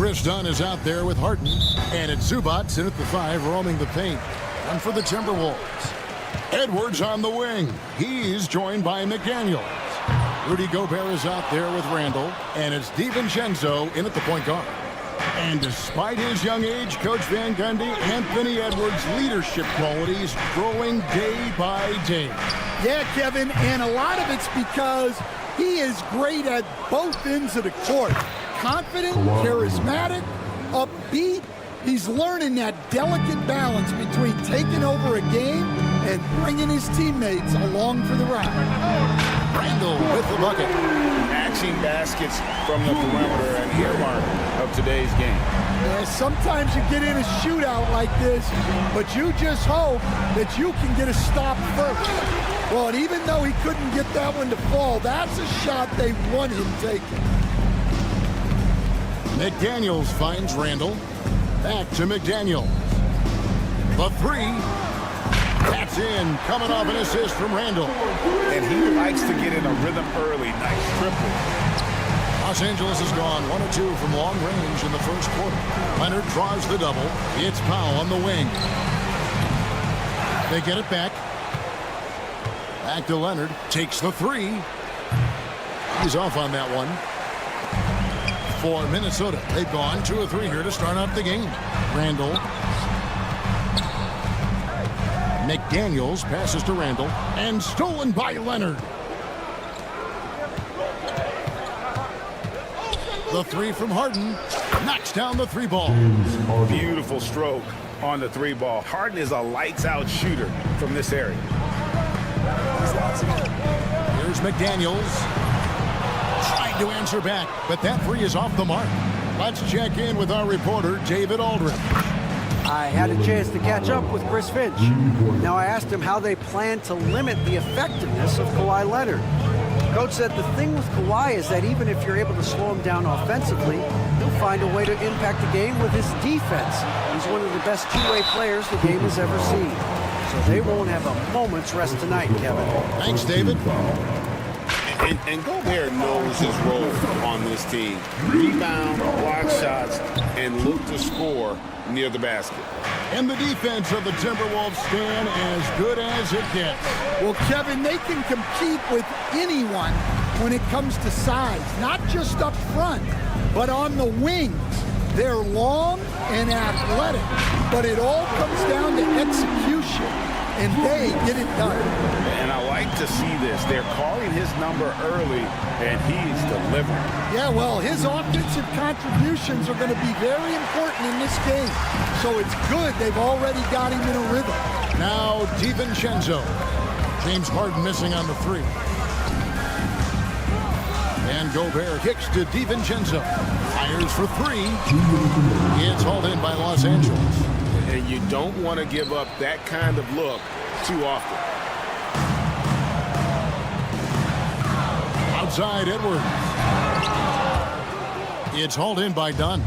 Chris Dunn is out there with Harden. And it's Zubats in at the 5, roaming the paint. And for the Timberwolves, Edwards on the wing. He's joined by McDaniels. Rudy Gobert is out there with Randall. And it's DiVincenzo in at the point guard. And despite his young age, Coach Van Gundy, Anthony Edwards' leadership qualities growing day by day. Yeah, Kevin, and a lot of it's because he is great at both ends of the court. Confident, charismatic, upbeat. He's learning that delicate balance between taking over a game and bringing his teammates along for the ride. Randall with the bucket. Matching baskets from the perimeter, an earmark of today's game. Yeah, sometimes you get in a shootout like this, but you just hope that you can get a stop first. Well, and even though he couldn't get that one to fall, that's a shot they want him taking. McDaniels finds Randall. Back to McDaniels. The 3. That's in. Coming off an assist from Randall. And he likes to get in a rhythm early. Nice triple. Los Angeles has gone 1 of 2 from long range in the first quarter. Leonard draws the double. It's Powell on the wing. They get it back. Back to Leonard. Takes the 3. He's off on that one. For Minnesota, they've gone 2 of 3 here to start out the game. Randall. McDaniels passes to Randall. And stolen by Leonard. The 3 from Harden. Knocks down the 3 ball. Beautiful stroke on the 3 ball. Harden is a lights-out shooter from this area. Here's McDaniels. Trying to answer back, but that 3 is off the mark. Let's check in with our reporter, David Aldridge. I had a chance to catch up with Chris Finch. Now I asked him how they plan to limit the effectiveness of Kawhi Leonard. Coach said the thing with Kawhi is that even if you're able to slow him down offensively, he'll find a way to impact the game with his defense. He's one of the best two-way players the game has ever seen. So they won't have a moment's rest tonight, Kevin. Thanks, David. And Gobert knows his role on this team. Rebound, block shots, and look to score near the basket. And the defense of the Timberwolves stand as good as it gets. Well, Kevin, they can compete with anyone when it comes to size, not just up front, but on the wings. They're long and athletic, but it all comes down to execution, and they get it done. And I like to see this. They're calling his number early, and he's delivering. Yeah, well, his offensive contributions are going to be very important in this game. So it's good they've already got him in a rhythm. Now DiVincenzo. James Harden missing on the 3. And Gobert kicks to DiVincenzo. Fires for 3. It's hauled in by Los Angeles. And you don't want to give up that kind of look too often. Outside Edwards. It's hauled in by Dunn.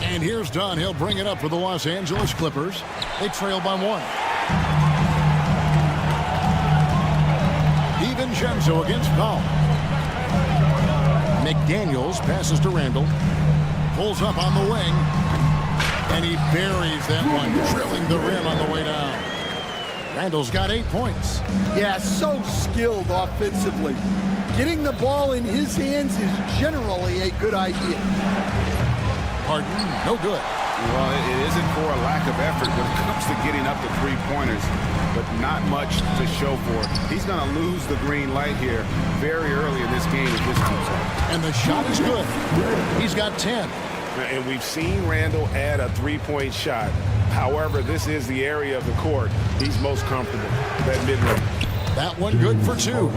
And here's Dunn. He'll bring it up for the Los Angeles Clippers. They trail by 1. DiVincenzo against Powell. McDaniels passes to Randall. Pulls up on the wing. And he buries that one, drilling the rim on the way down. Randall's got 8 points. Yeah, so skilled offensively. Getting the ball in his hands is generally a good idea. Harden, no good. Well, it isn't for a lack of effort when it comes to getting up to 3-pointers, but not much to show for it. He's going to lose the green light here very early in this game with this team's on. And the shot is good. He's got 10. And we've seen Randall add a 3-point shot. However, this is the area of the court he's most comfortable, that mid-range. That one good for 2.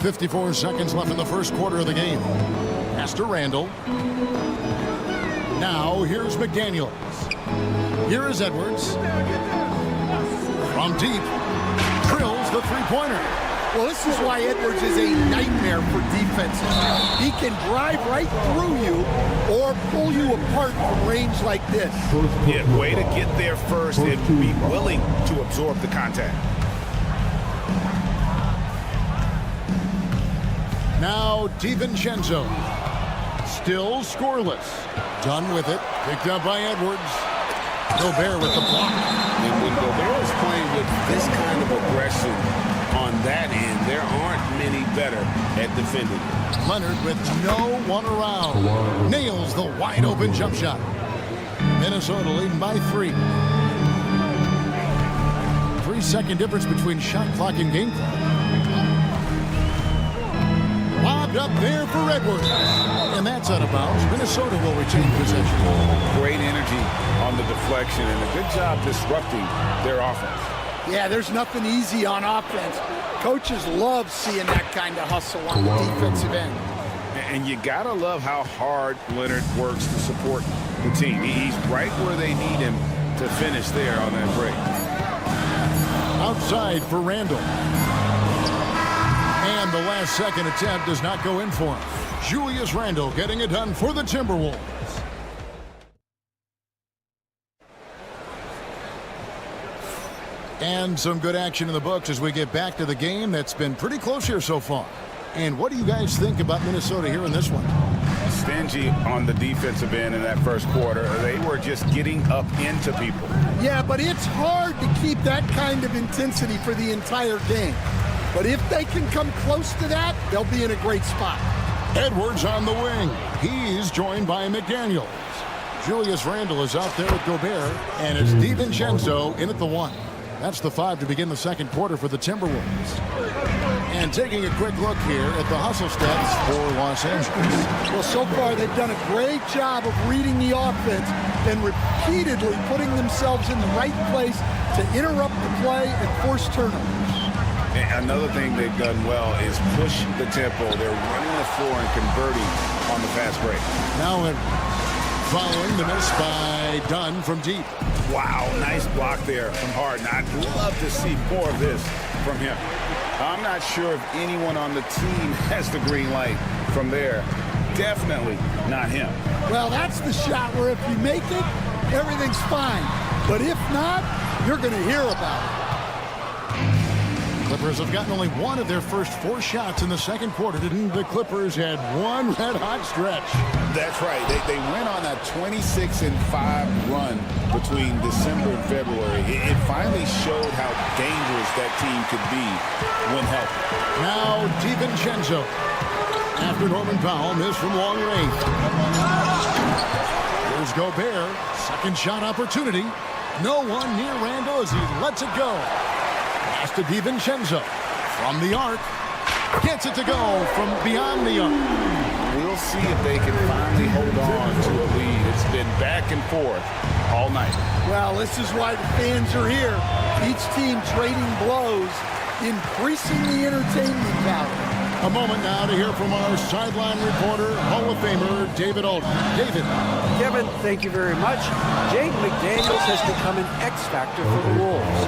54 seconds left in the first quarter of the game. Pass to Randall. Now here's McDaniels. Here is Edwards. From deep. Drills the 3-pointer. Well, this is why Edwards is a nightmare for defenses. He can drive right through you or pull you apart from range like this. Yeah, way to get there first and be willing to absorb the contact. Now DiVincenzo. Still scoreless. Done with it. Picked up by Edwards. Gobert with the block. And when Gobert is playing with this kind of aggression on that end, there aren't many better at defending. Leonard with no one around. Nails the wide open jump shot. Minnesota leading by 3. 3-second difference between shot clock and game clock. Lobbed up there for Edwards. And that's out of bounds. Minnesota will retain possession. Great energy on the deflection and a good job disrupting their offense. Yeah, there's nothing easy on offense. Coaches love seeing that kind of hustle on the defensive end. And you gotta love how hard Leonard works to support the team. He's right where they need him to finish there on that break. Outside for Randall. And the last second attempt does not go in for him. Julius Randle getting it done for the Timberwolves. And some good action in the books as we get back to the game that's been pretty close here so far. And what do you guys think about Minnesota here in this one? Stingy on the defensive end in that first quarter. They were just getting up into people. Yeah, but it's hard to keep that kind of intensity for the entire game. But if they can come close to that, they'll be in a great spot. Edwards on the wing. He's joined by McDaniels. Julius Randle is out there with Gobert, and it's DiVincenzo in at the 1. That's the 5 to begin the second quarter for the Timberwolves. And taking a quick look here at the hustle stats for Los Angeles. Well, so far they've done a great job of reading the offense and repeatedly putting themselves in the right place to interrupt the play and force turnovers. And another thing they've done well is push the tempo. They're running the floor and converting on the fast break. Now following the miss by Dunn from deep. Wow, nice block there from Harden. I'd love to see more of this from him. I'm not sure if anyone on the team has the green light from there. Definitely not him. Well, that's the shot where if you make it, everything's fine. But if not, you're going to hear about it. Clippers have gotten only one of their first 4 shots in the second quarter. The Clippers had one red-hot stretch. That's right. They went on a 26-5 run between December and February. It finally showed how dangerous that team could be when healthy. Now DiVincenzo. After Norman Powell missed from long range. Here's Gobert. Second shot opportunity. No one near Randle as he lets it go. Pass to DiVincenzo from the arc. Gets it to go from beyond the arc. We'll see if they can finally hold on to a lead. It's been back and forth all night. Well, this is why the fans are here. Each team trading blows, increasing the entertainment value. A moment now to hear from our sideline reporter, Hall of Famer David Aldridge. David. Kevin, thank you very much. Jaden McDaniels has become an X factor for the Wolves.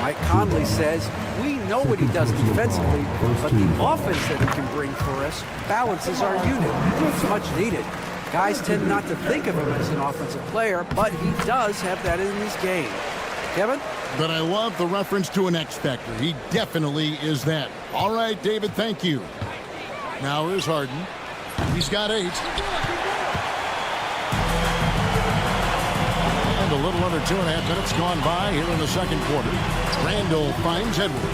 Mike Conley says, we know what he does defensively, but the offense that he can bring for us balances our unit. It's much needed. Guys tend not to think of him as an offensive player, but he does have that in his game. Kevin? But I love the reference to an X factor. He definitely is that. All right, David, thank you. Now here's Harden. He's got 8. And a little under 2.5 minutes gone by here in the second quarter. Randle finds Edwards.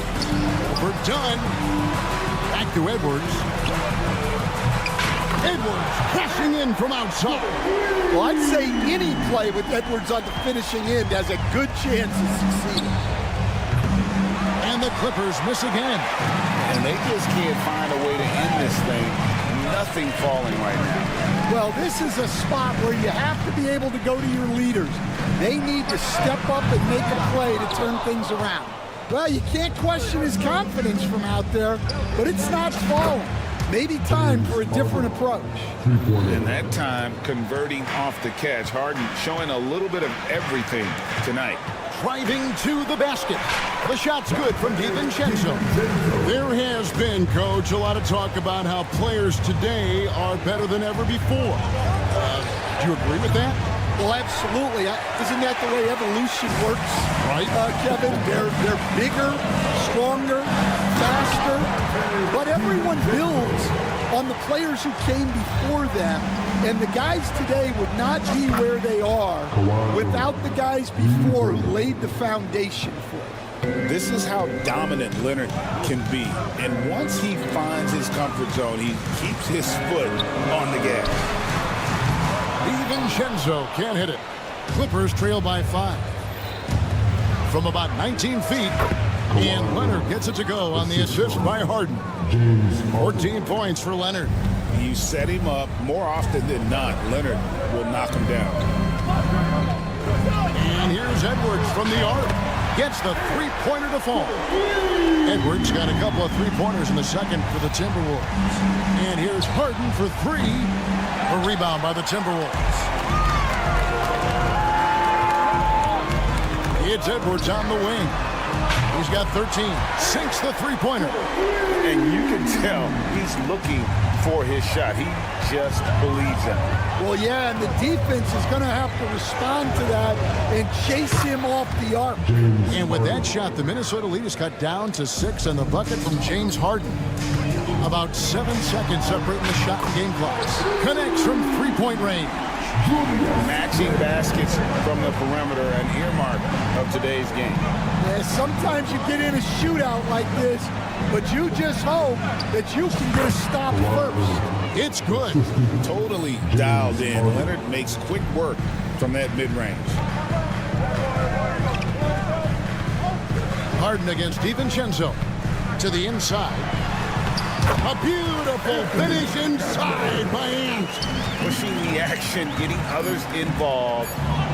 For Dunn. Back to Edwards. Edwards crashing in from outside. Well, I'd say any play with Edwards on the finishing end has a good chance of succeeding. And the Clippers miss again. And they just can't find a way to end this thing. Nothing falling right now. Well, this is a spot where you have to be able to go to your leaders. They need to step up and make a play to turn things around. Well, you can't question his confidence from out there, but it's not falling. Maybe time for a different approach. And that time, converting off the catch. Harden showing a little bit of everything tonight. Driving to the basket. The shot's good from DiVincenzo. There has been, Coach, a lot of talk about how players today are better than ever before. Do you agree with that? Well, absolutely. Isn't that the way evolution works? Right. Kevin, they're bigger, stronger, faster, but everyone builds players who came before them, and the guys today would not be where they are without the guys before who laid the foundation for it. This is how dominant Leonard can be. And once he finds his comfort zone, he keeps his foot on the gas. DiVincenzo can't hit it. Clippers trail by 5. From about 19 feet, and Leonard gets it to go on the assist by Harden. 14 points for Leonard. You set him up, more often than not, Leonard will knock him down. And here's Edwards from the arc. Gets the three-pointer to fall. Edwards got a couple of three-pointers in the second for the Timberwolves. And here's Harden for 3. A rebound by the Timberwolves. It's Edwards on the wing. He's got 13. Sinks the three-pointer. And you can tell he's looking for his shot. He just believes in it. Well, yeah, and the defense is going to have to respond to that and chase him off the arc. And with that shot, the Minnesota lead is cut down to 6, and the bucket from James Harden. About 7 seconds separating the shot and game clocks. Connects from three-point range. Matching baskets from the perimeter, an earmark of today's game. Yeah, sometimes you get in a shootout like this, but you just hope that you can get a stop first. It's good. Totally dialed in. Leonard makes quick work from that mid-range. Harden against DiVincenzo. To the inside. A beautiful finish inside by Ant. Pushing the action, getting others involved.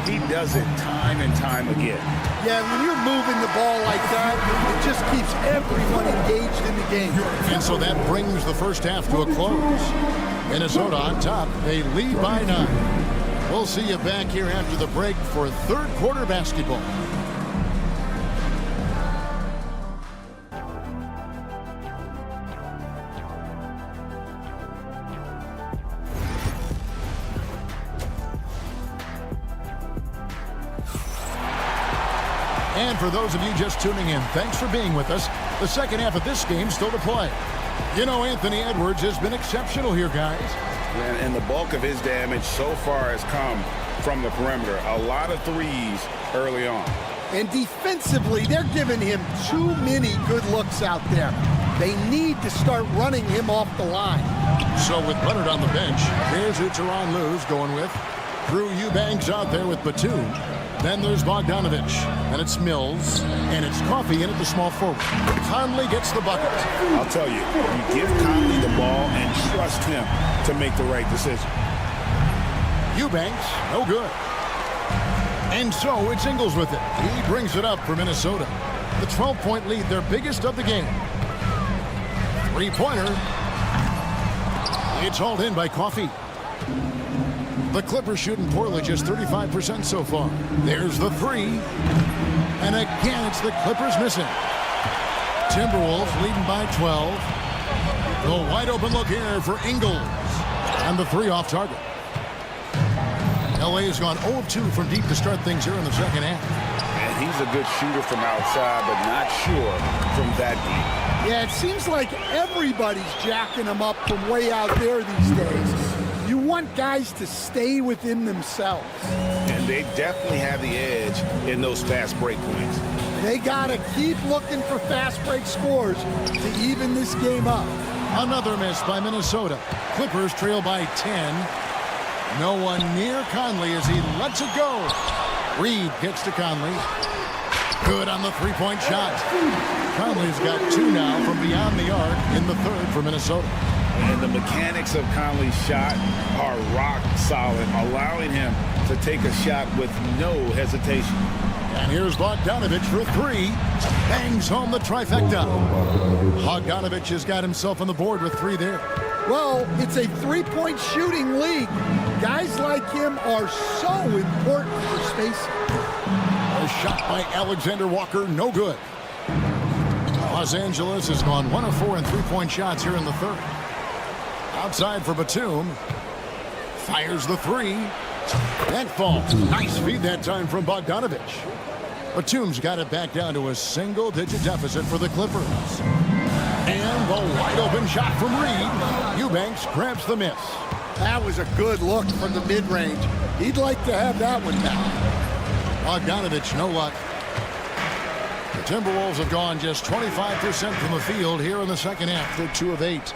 He does it time and time again. Yeah, when you're moving the ball like that, it just keeps everyone engaged in the game. And so that brings the first half to a close. Minnesota on top. They lead by 9. We'll see you back here after the break for third quarter basketball. And for those of you just tuning in, thanks for being with us. The second half of this game still to play. You know, Anthony Edwards has been exceptional here, guys. And the bulk of his damage so far has come from the perimeter. A lot of threes early on. And defensively, they're giving him too many good looks out there. They need to start running him off the line. So with Leonard on the bench, here's who Tyronn Lue's going with. Drew Eubanks out there with Batum. Then there's Bogdanovich, and it's Mills, and it's Coffey in at the small forward. Conley gets the bucket. I'll tell you, you give Conley the ball and trust him to make the right decision. Eubanks, no good. And so it's Ingles with it. He brings it up for Minnesota. The 12-point lead, their biggest of the game. Three-pointer. It's hauled in by Coffey. The Clippers shooting poorly, just 35% so far. There's the 3. And again, it's the Clippers missing. Timberwolves leading by 12. The wide open look here for Ingles. And the 3 off target. LA has gone 0-2 from deep to start things here in the second half. And he's a good shooter from outside, but not sure from that deep. Yeah, it seems like everybody's jacking him up from way out there these days. You want guys to stay within themselves. And they definitely have the edge in those fast break points. They got to keep looking for fast break scores to even this game up. Another miss by Minnesota. Clippers trail by 10. No one near Conley as he lets it go. Reed gets to Conley. Good on the three-point shot. Conley's got 2 now from beyond the arc in the third for Minnesota. And the mechanics of Conley's shot are rock solid, allowing him to take a shot with no hesitation. And here's Bogdanovich for 3. Bangs home the trifecta. Bogdanovich has got himself on the board with 3 there. Well, it's a three-point shooting league. Guys like him are so important for spacing. A shot by Alexander Walker, no good. Los Angeles has gone 1 of 4 in three-point shots here in the third. Outside for Batum. Fires the 3. That falls. Nice feed that time from Bogdanovich. Batum's got it back down to a single-digit deficit for the Clippers. And the wide open shot from Reed. Eubanks grabs the miss. That was a good look from the mid-range. He'd like to have that one back. Bogdanovich, no luck. The Timberwolves have gone just 25% from the field here in the second half. They're 2 of 8.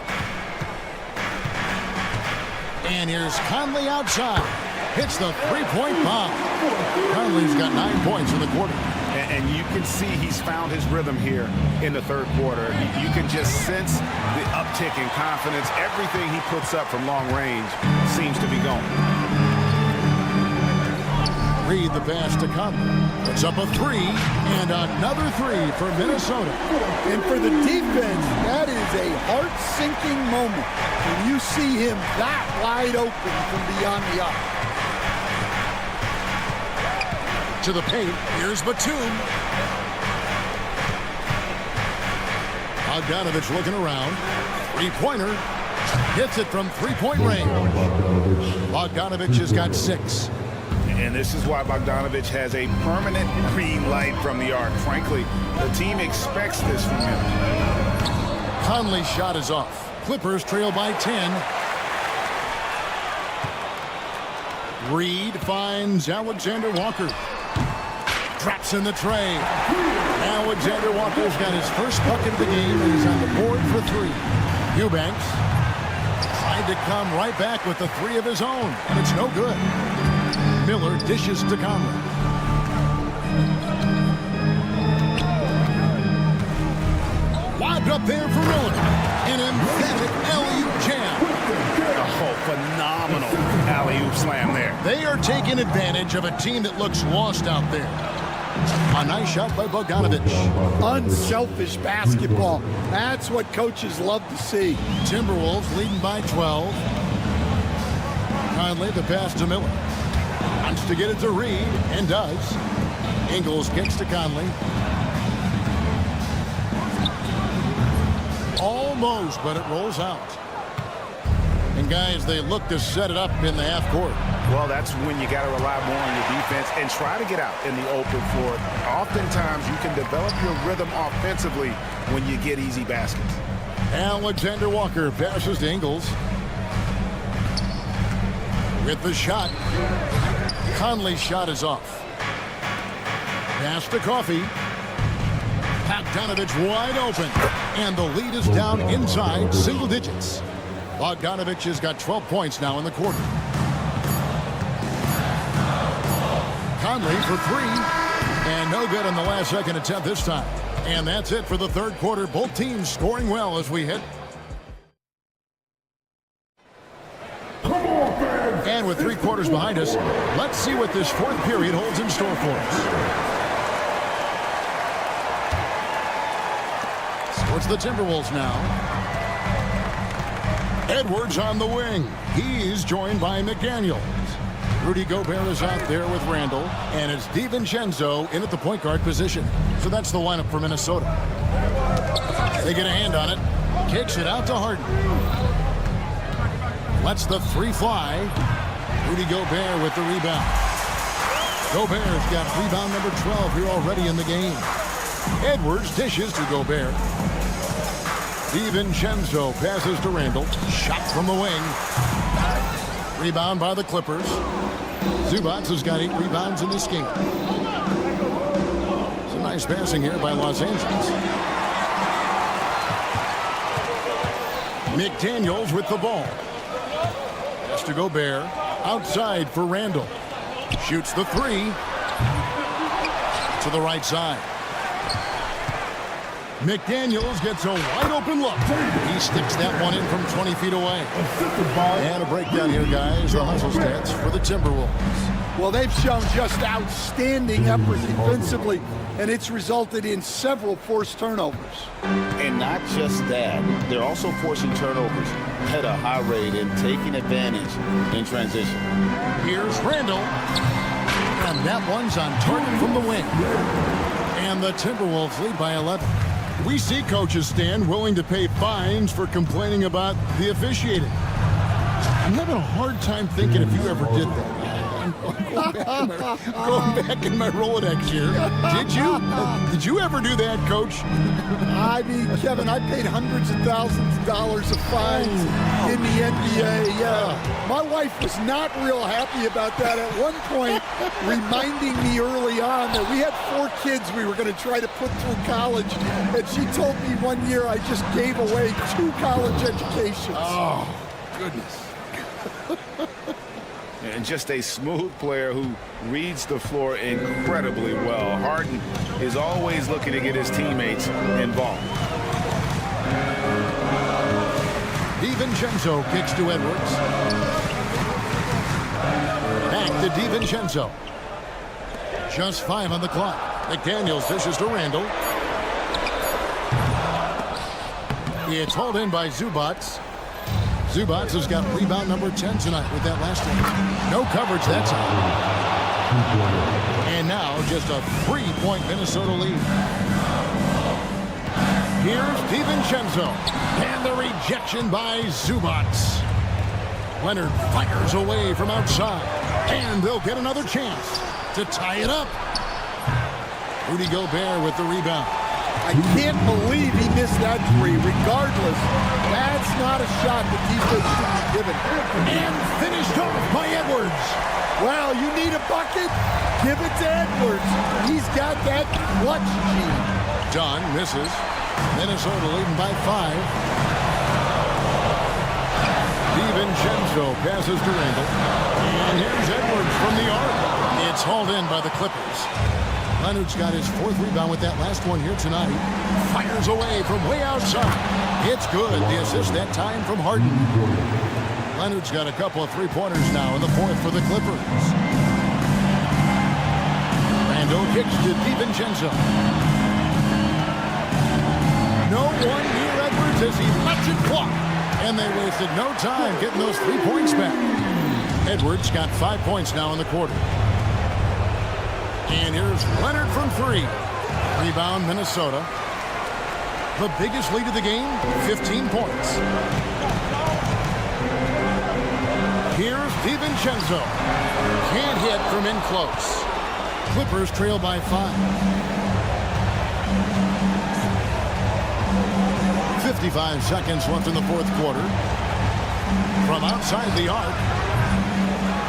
And here's Conley outside. Hits the three-point bomb. Conley's got 9 points in the quarter. And you can see he's found his rhythm here in the third quarter. You can just sense the uptick in confidence. Everything he puts up from long range seems to be going. Reed the pass to Conley. Puts up a 3 and another 3 for Minnesota. And for the defense, that is a heart-sinking moment when you see him that wide open from beyond the arc. To the paint, here's Batum. Bogdanovich looking around. Three-pointer. Hits it from three-point range. Bogdanovich has got 6. And this is why Bogdanovich has a permanent green light from the arc. Frankly, the team expects this from him. Conley's shot is off. Clippers trail by 10. Reed finds Alexander Walker. Drops in the tray. Alexander Walker's got his first bucket of the game, and he's on the board for 3. Eubanks tried to come right back with the 3 of his own, and it's no good. Miller dishes to Conley. Lobbed up there for Miller. An emphatic alley-oop jam. Oh, phenomenal alley-oop slam there. They are taking advantage of a team that looks lost out there. A nice shot by Bogdanovich. Unselfish basketball. That's what coaches love to see. Timberwolves leading by 12. Conley the pass to Miller. Wants to get it to Reed, and does. Ingles gets to Conley. Almost, but it rolls out. And guys, they look to set it up in the half court. Well, that's when you got to rely more on your defense and try to get out in the open floor. Oftentimes, you can develop your rhythm offensively when you get easy baskets. Alexander Walker passes to Ingles. With the shot. Conley's shot is off. Pass to Coffey. Bogdanovich wide open. And the lead is down inside single digits. Bogdanovich has got 12 points now in the quarter. Conley for 3. And no good on the last second attempt this time. And that's it for the third quarter. Both teams scoring well as we hit. And with 3 quarters behind us, let's see what this fourth period holds in store for us. So it's the Timberwolves now. Edwards on the wing. He's joined by McDaniels. Rudy Gobert is out there with Randall, and it's DiVincenzo in at the point guard position. So that's the lineup for Minnesota. They get a hand on it. Kicks it out to Harden. Lets the 3 fly. Rudy Gobert with the rebound. Gobert's got rebound number 12 here already in the game. Edwards dishes to Gobert. DiVincenzo passes to Randall. Shot from the wing. Rebound by the Clippers. Zubac has got 8 rebounds in this game. Some nice passing here by Los Angeles. McDaniels with the ball. Pass to Gobert. Outside for Randall. Shoots the 3. To the right side. McDaniels gets a wide open look. He sticks that one in from 20 feet away. And a breakdown here, guys. The hustle stats for the Timberwolves. Well, they've shown just outstanding effort defensively, and it's resulted in several forced turnovers. And not just that, they're also forcing turnovers at a high rate and taking advantage in transition. Here's Randall. And that one's on target from the wing. And the Timberwolves lead by 11. We see coaches stand willing to pay fines for complaining about the officiating. I'm having a hard time thinking if you ever did that. Of Going back in my Rolodex here. Did you ever do that, Coach? I mean, Kevin, I paid hundreds of thousands of dollars of fines in the NBA. Yeah, my wife was not real happy about that at one point, reminding me early on that we had 4 kids we were going to try to put through college, and she told me one year I just gave away 2 college educations. Oh, goodness. And just a smooth player who reads the floor incredibly well. Harden is always looking to get his teammates involved. DiVincenzo kicks to Edwards. Back to DiVincenzo. Just 5 on the clock. McDaniels dishes to Randall. It's hauled in by Zubac. Zubac has got rebound number 10 tonight with that last one. No coverage that time. And now just a 3-point Minnesota lead. Here's DiVincenzo. And the rejection by Zubac. Leonard fires away from outside. And they'll get another chance to tie it up. Rudy Gobert with the rebound. I can't believe he missed that 3. Regardless, that's not a shot the defense should be given. And finished off by Edwards. Well, you need a bucket? Give it to Edwards. He's got that clutch gene. Dunn misses. Minnesota leading by 5. DiVincenzo passes to Randall. And here's Edwards from the arc. It's hauled in by the Clippers. Leonard's got his 4th rebound with that last one here tonight. Fires away from way outside. It's good. The assist that time from Harden. Leonard's got a couple of 3-pointers now in the 4th for the Clippers. Randall kicks to DiVincenzo. No one near Edwards as he lets it fly. And they wasted no time getting those 3 points back. Edwards got 5 points now in the quarter. And here's Leonard from 3. Rebound, Minnesota. The biggest lead of the game, 15 points. Here's DiVincenzo. Can't hit from in close. Clippers trail by 5. 55 seconds left in the 4th quarter. From outside the arc.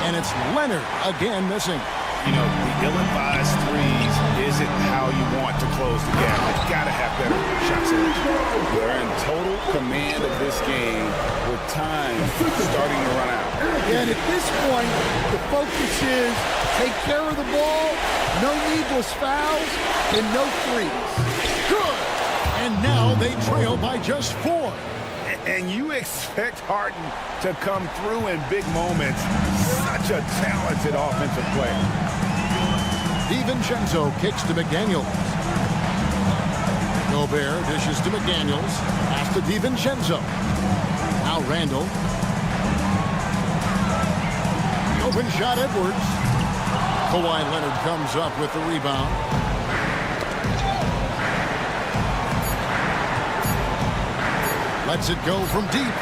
And it's Leonard again missing. You know, the ill-advised threes isn't how you want to close the gap. You've got to have better shot selection. They're in total command of this game with time starting to run out. And at this point, the focus is take care of the ball, no needless fouls, and no threes. Good! And now they trail by just 4. And you expect Harden to come through in big moments. Such a talented offensive player. DiVincenzo kicks to McDaniels. Gobert dishes to McDaniels. Pass to DiVincenzo. Now Randall. The open shot, Edwards. Kawhi Leonard comes up with the rebound. Lets it go from deep.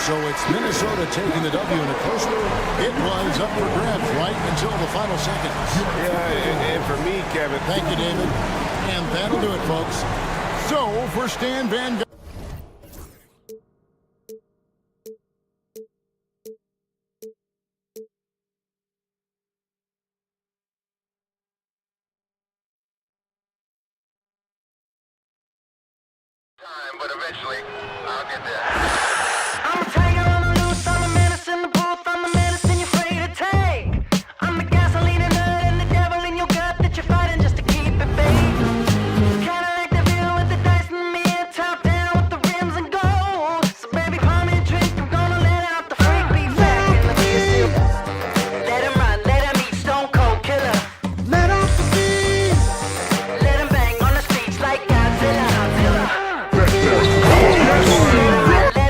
So it's Minnesota taking the W in a close one. It was up for grabs right until the final seconds. Yeah, and for me, Kevin. Thank you, David. And that'll do it, folks. So for Stan Van Gundy. But eventually, I'll get there. I'm a tiger on the loose, I'm a menace in the booth, I'm the medicine you're afraid to take. I'm the gasoline and nut and the devil in your gut that you're fighting just to keep it baked. Kinda like the view with the dice and me, top down with the rims and gold. So baby, pour me a drink, I'm gonna let out the freak beat back in the music. Let him run, let him eat, stone cold killer. Let off the beat. Let him bang on the streets like Godzilla. Let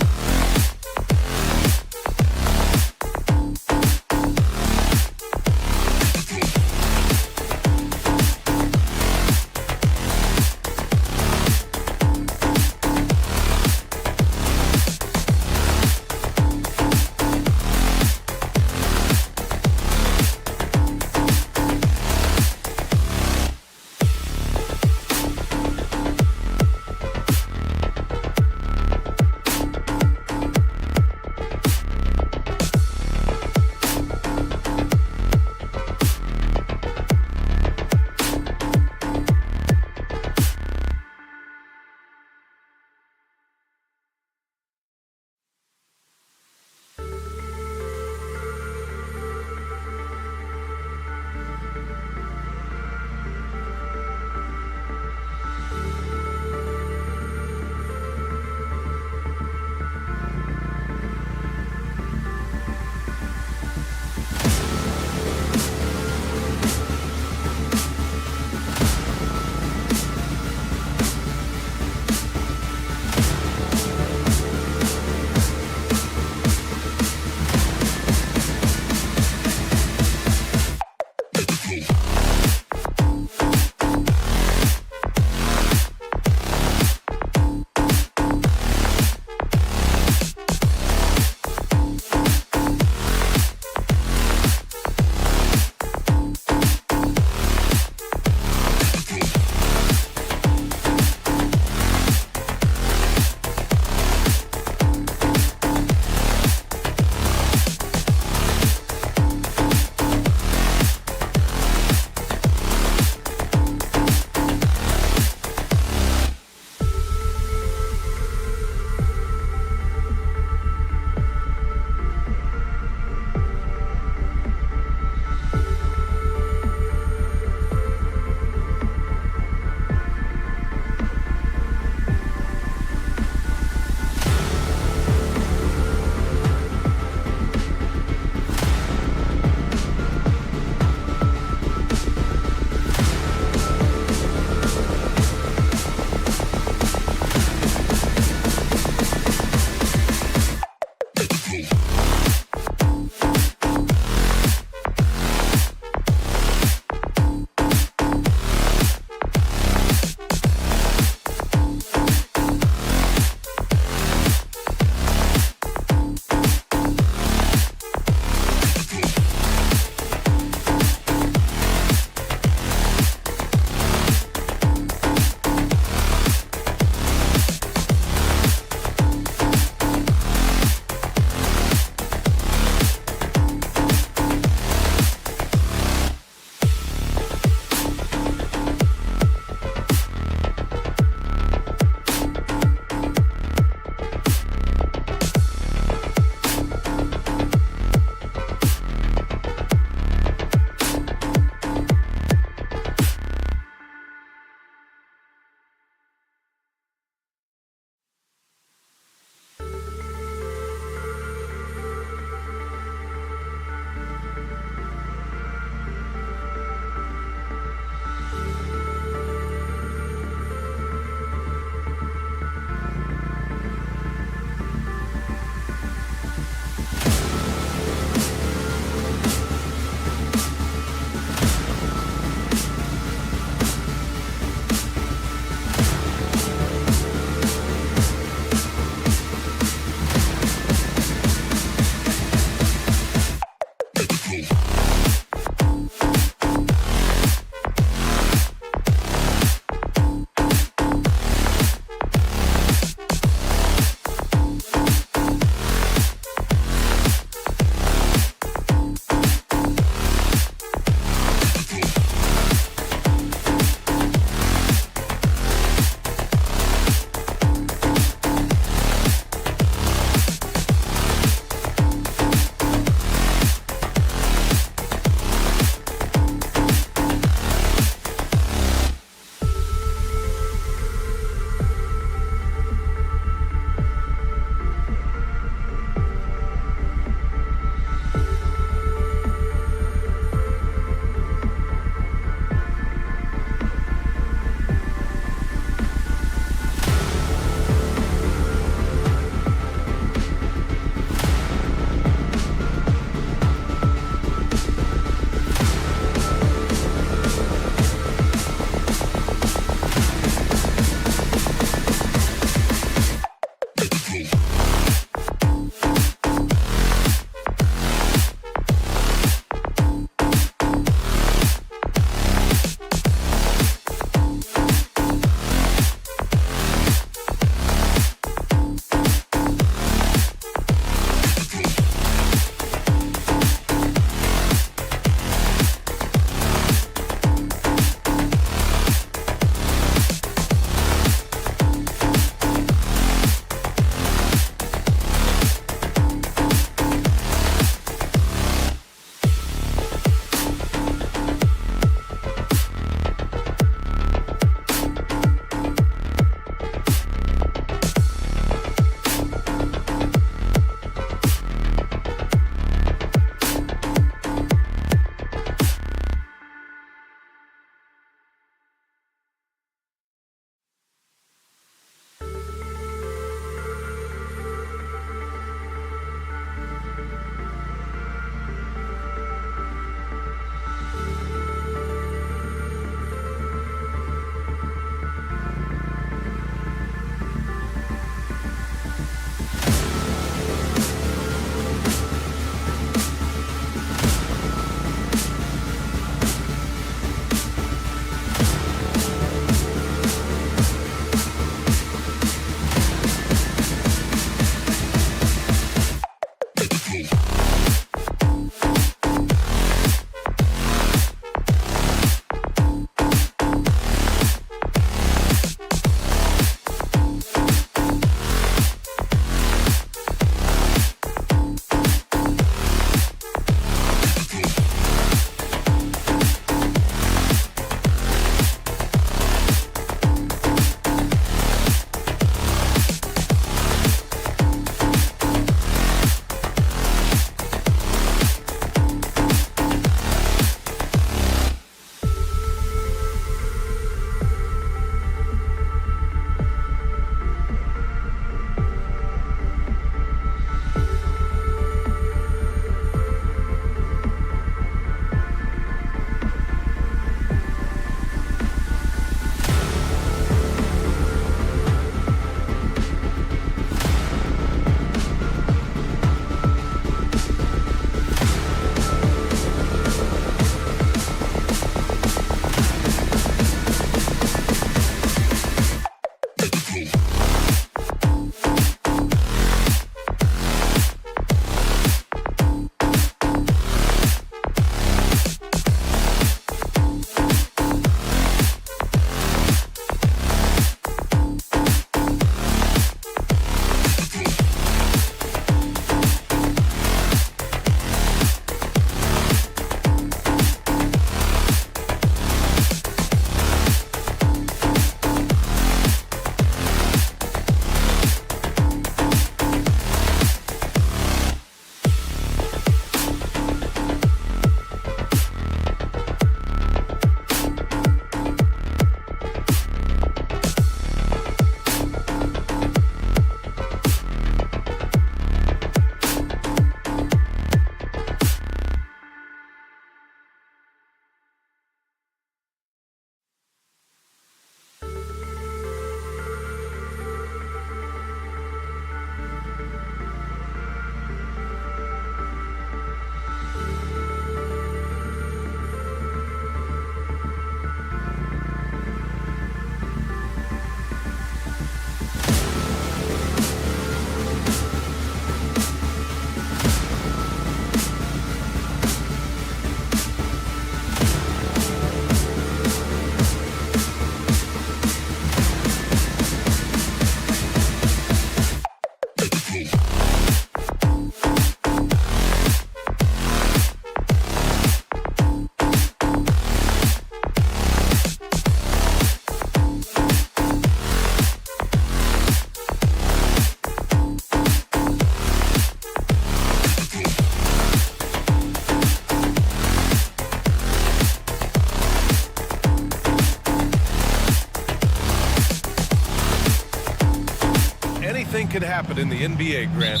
anything can happen in the NBA, Grant.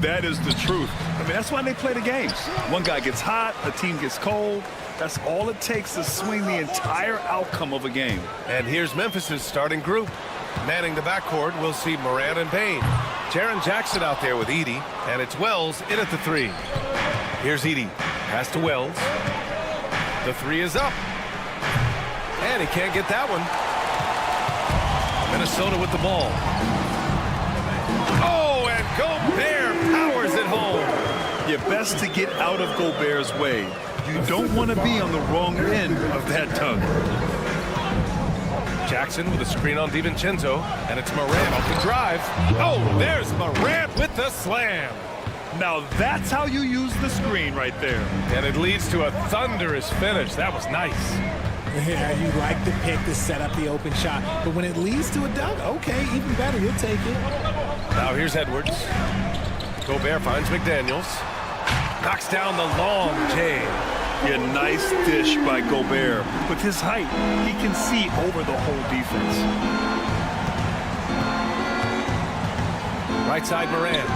That is the truth. I mean, that's why they play the games. One guy gets hot, a team gets cold. That's all it takes to swing the entire outcome of a game. And here's Memphis's starting group. Manning the backcourt, we'll see Morant and Payne. Jaren Jackson out there with Edey, and it's Wells in at the 3. Here's Edey. Pass to Wells. The 3 is up. And he can't get that one. Minnesota with the ball. Oh, and Gobert powers it home. You're best to get out of Gobert's way. You don't want to be on the wrong end of that tug. Jackson with a screen on DiVincenzo, and it's Morant off the drive. Oh, there's Morant with the slam. Now that's how you use the screen right there. And it leads to a thunderous finish. That was nice. Yeah, you like the pick to set up the open shot, but when it leads to a dunk, okay, even better, you'll take it. Now here's Edwards. Gobert finds McDaniels. Knocks down the long J. Yeah, nice dish by Gobert. With his height, he can see over the whole defense. Right side Morant.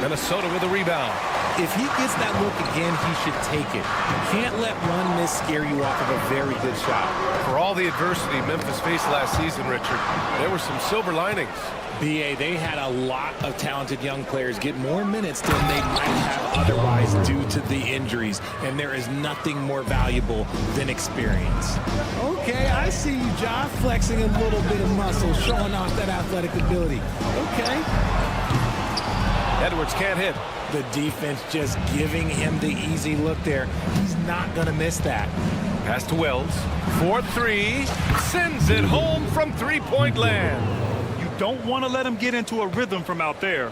Minnesota with a rebound. If he gets that look again, he should take it. You can't let one miss scare you off of a very good shot. For all the adversity Memphis faced last season, Richard, there were some silver linings. BA, they had a lot of talented young players get more minutes than they might have otherwise due to the injuries, and there is nothing more valuable than experience. Okay, I see you, Ja, flexing a little bit of muscle, showing off that athletic ability. Okay. Edwards can't hit. The defense just giving him the easy look there. He's not going to miss that. Pass to Wells. 4-3. Sends it home from three-point land. Don't want to let him get into a rhythm from out there.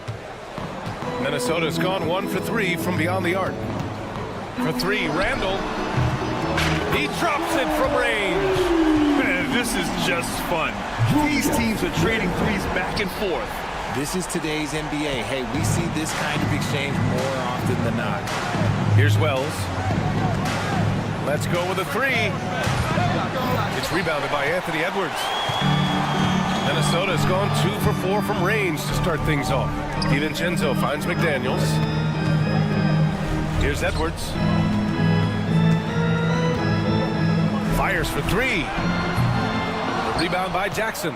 Minnesota's gone 1 for 3 from beyond the arc. For 3, Randall. He drops it from range. Man, this is just fun. These teams are trading threes back and forth. This is today's NBA. Hey, we see this kind of exchange more often than not. Here's Wells. Let's go with a 3. It's rebounded by Anthony Edwards. Minnesota's gone 2 for 4 from range to start things off. DiVincenzo finds McDaniels. Here's Edwards. Fires for 3. The rebound by Jackson.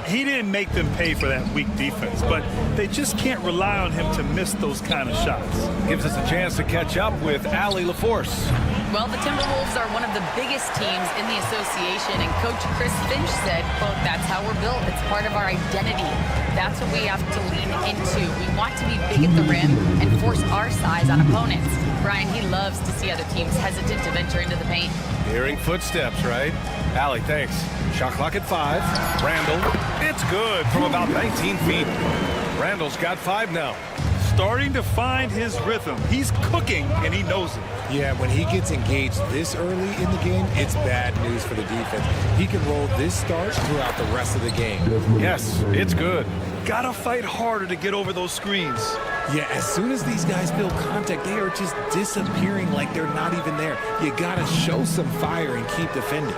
He didn't make them pay for that weak defense, but they just can't rely on him to miss those kind of shots. Gives us a chance to catch up with Allie LaForce. Well, the Timberwolves are one of the biggest teams in the association, and Coach Chris Finch said, quote, that's how we're built. It's part of our identity. That's what we have to lean into. We want to be big at the rim and force our size on opponents. Brian, he loves to see other teams hesitant to venture into the paint. Hearing footsteps, right? Allie, thanks. Shot clock at 5. Randall, it's good from about 19 feet. Randall's got 5 now. Starting to find his rhythm. He's cooking, and he knows it. Yeah, when he gets engaged this early in the game, it's bad news for the defense. He can roll this start throughout the rest of the game. Yes, it's good. Gotta fight harder to get over those screens. Yeah, as soon as these guys feel contact, they are just disappearing like they're not even there. You gotta show some fire and keep defending.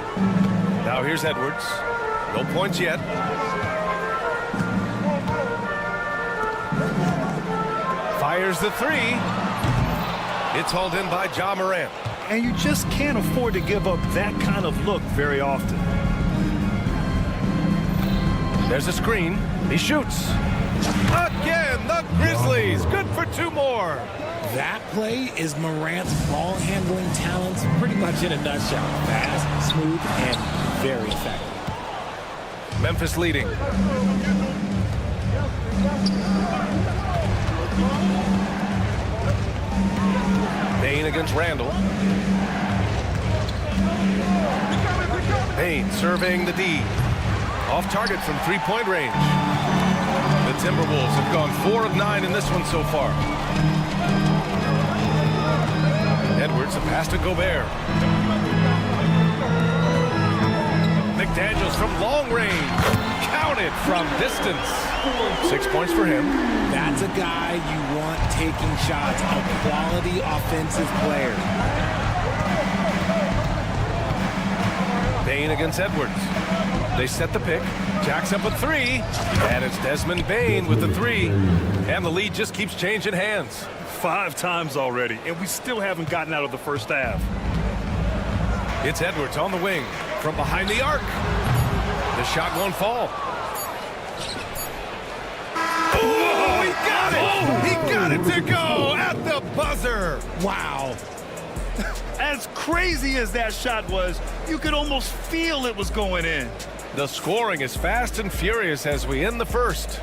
Now here's Edwards. No points yet. Fires the 3. It's hauled in by Ja Morant. And you just can't afford to give up that kind of look very often. There's a screen. He shoots. Again, the Grizzlies. Good for 2 more. That play is Morant's ball handling talents pretty much in a nutshell. Fast, smooth, and very effective. Memphis leading. Payne against Randall. Payne surveying the D. Off target from three-point range. The Timberwolves have gone 4 of 9 in this one so far. Edwards, a pass to Gobert. McDaniels from long range. Counted from distance. 6 points for him. That's a guy you want taking shots, a quality offensive player. Payne against Edwards. They set the pick. Jacks up a three. And it's Desmond Bane with the three. And the lead just keeps changing hands. 5 times already, and we still haven't gotten out of the first half. It's Edwards on the wing from behind the arc. The shot won't fall. Oh, he got it! He got it to go at the buzzer. Wow. As crazy as that shot was, you could almost feel it was going in. The scoring is fast and furious as we end the first.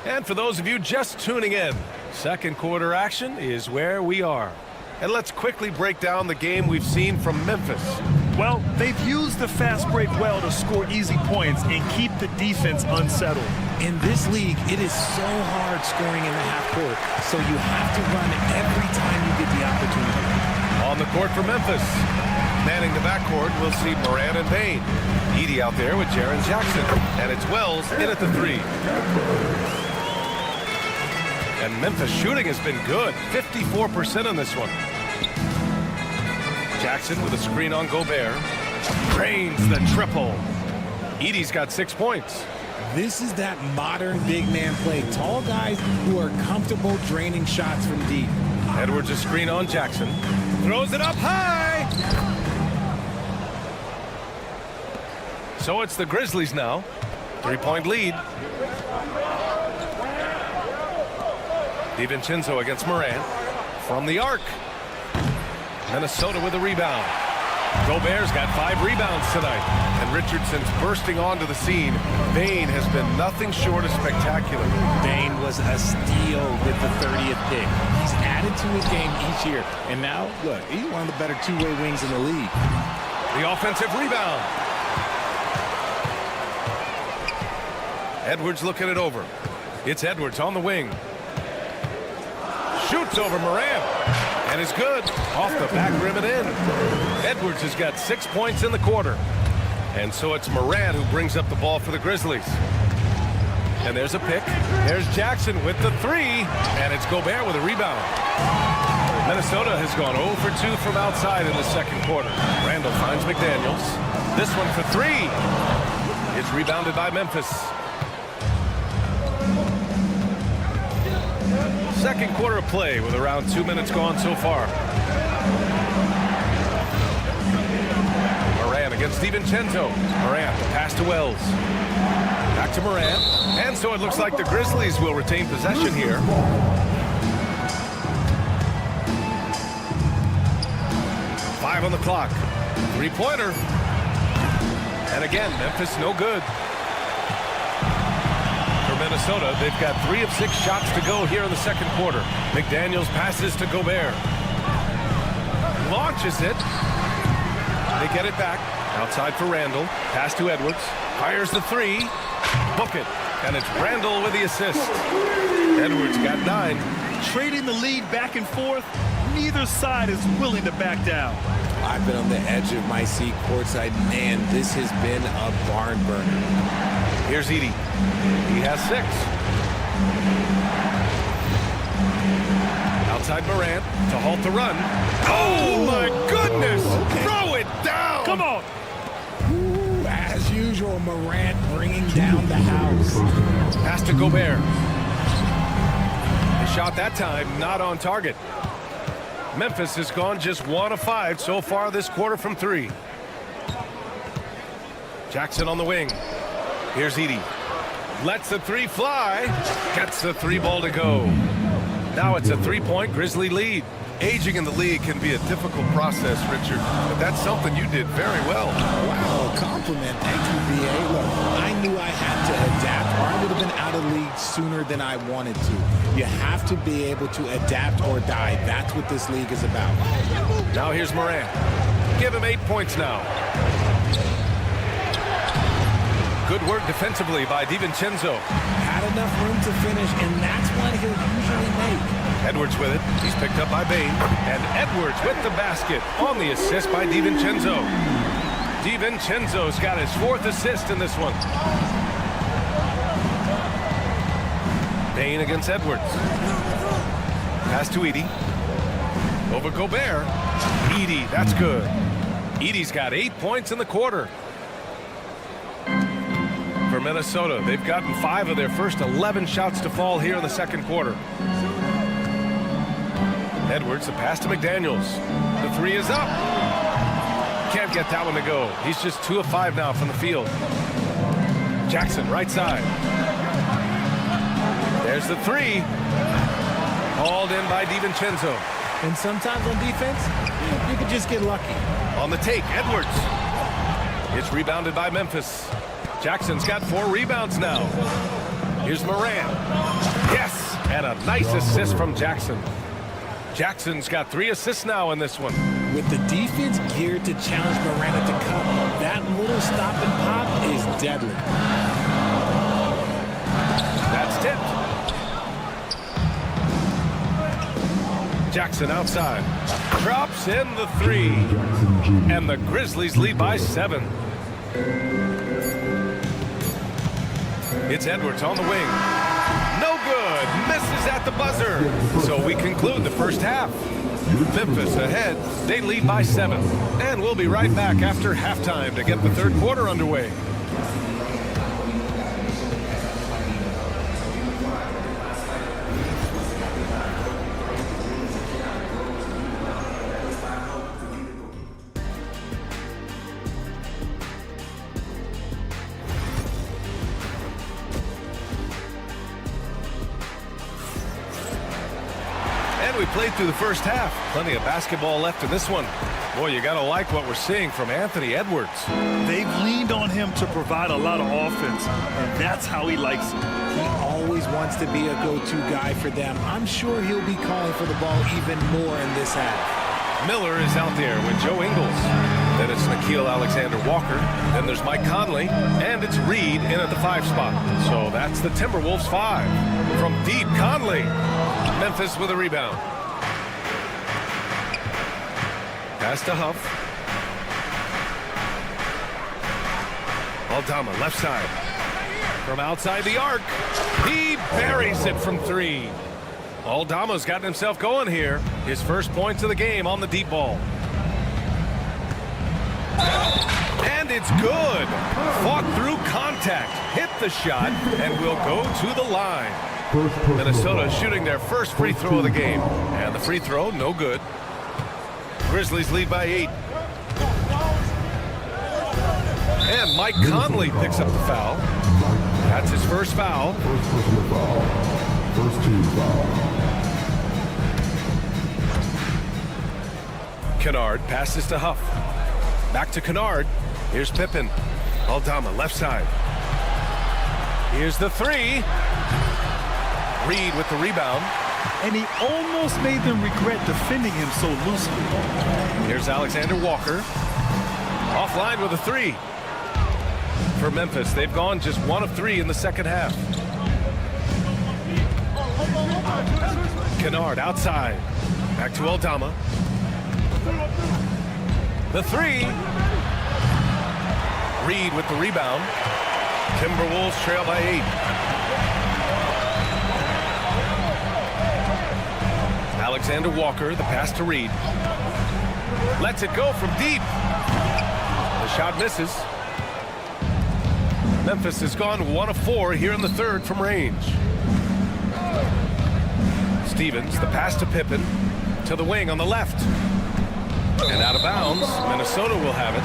And for those of you just tuning in, second quarter action is where we are. And let's quickly break down the game we've seen from Memphis. Well, they've used the fast break well to score easy points and keep the defense unsettled. In this league, it is so hard scoring in the half court, so you have to run every time you get the opportunity. On the court for Memphis. Manning the backcourt, we'll see Moran and Bane. Edey out there with Jaren Jackson. And it's Wells in at the three. And Memphis shooting has been good. 54% on this one. Jackson with a screen on Gobert. Drains the triple. Edey's got 6 points. This is that modern big man play. Tall guys who are comfortable draining shots from deep. Edwards a screen on Jackson. Throws it up high. So it's the Grizzlies now. 3-point lead. DiVincenzo against Moran. From the arc. Minnesota with a rebound. Gobert's got 5 rebounds tonight. And Richardson's bursting onto the scene. Bane has been nothing short of spectacular. Bane was a steal with the 30th pick. He's added to his game each year. And now, look, he's one of the better two-way wings in the league. The offensive rebound. Edwards looking it over. It's Edwards on the wing. Shoots over Moran. And is good. Off the back rim and in. Edwards has got 6 points in the quarter. And so it's Moran who brings up the ball for the Grizzlies. And there's a pick. There's Jackson with the three. And it's Gobert with a rebound. Minnesota has gone 0 for 2 from outside in the second quarter. Randall finds McDaniels. This one for 3. It's rebounded by Memphis. Second quarter of play with around 2 minutes gone so far. Moran against DiVincenzo. Moran, the pass to Wells. Back to Moran. And so it looks like the Grizzlies will retain possession here. Five on the clock. Three-pointer. And again, Memphis no good. Minnesota, they've got 3 of 6 shots to go here in the second quarter. McDaniels passes to Gobert. Launches it. They get it back. Outside for Randall. Pass to Edwards. Fires the three. Book it. And it's Randall with the assist. Edwards got 9. Trading the lead back and forth, neither side is willing to back down. I've been on the edge of my seat courtside. Man, this has been a barn burner. Here's Edey. He has 6. Outside Moran to halt the run. Oh, my goodness! Okay. Throw it down! Come on! Ooh, as usual, Morant bringing down the house. Pass to Gobert. The shot that time not on target. Memphis has gone just 1 of 5 so far this quarter from 3. Jackson on the wing. Here's Edey. Lets the three fly. Gets the 3 ball to go. Now it's a 3-point Grizzly lead. Aging in the league can be a difficult process, Richard, but that's something you did very well. Wow, compliment. Thank you, B.A. Look, I knew I had to adapt, or I would have been out of league sooner than I wanted to. You have to be able to adapt or die. That's what this league is about. Now here's Moran. Give him 8 points now. Good work defensively by DiVincenzo. Had enough room to finish, and that's one he'll usually make. Edwards with it. He's picked up by Bane. And Edwards with the basket on the assist by DiVincenzo. DiVincenzo's got his 4th assist in this one. Bane against Edwards. Pass to Edey. Over Gobert. Edey, that's good. Edey's got 8 points in the quarter. For Minnesota, they've gotten 5 of their first 11 shots to fall here in the second quarter. Edwards, the pass to McDaniels. The 3 is up. Can't get that one to go. He's just 2 of 5 now from the field. Jackson, right side. There's the 3. Hauled in by DiVincenzo. And sometimes on defense, you can just get lucky. On the take, Edwards. It's rebounded by Memphis. Jackson's got 4 rebounds now. Here's Moran. Yes, and a nice assist from Jackson. Jackson's got 3 assists now in this one. With the defense geared to challenge Moran at the cup, that little stop and pop is deadly. That's tipped. Jackson outside. Drops in the 3. And the Grizzlies lead by 7. It's Edwards on the wing. No good. Misses at the buzzer. So we conclude the first half. Memphis ahead. They lead by 7. And we'll be right back after halftime to get the third quarter underway. We played through the first half. Plenty of basketball left in this one. Boy, you got to like what we're seeing from Anthony Edwards. They've leaned on him to provide a lot of offense, and that's how he likes it. He always wants to be a go-to guy for them. I'm sure he'll be calling for the ball even more in this half. Miller is out there with Joe Ingles. Then it's Nickeil Alexander-Walker. Then there's Mike Conley. And it's Reed in at the 5 spot. So that's the Timberwolves 5. From deep, Conley. Memphis with a rebound. Pass to Huff. Aldama, left side. From outside the arc. He buries it from 3. Aldama's gotten himself going here. His first points of the game on the deep ball. And it's good. Fought through contact. Hit the shot and will go to the line. Minnesota shooting their first free throw of the game. And the free throw, no good. Grizzlies lead by 8. And Mike Conley picks up the foul. That's his first foul. First team foul. Kennard passes to Huff. Back to Kennard. Here's Pippen. Aldama, left side. Here's the 3. Reed with the rebound. And he almost made them regret defending him so loosely. Here's Alexander Walker. Offline with a 3. For Memphis, they've gone just 1 of 3 in the second half. Kennard outside. Back to Aldama. The 3. Reed with the rebound. Timberwolves trail by 8. Alexander Walker, the pass to Reed. Lets it go from deep. The shot misses. Memphis has gone 1 of 4 here in the third from range. Stevens, the pass to Pippen. To the wing on the left. And out of bounds. Minnesota will have it.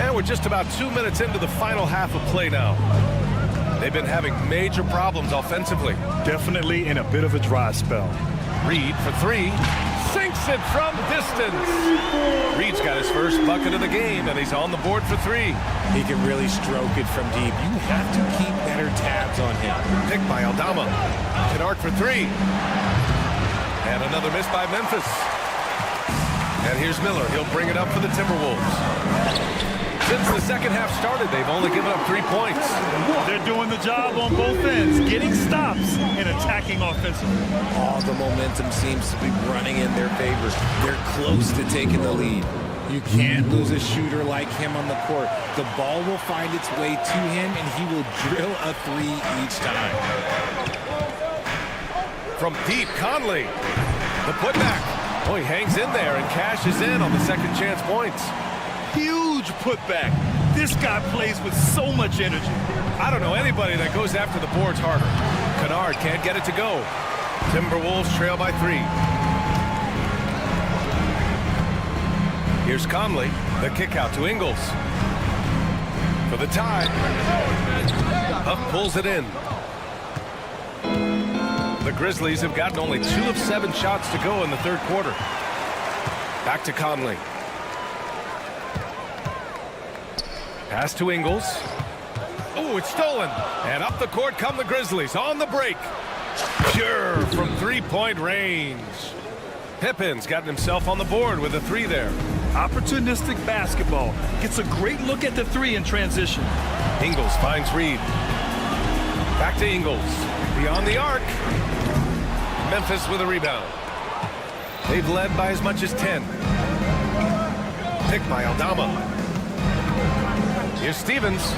And we're just about 2 minutes into the final half of play now. They've been having major problems offensively. Definitely in a bit of a dry spell. Reed for 3. Sinks it from distance. Reed's got his first bucket of the game, and he's on the board for 3. He can really stroke it from deep. You have to keep better tabs on him. Picked by Aldama. Kennard for 3. And another miss by Memphis. And here's Miller. He'll bring it up for the Timberwolves. Since the second half started, they've only given up 3 points. They're doing the job on both ends, getting stops and attacking offensively. All the momentum seems to be running in their favor. They're close to taking the lead. You can't lose a shooter like him on the court. The ball will find its way to him, and he will drill a 3 each time. From deep, Conley. The putback. Oh, he hangs in there and cashes in on the second chance points. Huge putback. This guy plays with so much energy. I don't know anybody that goes after the boards harder. Kennard can't get it to go. Timberwolves trail by 3. Here's Conley. The kick out to Ingles. For the tie. Huff pulls it in. The Grizzlies have gotten only 2 of 7 shots to go in the third quarter. Back to Conley. Pass to Ingles. Oh, it's stolen. And up the court come the Grizzlies on the break. Sure, from 3-point range. Pippin's gotten himself on the board with a 3 there. Opportunistic basketball. Gets a great look at the 3 in transition. Ingles finds Reed. Back to Ingles. Beyond the arc. Memphis with a rebound. They've led by as much as 10. Picked by Aldama. Here's Stevens.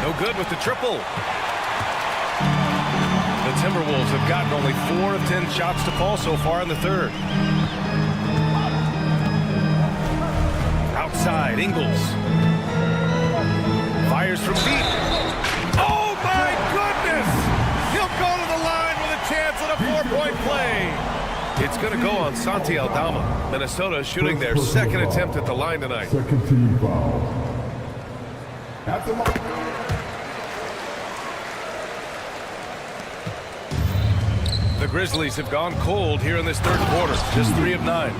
No good with the triple. The Timberwolves have gotten only 4 of 10 shots to fall so far in the third. Outside, Ingles. Fires from deep. Oh, my goodness! He'll go to the line with a chance at a 4-point play. It's going to go on Santi Aldama. Minnesota is shooting their second attempt at the line tonight. Second team foul. At the line. The Grizzlies have gone cold here in this third quarter. Just 3 of 9.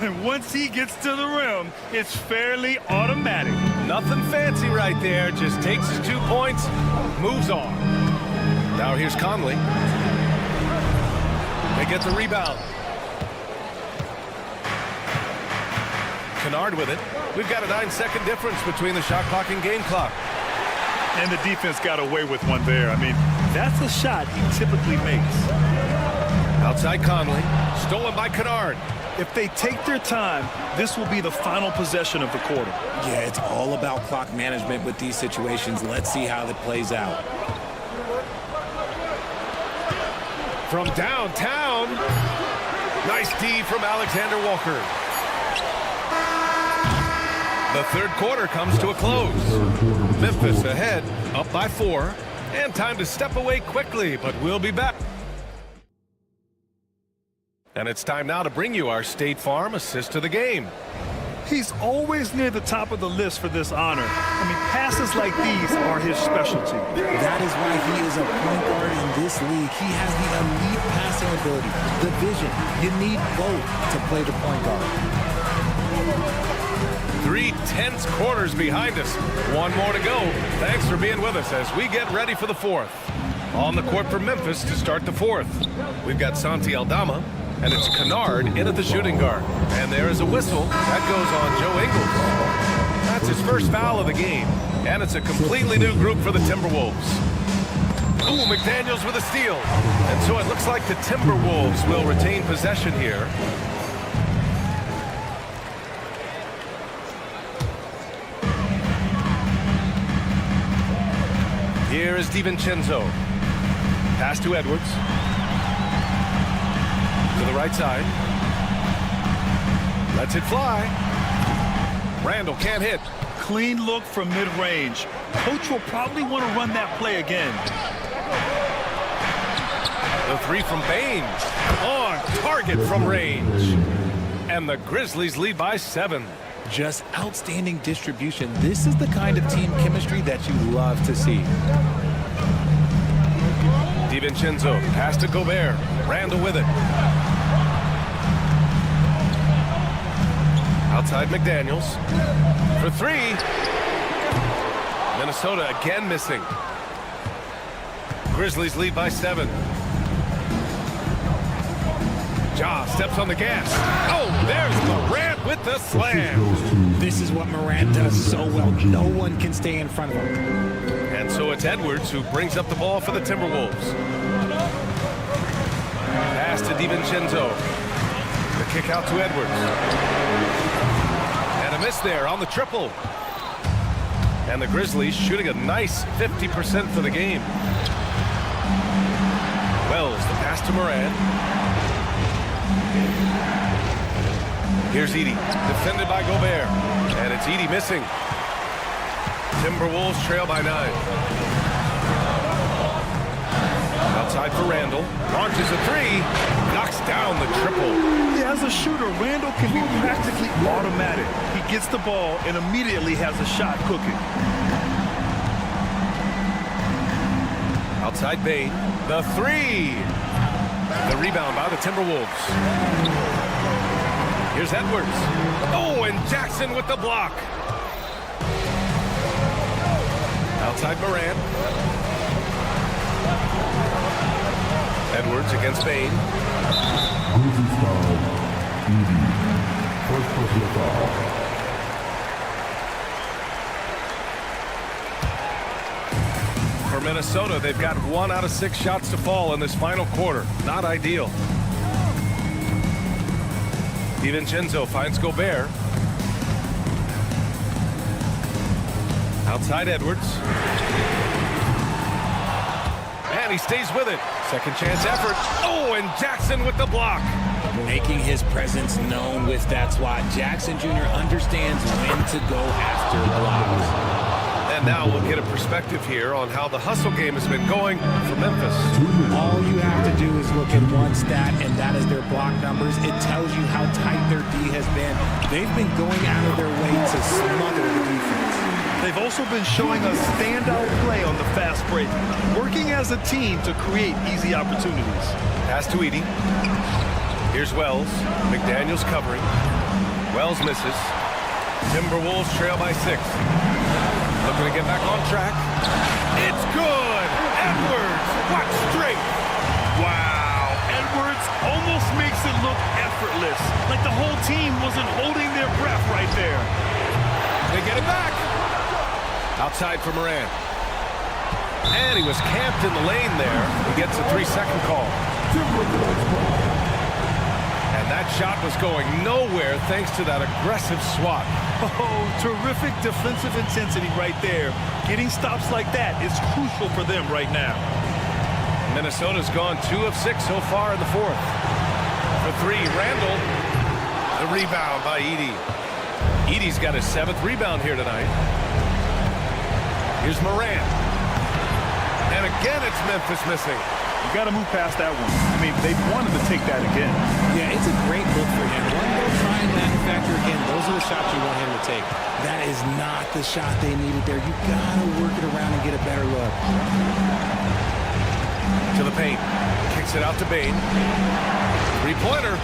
And once he gets to the rim, it's fairly automatic. Nothing fancy right there. Just takes his 2 points, moves on. Now here's Conley. They get the rebound. Kennard with it. We've got a 9-second difference between the shot clock and game clock. And the defense got away with one there. I mean, that's a shot he typically makes. Outside Conley. Stolen by Kennard. If they take their time, this will be the final possession of the quarter. Yeah, it's all about clock management with these situations. Let's see how it plays out. From downtown. Nice D from Alexander Walker. The third quarter comes to a close. Memphis ahead, up by 4. And time to step away quickly, but we'll be back. And it's time now to bring you our State Farm assist of the game. He's always near the top of the list for this honor. I mean, passes like these are his specialty. That is why he is a point guard in this league. He has the elite passing ability, the vision. You need both to play the point guard. 3 tense quarters behind us. 1 more to go. Thanks for being with us as we get ready for the fourth. On the court for Memphis to start the fourth. We've got Santi Aldama, and it's Kennard in at the shooting guard. And there is a whistle. That goes on Joe Ingles. That's his first foul of the game. And it's a completely new group for the Timberwolves. Ooh, McDaniels with a steal. And so it looks like the Timberwolves will retain possession here. Here is DiVincenzo. Pass to Edwards. To the right side. Lets it fly. Randall can't hit. Clean look from mid-range. Coach will probably want to run that play again. The 3 from Bain. On target from range. And the Grizzlies lead by 7. Just outstanding distribution. This is the kind of team chemistry that you love to see. DiVincenzo, pass to Gobert. Randall with it. Outside McDaniels. For 3. Minnesota again missing. Grizzlies lead by 7. Ja steps on the gas. Oh, there's Morant with the slam. This is what Morant does so well. No one can stay in front of him. And so it's Edwards who brings up the ball for the Timberwolves. Pass to DiVincenzo. The kick out to Edwards. And a miss there on the triple. And the Grizzlies shooting a nice 50% for the game. Wells, the pass to Moran. Here's Edey, defended by Gobert. And it's Edey missing. Timberwolves trail by 9. Outside for Randall. Launches a 3. Knocks down the triple. Yeah, as a shooter, Randall can be practically automatic. He gets the ball and immediately has a shot cooking. Outside Bane. The 3. The rebound by the Timberwolves. Here's Edwards. Oh, and Jackson with the block. Outside Moran. Edwards against Bane. Grizzlies foul. Edey. First personal foul. For Minnesota, they've got 1 out of 6 shots to fall in this final quarter. Not ideal. DiVincenzo finds Gobert. Outside Edwards. And he stays with it. Second chance effort. Oh, and Jackson with the block. Making his presence known with that swat. Jackson Jr. understands when to go after blocks. And now we'll get a perspective here on how the hustle game has been going for Memphis. All you have to do is look at one stat, and that is their block numbers. It tells you how tight their D has been. They've been going out of their way to smother the defense. They've also been showing a standout play on the fast break, working as a team to create easy opportunities. Pass to Edey. Here's Wells. McDaniels covering. Wells misses. Timberwolves trail by 6. Looking to get back on track. It's good! Edwards! What straight! Wow! Edwards almost makes it look effortless, like the whole team wasn't holding their breath right there. They get it back! Outside for Moran. And he was camped in the lane there. He gets a 3-second call. And that shot was going nowhere thanks to that aggressive swat. Oh, terrific defensive intensity right there. Getting stops like that is crucial for them right now. Minnesota's gone 2 of 6 so far in the 4th. For 3, Randall. The rebound by Edey. Edey's got his 7th rebound here tonight. Here's Moran. And again, it's Memphis missing. You got to move past that one. I mean, they wanted to take that again. Yeah, it's a great look for him. One go try and manufacture again. Those are the shots you want him to take. That is not the shot they needed there. You got to work it around and get a better look. To the paint. Kicks it out to Bane. 3-pointer.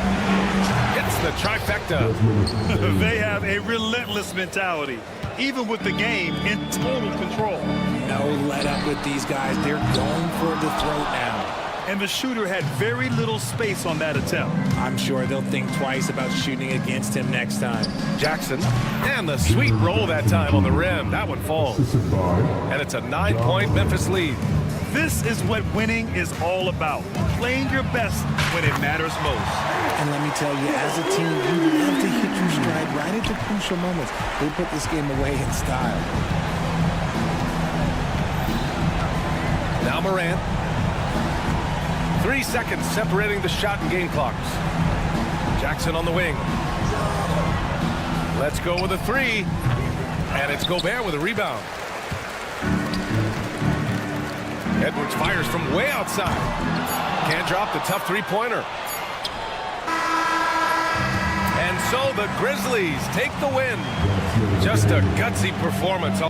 Hits the trifecta. They have a relentless mentality, even with the game in total control. No let up with these guys. They're going for the throat now. And the shooter had very little space on that attempt. I'm sure they'll think twice about shooting against him next time. Jackson. And the sweet roll that time on the rim. That one falls. And it's a 9-point Memphis lead. This is what winning is all about. Playing your best when it matters most. And let me tell you, as a team, you love to hit your stride right at the crucial moments. They put this game away in style. Now Moran. 3 seconds separating the shot and game clocks. Jackson on the wing. Let's go with a 3. And it's Gobert with a rebound. Edwards fires from way outside. Can't drop the tough 3-pointer. And so the Grizzlies take the win. Just a gutsy performance.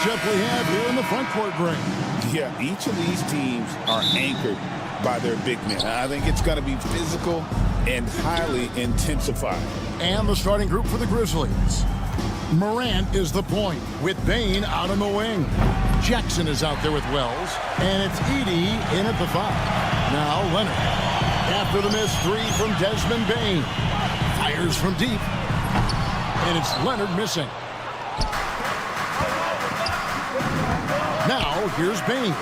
matchup we have here in the front court, Greg. Yeah, each of these teams are anchored by their big men. I think it's going to be physical and highly intensified. And the starting group for the Grizzlies. Morant is the point with Bane out on the wing. Jackson is out there with Wells. And it's Edey in at the 5. Now Leonard. After the missed 3 from Desmond Bane. Fires from deep. And it's Leonard missing. Now here's Bane.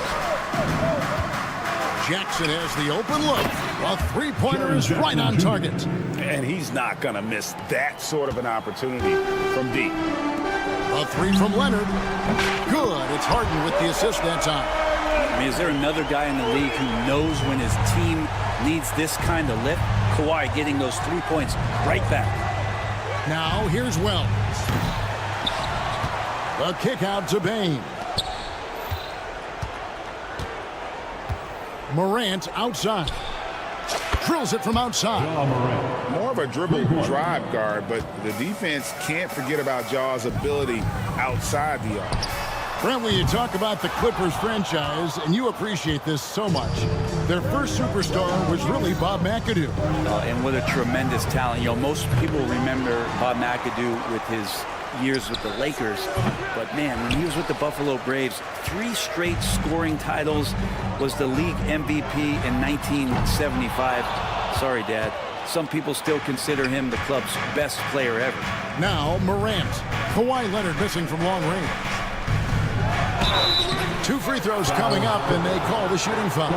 Jackson has the open look. A three-pointer is right on target. And he's not going to miss that sort of an opportunity from deep. A 3 from Leonard. Good. It's Harden with the assist that time. I mean, is there another guy in the league who knows when his team needs this kind of lift? Kawhi getting those 3 points right back. Now here's Wells. The kick out to Bane. Morant outside. Drills it from outside. More of a dribble drive guard, but the defense can't forget about Jaw's ability outside the arc. Brent, when you talk about the Clippers franchise, and you appreciate this so much, their first superstar was really Bob McAdoo. And what a tremendous talent. You know, most people remember Bob McAdoo with his years with the Lakers, but man, when he was with the Buffalo Braves, 3 straight scoring titles, was the league MVP in 1975. Sorry, Dad. Some people still consider him the club's best player ever. Now Morant. Kawhi Leonard missing from long range. 2 free throws coming up, and they call the shooting foul.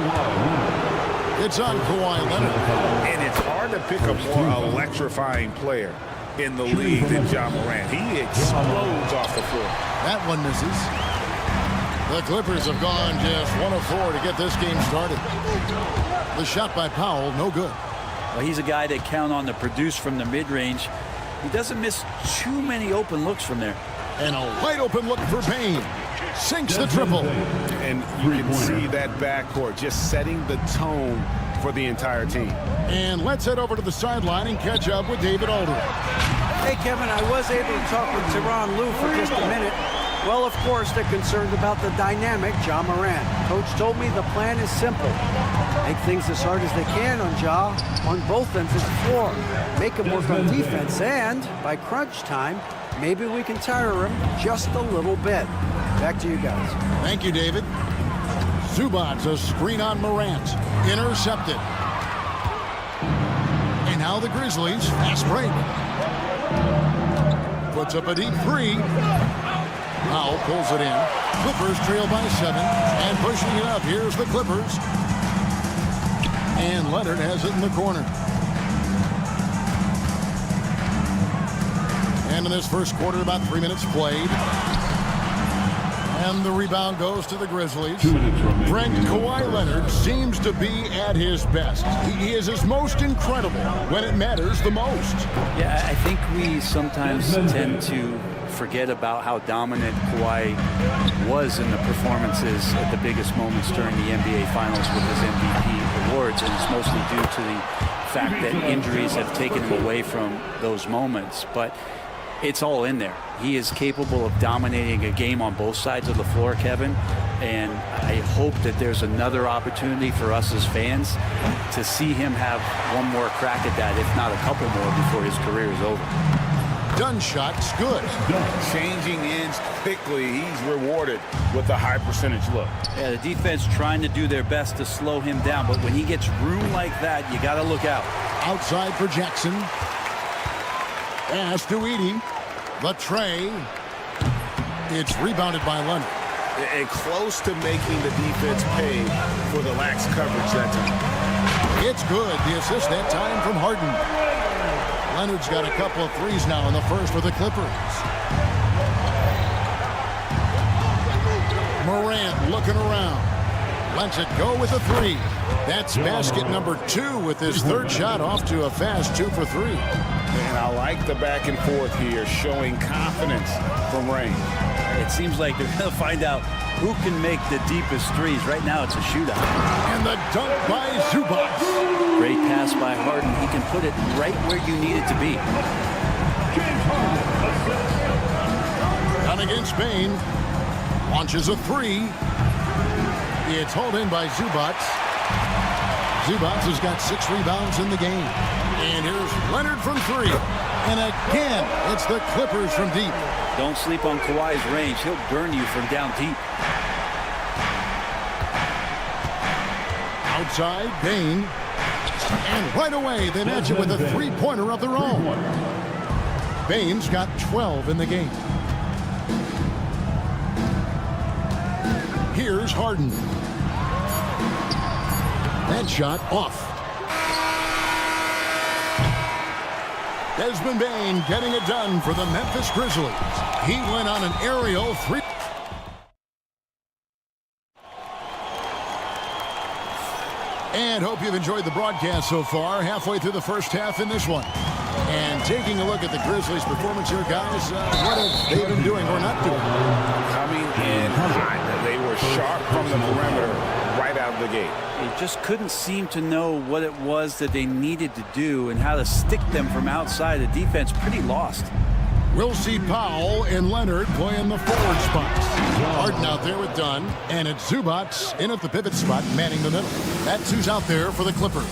It's on Kawhi Leonard. And it's hard to pick a more electrifying player in the league than John Morant. He explodes off the floor. That one misses. The Clippers have gone just 1 of 4 to get this game started. The shot by Powell, no good. Well, he's a guy that count on to produce from the mid-range. He doesn't miss too many open looks from there. And a wide open look for Bane. Sinks the triple. And you can see that backcourt just setting the tone for the entire team. And let's head over to the sideline and catch up with David Aldridge. Hey, Kevin, I was able to talk with Tyronn Lue for just a minute. Well, of course, they're concerned about the dynamic Ja Morant. Coach told me the plan is simple. Make things as hard as they can on Ja on both ends of the floor. Make him work on defense, and by crunch time, maybe we can tire him just a little bit. Back to you guys. Thank you, David. Zubac's a screen on Morant. Intercepted. And now the Grizzlies, fast break. Puts up a deep 3. Powell pulls it in. Clippers trail by 7. And pushing it up, here's the Clippers. And Leonard has it in the corner. And in this first quarter, about 3 minutes played. And the rebound goes to the Grizzlies. Brent, Kawhi Leonard seems to be at his best. He is his most incredible when it matters the most. Yeah, I think we sometimes tend to forget about how dominant Kawhi was in the performances at the biggest moments during the NBA Finals with his MVP awards, and it's mostly due to the fact that injuries have taken him away from those moments. But it's all in there. He is capable of dominating a game on both sides of the floor, Kevin, and I hope that there's another opportunity for us as fans to see him have one more crack at that, if not a couple more, before his career is over. Done shot's good. Changing ends quickly. He's rewarded with a high percentage look. Yeah, the defense trying to do their best to slow him down, but when he gets room like that, you got to look out. Outside for Jackson. Pass to Edey. The tray. It's rebounded by Leonard. And close to making the defense pay for the lax coverage that time. It's good. The assist that time from Harden. Leonard's got a couple of threes now in the first for the Clippers. Morant looking around. Lets it go with a 3. That's basket number 2 with his third shot off to a fast 2 for 3. And I like the back and forth here, showing confidence from Rain. It seems like they're going to find out who can make the deepest threes. Right now it's a shootout. And the dunk by Zubac. Great pass by Harden. He can put it right where you need it to be. Down against Bane. Launches a three. It's hauled in by Zubac. Zubac has got 6 rebounds in the game. And here's Leonard from 3. And again, it's the Clippers from deep. Don't sleep on Kawhi's range. He'll burn you from down deep. Outside, Bane. And right away, they match it with a three-pointer of their own. Bane's got 12 in the game. Here's Harden. That shot off. Desmond Bane getting it done for the Memphis Grizzlies. He went on an aerial three. And hope you've enjoyed the broadcast so far. Halfway through the first half in this one. And taking a look at the Grizzlies' performance here, guys, what have they been doing or not doing? Coming in hot. They were sharp from the perimeter right out of the gate. They just couldn't seem to know what it was that they needed to do and how to stick them from outside. The defense pretty lost. We'll see Powell and Leonard playing the forward spots. Harden out there with Dunn, and it's Zubac in at the pivot spot, manning the middle. That's who's out there for the Clippers.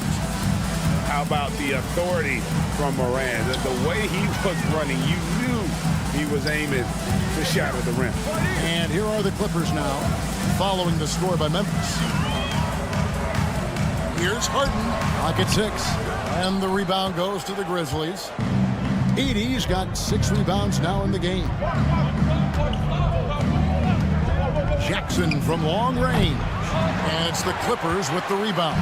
How about the authority from Moran? The way he was running, you knew he was aiming to shatter the rim. And here are the Clippers now, following the score by Memphis. Here's Harden, pocket 6, and the rebound goes to the Grizzlies. Edey's got 6 rebounds now in the game. Jackson from long range, and it's the Clippers with the rebound.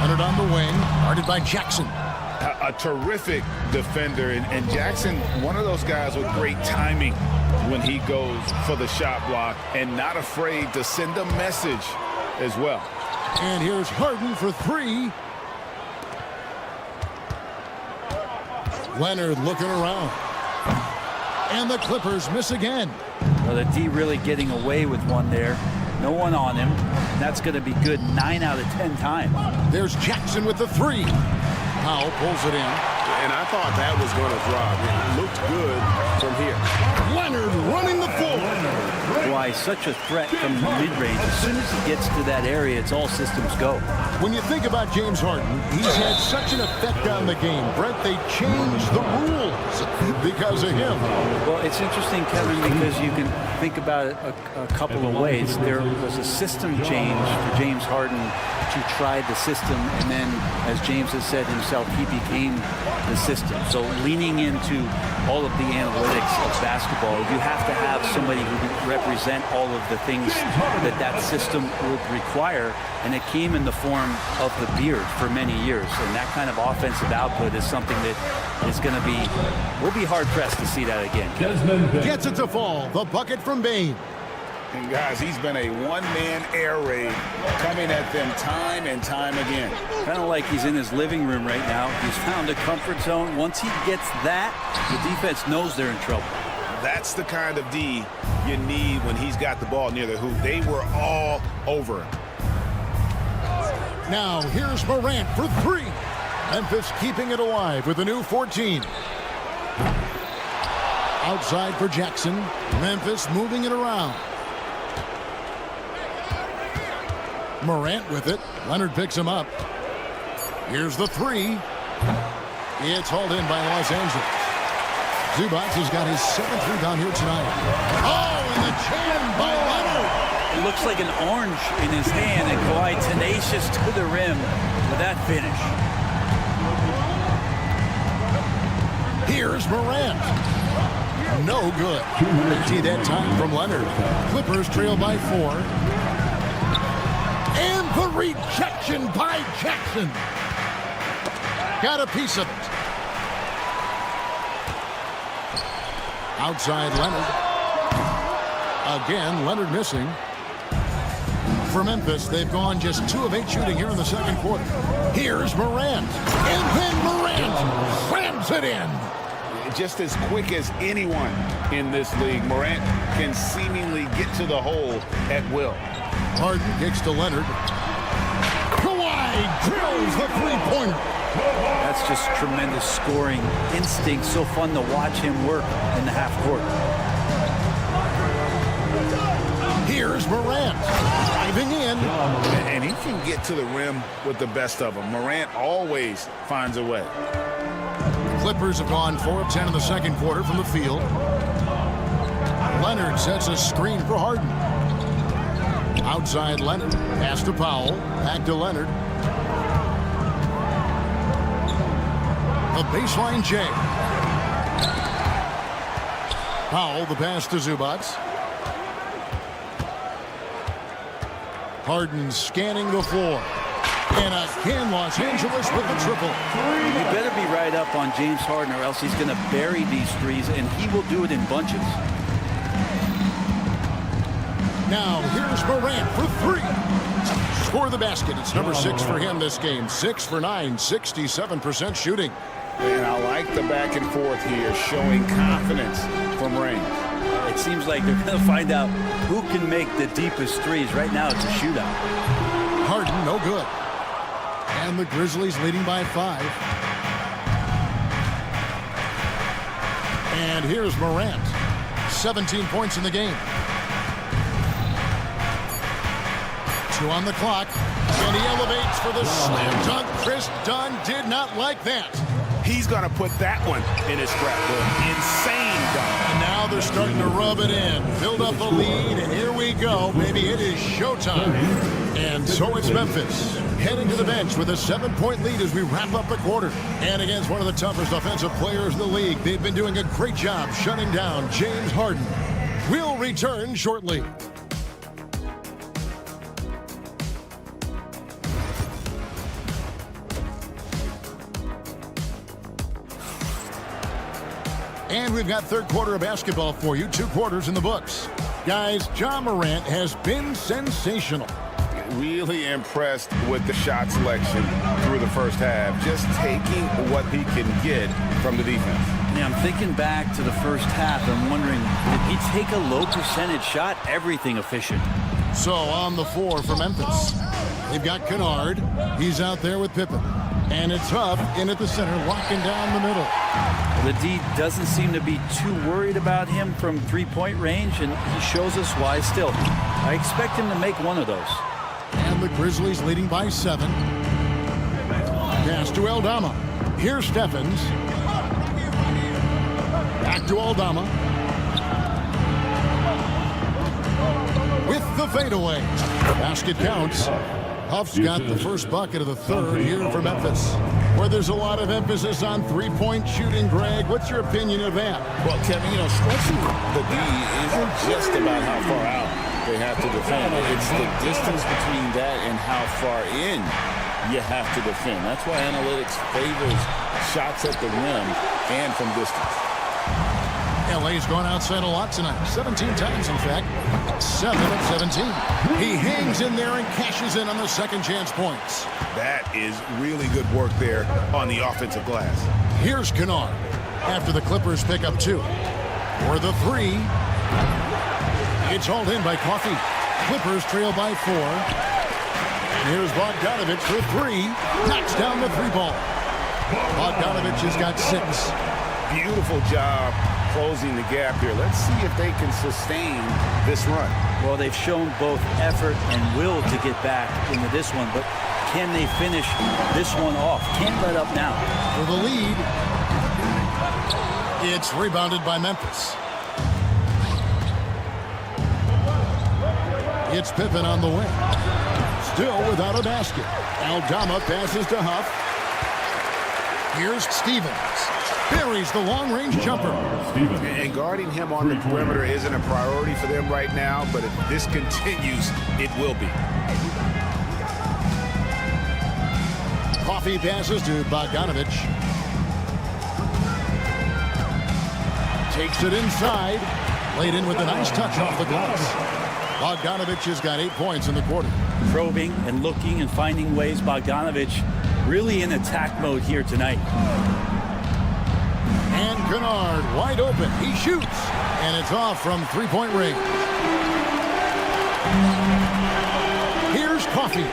Leonard on the wing, guarded by Jackson. A terrific defender, and Jackson, one of those guys with great timing when he goes for the shot block and not afraid to send a message as well. And here's Harden for 3. Leonard looking around. And the Clippers miss again. Well, the D really getting away with one there. No one on him. That's going to be good 9 out of 10 times. There's Jackson with the 3. Powell pulls it in. And I thought that was going to drop. It looked good from here. Leonard running the floor. Why, such a threat from the mid-range. As soon as he gets to that area, it's all systems go. When you think about James Harden, he's had such an effect on the game. Brett, they changed the rules because of him. Well, it's interesting, Kevin, because you can think about it a couple of ways. There was a system change for James Harden to try the system, and then, as James has said himself, he became the system. So leaning into all of the analytics of basketball, you have to have somebody who can represent all of the things that system would require, and it came in the form of the beard for many years. And that kind of offensive output is something that is going to be, we'll be hard-pressed to see that again. Gets it to fall. The bucket from Bane. And guys, he's been a one-man air raid coming at them time and time again. Kind of like he's in his living room right now. He's found a comfort zone. Once he gets that, the defense knows they're in trouble. That's the kind of D you need when he's got the ball near the hoop. They were all over him. Now here's Morant for 3. Memphis keeping it alive with a new 14. Outside for Jackson. Memphis moving it around. Morant with it. Leonard picks him up. Here's the 3. It's hauled in by Los Angeles. Zubac has got his 7th rebound here tonight. Oh, and the jam by Leonard. It looks like an orange in his hand, and Kawhi tenacious to the rim with that finish. Here's Morant. No good. See that time from Leonard. Clippers trail by 4. And the rejection by Jackson. Got a piece of it. Outside Leonard. Again, Leonard missing. For Memphis, they've gone just 2 of 8 shooting here in the second quarter. Here's Morant. And then Morant slams it in. Just as quick as anyone in this league, Morant can seemingly get to the hole at will. Harden kicks to Leonard. Kawhi He drills the three-pointer. That's just tremendous scoring instinct. So fun to watch him work in the half court. Here's Morant driving in. And he can get to the rim with the best of them. Morant always finds a way. Clippers have gone 4 of 10 in the second quarter from the field. Leonard sets a screen for Harden. Outside Leonard. Pass to Powell. Back to Leonard. The baseline J. Powell, the pass to Zubac. Harden scanning the floor. And again, Los Angeles with the triple. You better be right up on James Harden or else he's going to bury these threes, and he will do it in bunches. Now, here's Morant for 3. Score the basket. It's number 6 for him this game. 6 for 9, 67% shooting. And I like the back and forth here, showing confidence from Reigns. It seems like they're going to find out who can make the deepest threes. Right now, it's a shootout. Harden, no good. And the Grizzlies leading by 5. And here's Morant. 17 points in the game. 2 on the clock. And he elevates for the slam dunk. Chris Dunn did not like that. He's going to put that one in his scrapbook. Insane dunk. And now they're starting to rub it in. Build up a lead, and here we go. Maybe it is showtime. And so it's Memphis heading to the bench with a 7-point lead as we wrap up the quarter. And against one of the toughest offensive players in the league, they've been doing a great job shutting down James Harden. We'll return shortly. And we've got third quarter of basketball for you. 2 quarters in the books. Guys, Ja Morant has been sensational. Really impressed with the shot selection through the first half. Just taking what he can get from the defense. Yeah, I'm thinking back to the first half. I'm wondering, did he take a low percentage shot? Everything efficient. So on the floor for Memphis, they've got Kennard. He's out there with Pippen. And it's Huff in at the center, locking down the middle. The D doesn't seem to be too worried about him from three-point range, and he shows us why still. I expect him to make one of those. And the Grizzlies leading by 7. Pass to Eldorado. Here's Stephens. Back to Eldorado. With the fadeaway. Basket counts. Huff's got the first bucket of the third here for Memphis, where there's a lot of emphasis on three-point shooting. Greg, what's your opinion of that? Well, Kevin, stretching the D isn't just about how far out they have to defend. It's the distance between that and how far in you have to defend. That's why analytics favors shots at the rim and from distance. LA's gone outside a lot tonight. 17 times, in fact. 7 of 17. He hangs in there and cashes in on the second chance points. That is really good work there on the offensive glass. Here's Kennard after the Clippers pick up 2. For the 3. It's hauled in by Coffey. Clippers trail by 4. Here's Bogdanovich for 3. Knocks down the 3-ball. Bogdanovich has got 6. Beautiful job closing the gap here. Let's see if they can sustain this run. Well, they've shown both effort and will to get back into this one, but can they finish this one off? Can't let up now. For the lead, it's rebounded by Memphis. It's Pippen on the wing. Still without a basket. Aldama passes to Huff. Here's Stevens. Buries the long-range jumper. And guarding him on the perimeter isn't a priority for them right now, but if this continues, it will be. Coffey passes to Bogdanovich. Takes it inside. Laid in with a nice touch off the glass. Bogdanovich has got 8 points in the quarter. Probing and looking and finding ways. Bogdanovich really in attack mode here tonight. And Kennard wide open. He shoots. And it's off from three-point range. Here's Coffey.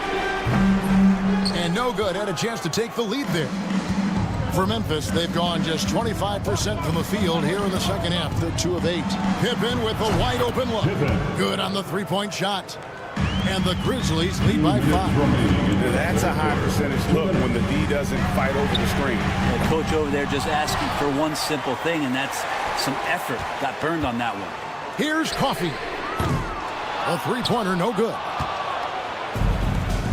And no No good. Had a chance to take the lead there. For Memphis, they've gone just 25% from the field here in the second half. They're 2 of 8. Pippen with a wide open look. Good on the three-point shot. And the Grizzlies lead by 5. That's a high percentage look when the D doesn't fight over the screen. The coach over there just asking for one simple thing, and that's some effort. Got burned on that one. Here's Coffee. A three-pointer, no good.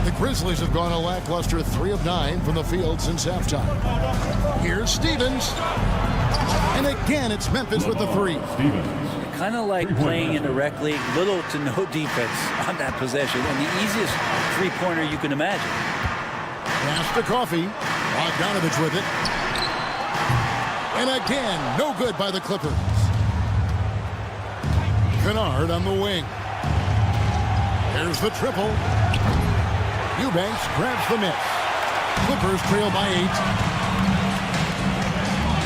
The Grizzlies have gone a lackluster 3 of 9 from the field since halftime. Here's Stevens. And again, it's Memphis with the 3. Kind of like playing in the rec league, little to no defense on that possession, and the easiest three-pointer you can imagine. Pass to Coffee. Bogdanovich with it. And again, no good by the Clippers. Kennard on the wing. There's the triple. Eubanks grabs the miss. Clippers trail by 8.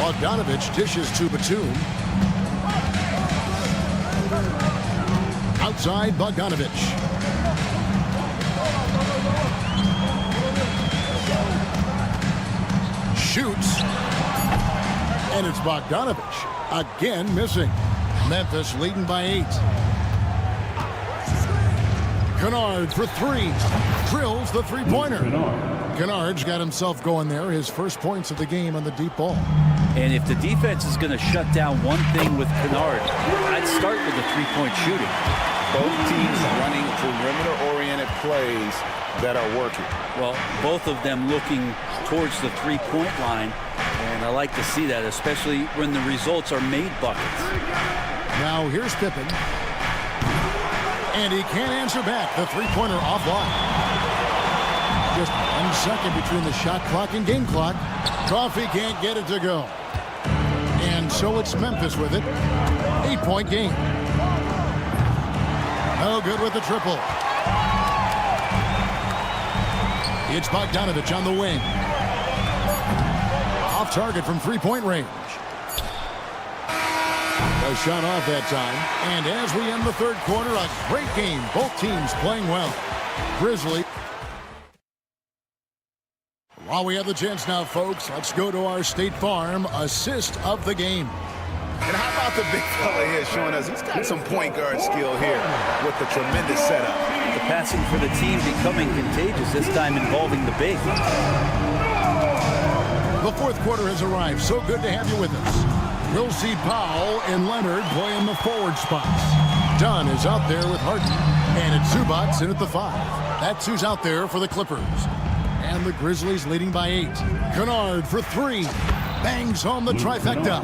Bogdanovich dishes to Batum. Outside Bogdanovich. Shoots. And it's Bogdanovich again missing. Memphis leading by 8. Kennard for 3. Drills the three-pointer. Kennard's got himself going there. His first points of the game on the deep ball. And if the defense is going to shut down one thing with Kennard, I'd start with the three-point shooting. Both teams running perimeter-oriented plays that are working. Well, both of them looking towards the three-point line, and I like to see that, especially when the results are made buckets. Now here's Pippen. And he can't answer back. The three-pointer offline. Just 1 second between the shot clock and game clock. Coffee can't get it to go. And so it's Memphis with it. 8-point game. No good with the triple. It's Bogdanovich on the wing. Off target from three-point range. A shot off that time. And as we end the third quarter, a great game. Both teams playing well. Grizzlies. While we have the chance now, folks, let's go to our State Farm assist of the game. And how about the big fella here showing us he's got some point guard skill here with the tremendous setup. The passing for the team becoming contagious, this time involving the big. The fourth quarter has arrived. So good to have you with us. We'll see Powell and Leonard play in the forward spots. Dunn is out there with Harden. And it's Zubac in at the 5. That's who's out there for the Clippers. And the Grizzlies leading by 8. Kennard for 3. Bangs home the trifecta.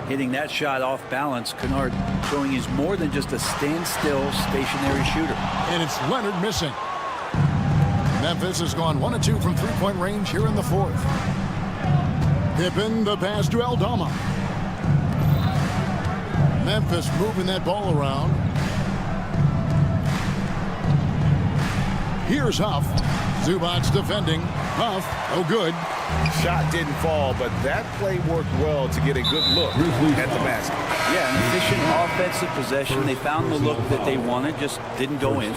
Hitting that shot off balance, Kennard showing he's more than just a standstill stationary shooter. And it's Leonard missing. Memphis has gone 1 of 2 from three-point range here in the fourth. Pippen the pass to Aldama. Memphis moving that ball around. Here's Huff. Zubac's defending. Huff, oh good. Shot didn't fall, but that play worked well to get a good look at the basket. Yeah, an efficient offensive possession. They found the look that they wanted, just didn't go in.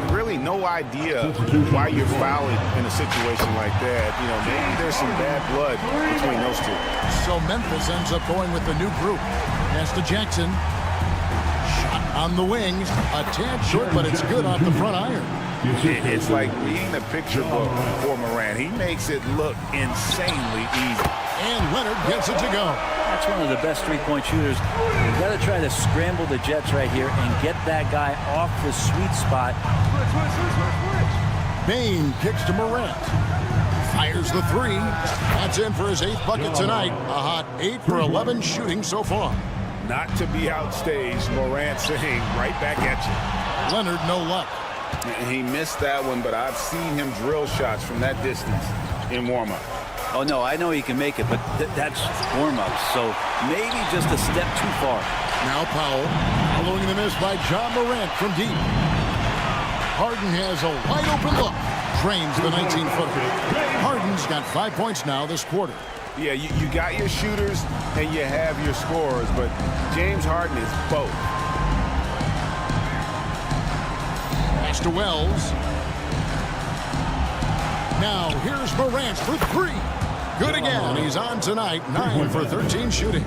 Really no idea why you're fouling in a situation like that. You know, maybe there's some bad blood between those two. So Memphis ends up going with the new group. Pass to Jackson. Shot on the wings. A tad short, but it's good off the front iron. It's like reading the picture book for Morant. He makes it look insanely easy. And Leonard gets it to go. That's one of the best three-point shooters. You've got to try to scramble the Jets right here and get that guy off the sweet spot. Bane kicks to Morant. Fires the 3. That's in for his 8th bucket tonight. A hot 8 for 11 shooting so far. Not to be outstaged, Morant saying right back at you. Leonard, no luck. He missed that one, but I've seen him drill shots from that distance in warm-up. Oh, no, I know he can make it, but that's warm-up, so maybe just a step too far. Now Powell, following the miss by John Morant from deep. Harden has a wide-open look. Drains the 19-footer. Harden's got 5 points now this quarter. Yeah, you got your shooters and you have your scorers, but James Harden is both. Pass to Wells. Now here's Morant for three. Good again. He's on tonight. 9 for 13 shooting.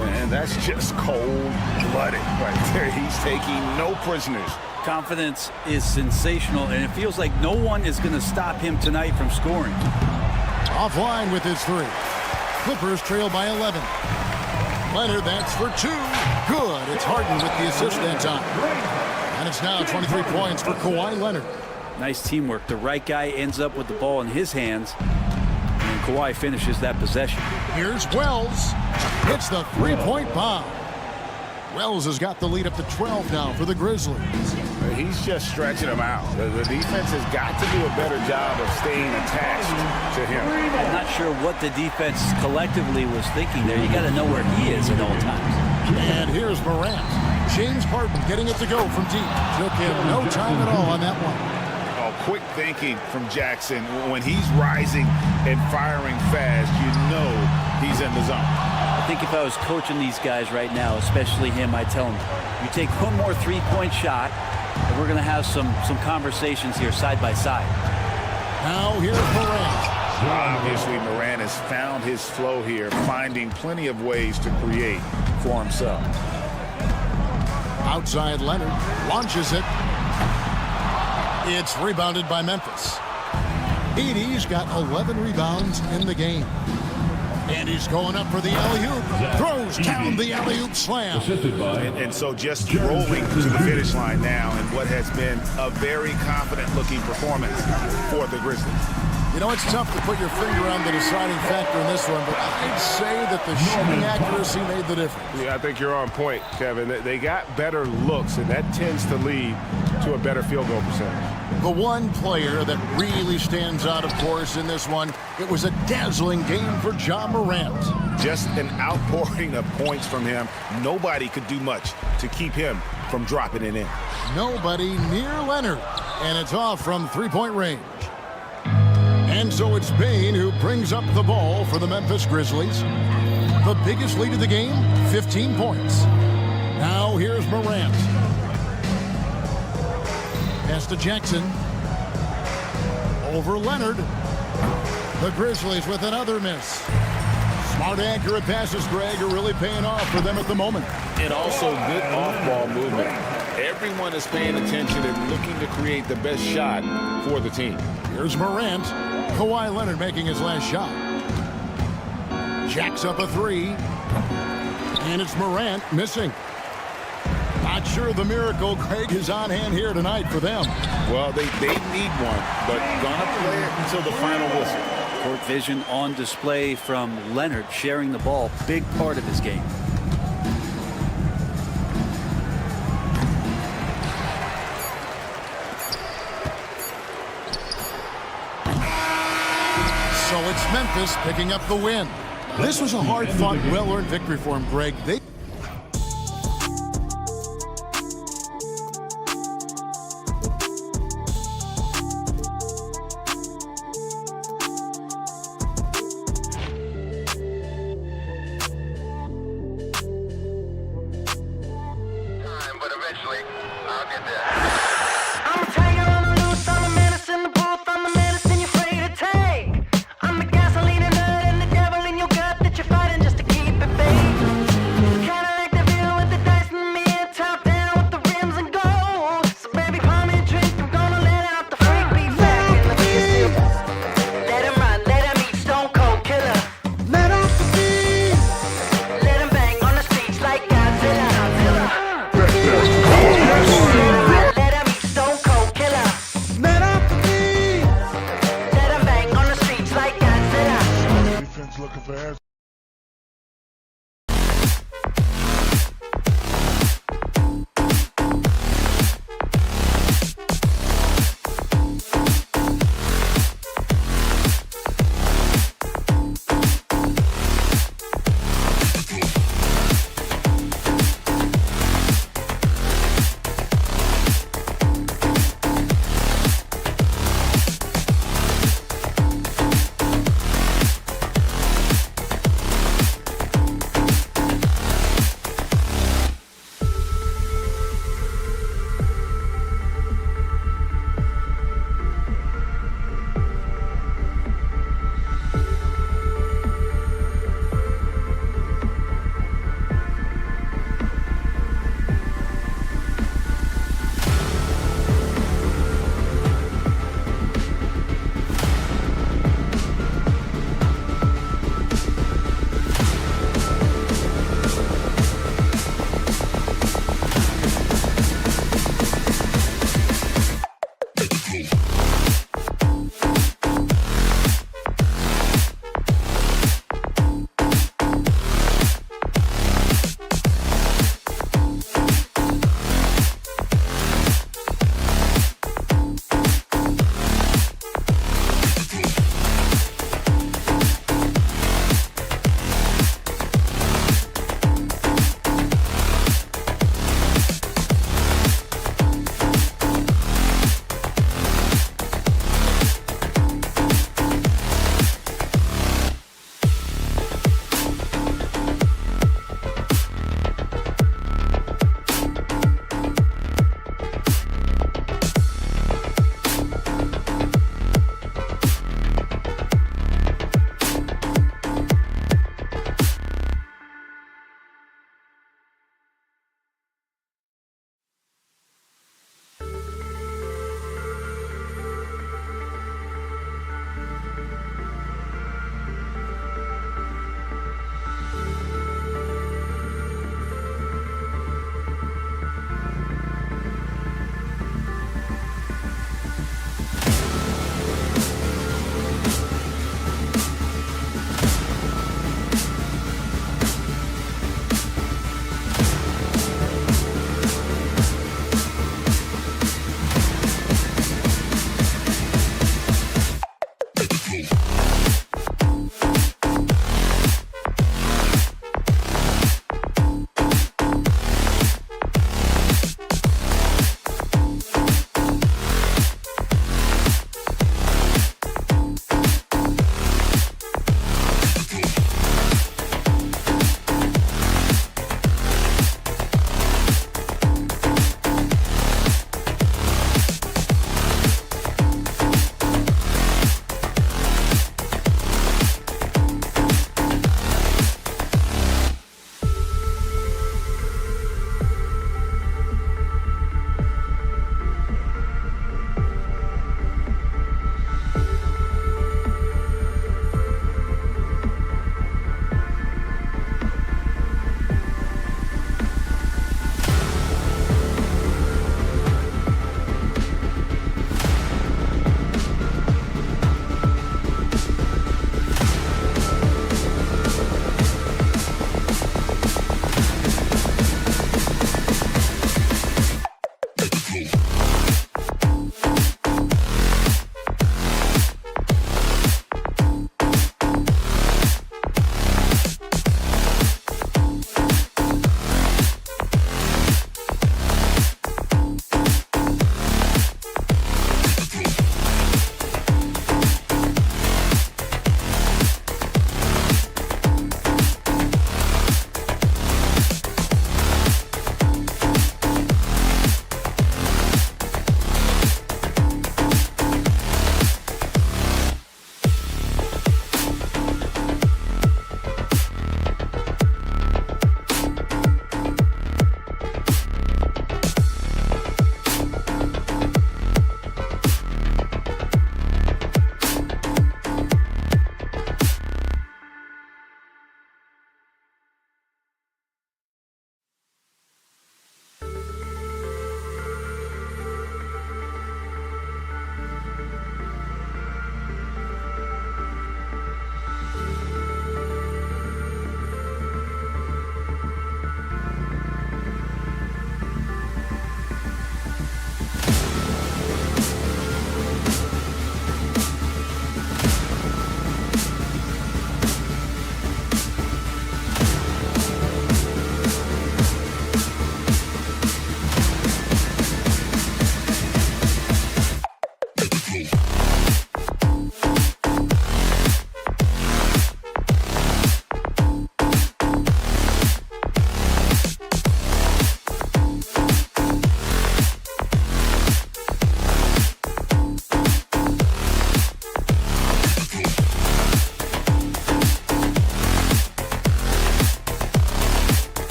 And that's just cold-blooded right there. He's taking no prisoners. Confidence is sensational, and it feels like no one is going to stop him tonight from scoring. Offline with his three. Clippers trail by 11. Leonard, that's for two. Good. It's Harden with the assist that time. And it's now 23 points for Kawhi Leonard. Nice teamwork. The right guy ends up with the ball in his hands, and Kawhi finishes that possession. Here's Wells. Hits the three-point bomb. Wells has got the lead up to 12 now for the Grizzlies. He's just stretching them out. The defense has got to do a better job of staying attached to him. I'm not sure what the defense collectively was thinking there. You got to know where he is at all times. And here's Morant. James Harden getting it to go from deep. Took him no time at all on that one. Oh, quick thinking from Jackson. When he's rising and firing fast, you know he's in the zone. I think if I was coaching these guys right now, especially him, I'd tell him, you take one more three-point shot, and we're going to have some conversations here side by side. Now here's Morant. Obviously, Morant has found his flow here, finding plenty of ways to create for himself. Outside Leonard launches it. It's rebounded by Memphis. Edie's got 11 rebounds in the game. And he's going up for the alley-oop. Throws down the alley-oop slam. And so just rolling to the finish line now in what has been a very confident-looking performance for the Grizzlies. You know, it's tough to put your finger on the deciding factor in this one, but I'd say that the shooting accuracy made the difference. Yeah, I think you're on point, Kevin. They got better looks, and that tends to lead to a better field goal percentage. The one player that really stands out, of course, in this one, it was a dazzling game for Ja Morant. Just an outpouring of points from him. Nobody could do much to keep him from dropping it in. Nobody near Leonard, and it's off from three-point range. And so it's Bane who brings up the ball for the Memphis Grizzlies. The biggest lead of the game, 15 points. Now here's Morant. Pass to Jackson. Over Leonard. The Grizzlies with another miss. Smart, accurate passes, Greg, are really paying off for them at the moment. And also good off-ball movement. Everyone is paying attention and looking to create the best shot for the team. Here's Morant. Kawhi Leonard making his last shot. Jacks up a three. And it's Morant missing. Not sure the miracle, Craig, is on hand here tonight for them. Well, they need one, but gonna play it until the final whistle. Court vision on display from Leonard, sharing the ball, big part of his game. So it's Memphis picking up the win. This was a hard-fought, well-earned victory for him, Greg. But eventually, I'll get there. I'm a tiger on the loose, I'm a menace in the booth, I'm the medicine you're afraid to take. I'm the gasoline and nut and the devil in your gut that you're fighting just to keep it baked. Kinda like the view with the dice in the mirror, top down with the rims and gold. So baby, pour me a drink, I'm gonna let out the freak beat back in the beat. Let him run, let him eat, stone cold killer. Let off the beat. Let him bang on the streets like Godzilla. Let him eat, stone cold killer. Let off the beat. Let him bang on the streets like Godzilla. Defense looking for answers.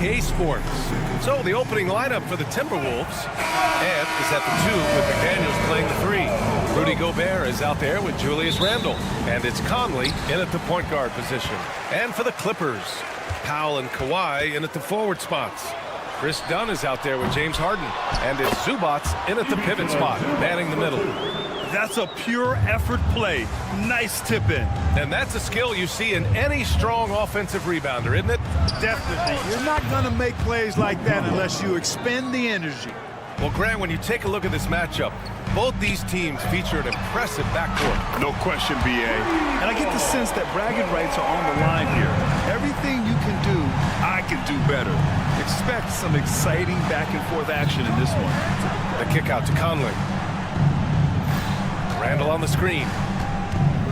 SK Sports. So the opening lineup for the Timberwolves. Ant is at the 2 with McDaniels playing the 3. Rudy Gobert is out there with Julius Randle. And it's Conley in at the point guard position. And for the Clippers, Powell and Kawhi in at the forward spots. Chris Dunn is out there with James Harden. And it's Zubac in at the pivot spot, manning the middle. That's a pure effort play. Nice tip in. And that's a skill you see in any strong offensive rebounder, isn't it? Definitely. You're not going to make plays like that unless you expend the energy. Well, Grant, when you take a look at this matchup, both these teams feature an impressive backcourt. No question, B.A. And I get the sense that bragging rights are on the line here. Everything you can do, I can do better. Expect some exciting back-and-forth action in this one. The kick out to Conley. Randle on the screen.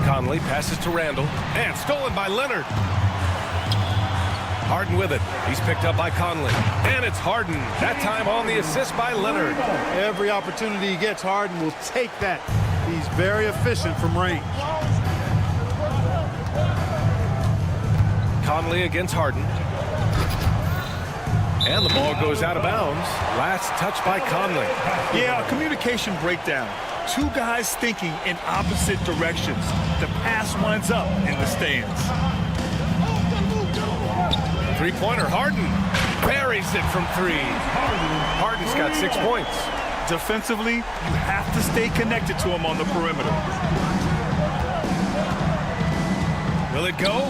Conley passes to Randle. And stolen by Leonard. Harden with it. He's picked up by Conley. And it's Harden. That time on the assist by Leonard. Every opportunity he gets, Harden will take that. He's very efficient from range. Conley against Harden. And the ball goes out of bounds. Last touch by Conley. Yeah, a communication breakdown. Two guys thinking in opposite directions. The pass winds up in the stands. Three-pointer, Harden buries it from 3. Harden's got 6 points. Defensively, you have to stay connected to him on the perimeter. Will it go?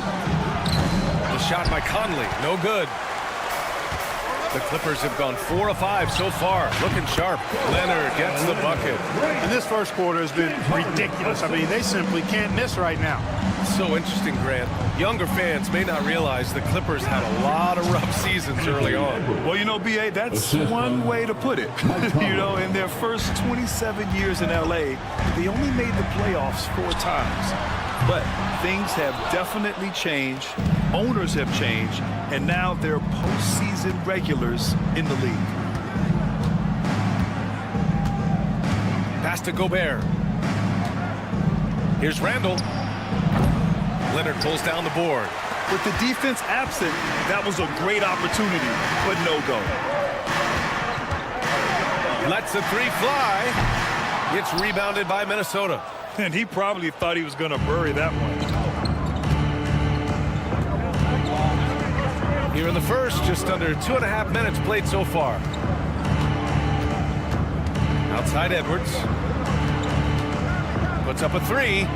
The shot by Conley, no good. The Clippers have gone 4 of 5 so far, looking sharp. Leonard gets the bucket. And this first quarter has been ridiculous. I mean, they simply can't miss right now. So interesting, Grant. Younger fans may not realize the Clippers had a lot of rough seasons early on. Well, you know, B.A., that's one way to put it. You know, in their first 27 years in L.A., they only made the playoffs 4 times. But things have definitely changed. Owners have changed. And now they're postseason regulars in the league. Pass to Gobert. Here's Randle. Leonard pulls down the board. With the defense absent, that was a great opportunity, but no go. Lets the 3 fly. Gets rebounded by Minnesota. And he probably thought he was going to bury that one. Here in the first, just under 2.5 minutes played so far. Outside Edwards. Puts up a 3.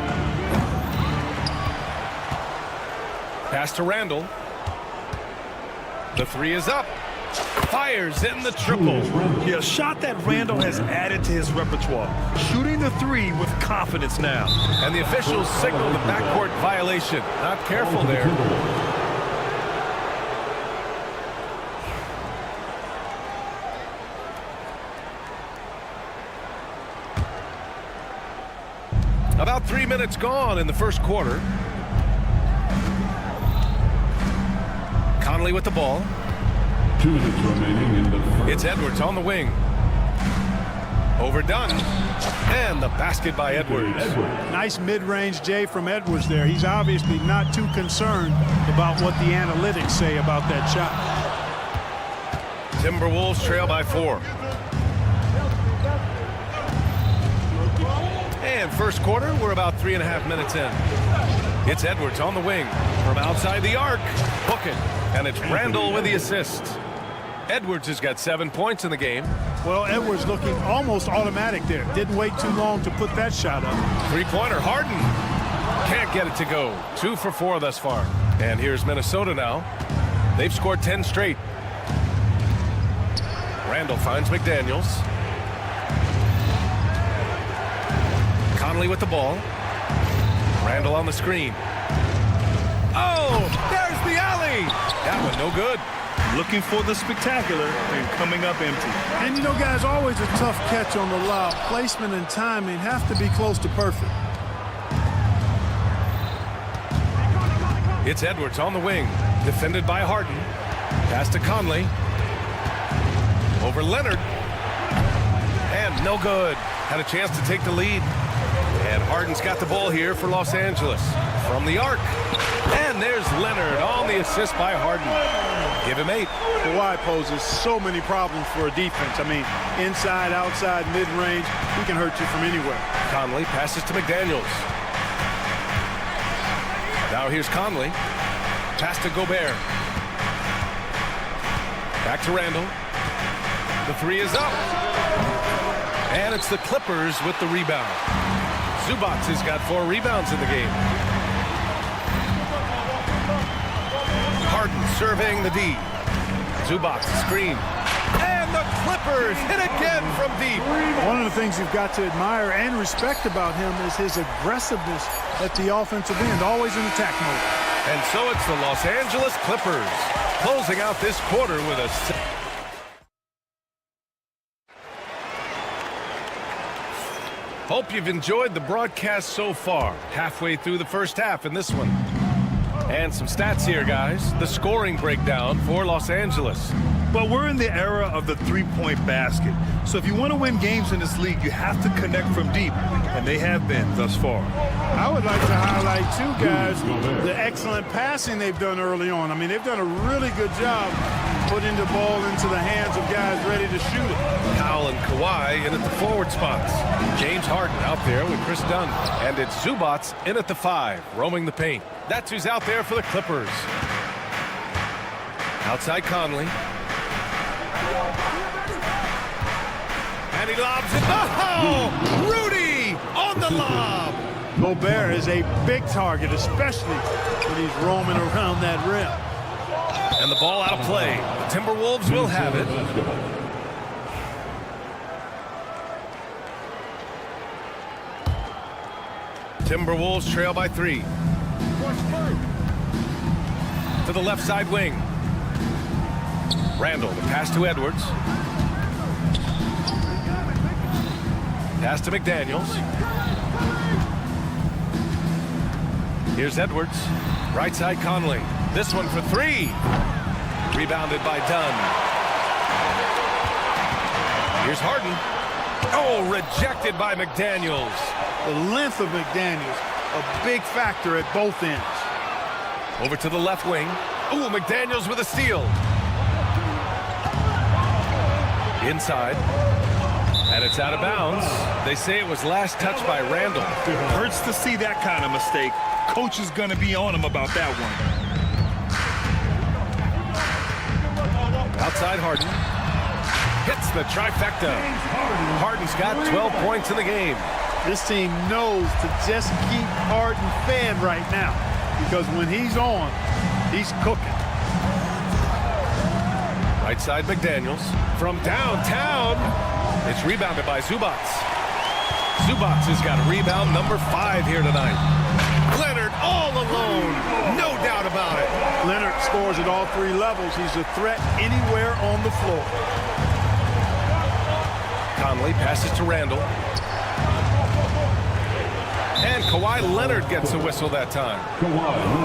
Pass to Randle. The 3 is up. Fires in the triple. Yeah, a shot that Randle has added to his repertoire. Shooting the 3 with confidence now. And the officials signal the backcourt violation. Not careful there. About 3 minutes gone in the first quarter. Conley with the ball. 2 minutes remaining in the first. It's Edwards on the wing. Overdone. And the basket by Edwards. Nice mid-range J from Edwards there. He's obviously not too concerned about what the analytics say about that shot. Timberwolves trail by 4. And first quarter, we're about 3.5 minutes in. It's Edwards on the wing from outside the arc. Book it. And it's Randle with the assist. Edwards has got 7 points in the game. Well, Edwards looking almost automatic there. Didn't wait too long to put that shot up. 3-pointer, Harden. Can't get it to go. 2 for 4 thus far. And here's Minnesota now. They've scored 10 straight. Randle finds McDaniels. Conley with the ball. Randle on the screen. Oh, there's the alley. That one no good. Looking for the spectacular and coming up empty. And you know, guys, always a tough catch on the lob. Placement and timing have to be close to perfect. It's Edwards on the wing. Defended by Harden. Pass to Conley. Over Leonard. And no good. Had a chance to take the lead. And Harden's got the ball here for Los Angeles. From the arc. And there's Leonard on the assist by Harden. Give him 8. Kawhi poses so many problems for a defense. I mean, inside, outside, mid-range, he can hurt you from anywhere. Conley passes to McDaniels. Now here's Conley. Pass to Gobert. Back to Randall. The 3 is up. And it's the Clippers with the rebound. Zubac has got 4 rebounds in the game. Harden serving the D. Zubac screen. And the Clippers hit again from deep. One of the things you've got to admire and respect about him is his aggressiveness at the offensive end, always in attack mode. And so it's the Los Angeles Clippers closing out this quarter with a... Hope you've enjoyed the broadcast so far. Halfway through the first half in this one. And some stats here, guys. The scoring breakdown for Los Angeles. Well, we're in the era of the three-point basket. So if you want to win games in this league, you have to connect from deep. And they have been thus far. I would like to highlight, too, guys, the excellent passing they've done early on. I mean, they've done a really good job putting the ball into the hands of guys ready to shoot it. Powell and Kawhi in at the forward spots. James Harden out there with Chris Dunn. And it's Zubac in at the 5, roaming the paint. That's who's out there for the Clippers. Outside Conley. And he lobs it. Oh! Rudy on the lob. Gobert is a big target, especially when he's roaming around that rim. And the ball out of play. The Timberwolves will have it. Timberwolves trail by 3. To the left side wing. Randall, the pass to Edwards. Pass to McDaniels. Here's Edwards. Right side Conley. This one for 3. Rebounded by Dunn. Here's Harden. Oh, rejected by McDaniels. The length of McDaniels, a big factor at both ends. Over to the left wing. Ooh, McDaniels with a steal. Inside. And it's out of bounds. They say it was last touched by Randall. It hurts to see that kind of mistake. Coach is going to be on him about that one. Outside Harden. Hits the trifecta. Harden's got 12 points in the game. This team knows to just keep Harden fed right now, because when he's on, he's cooking. Right side McDaniels. From downtown, it's rebounded by Zubac. Zubac has got rebound number 5 here tonight. Leonard all alone, no doubt about it. Leonard scores at all 3 levels. He's a threat anywhere on the floor. Conley passes to Randall. And Kawhi Leonard gets a whistle that time.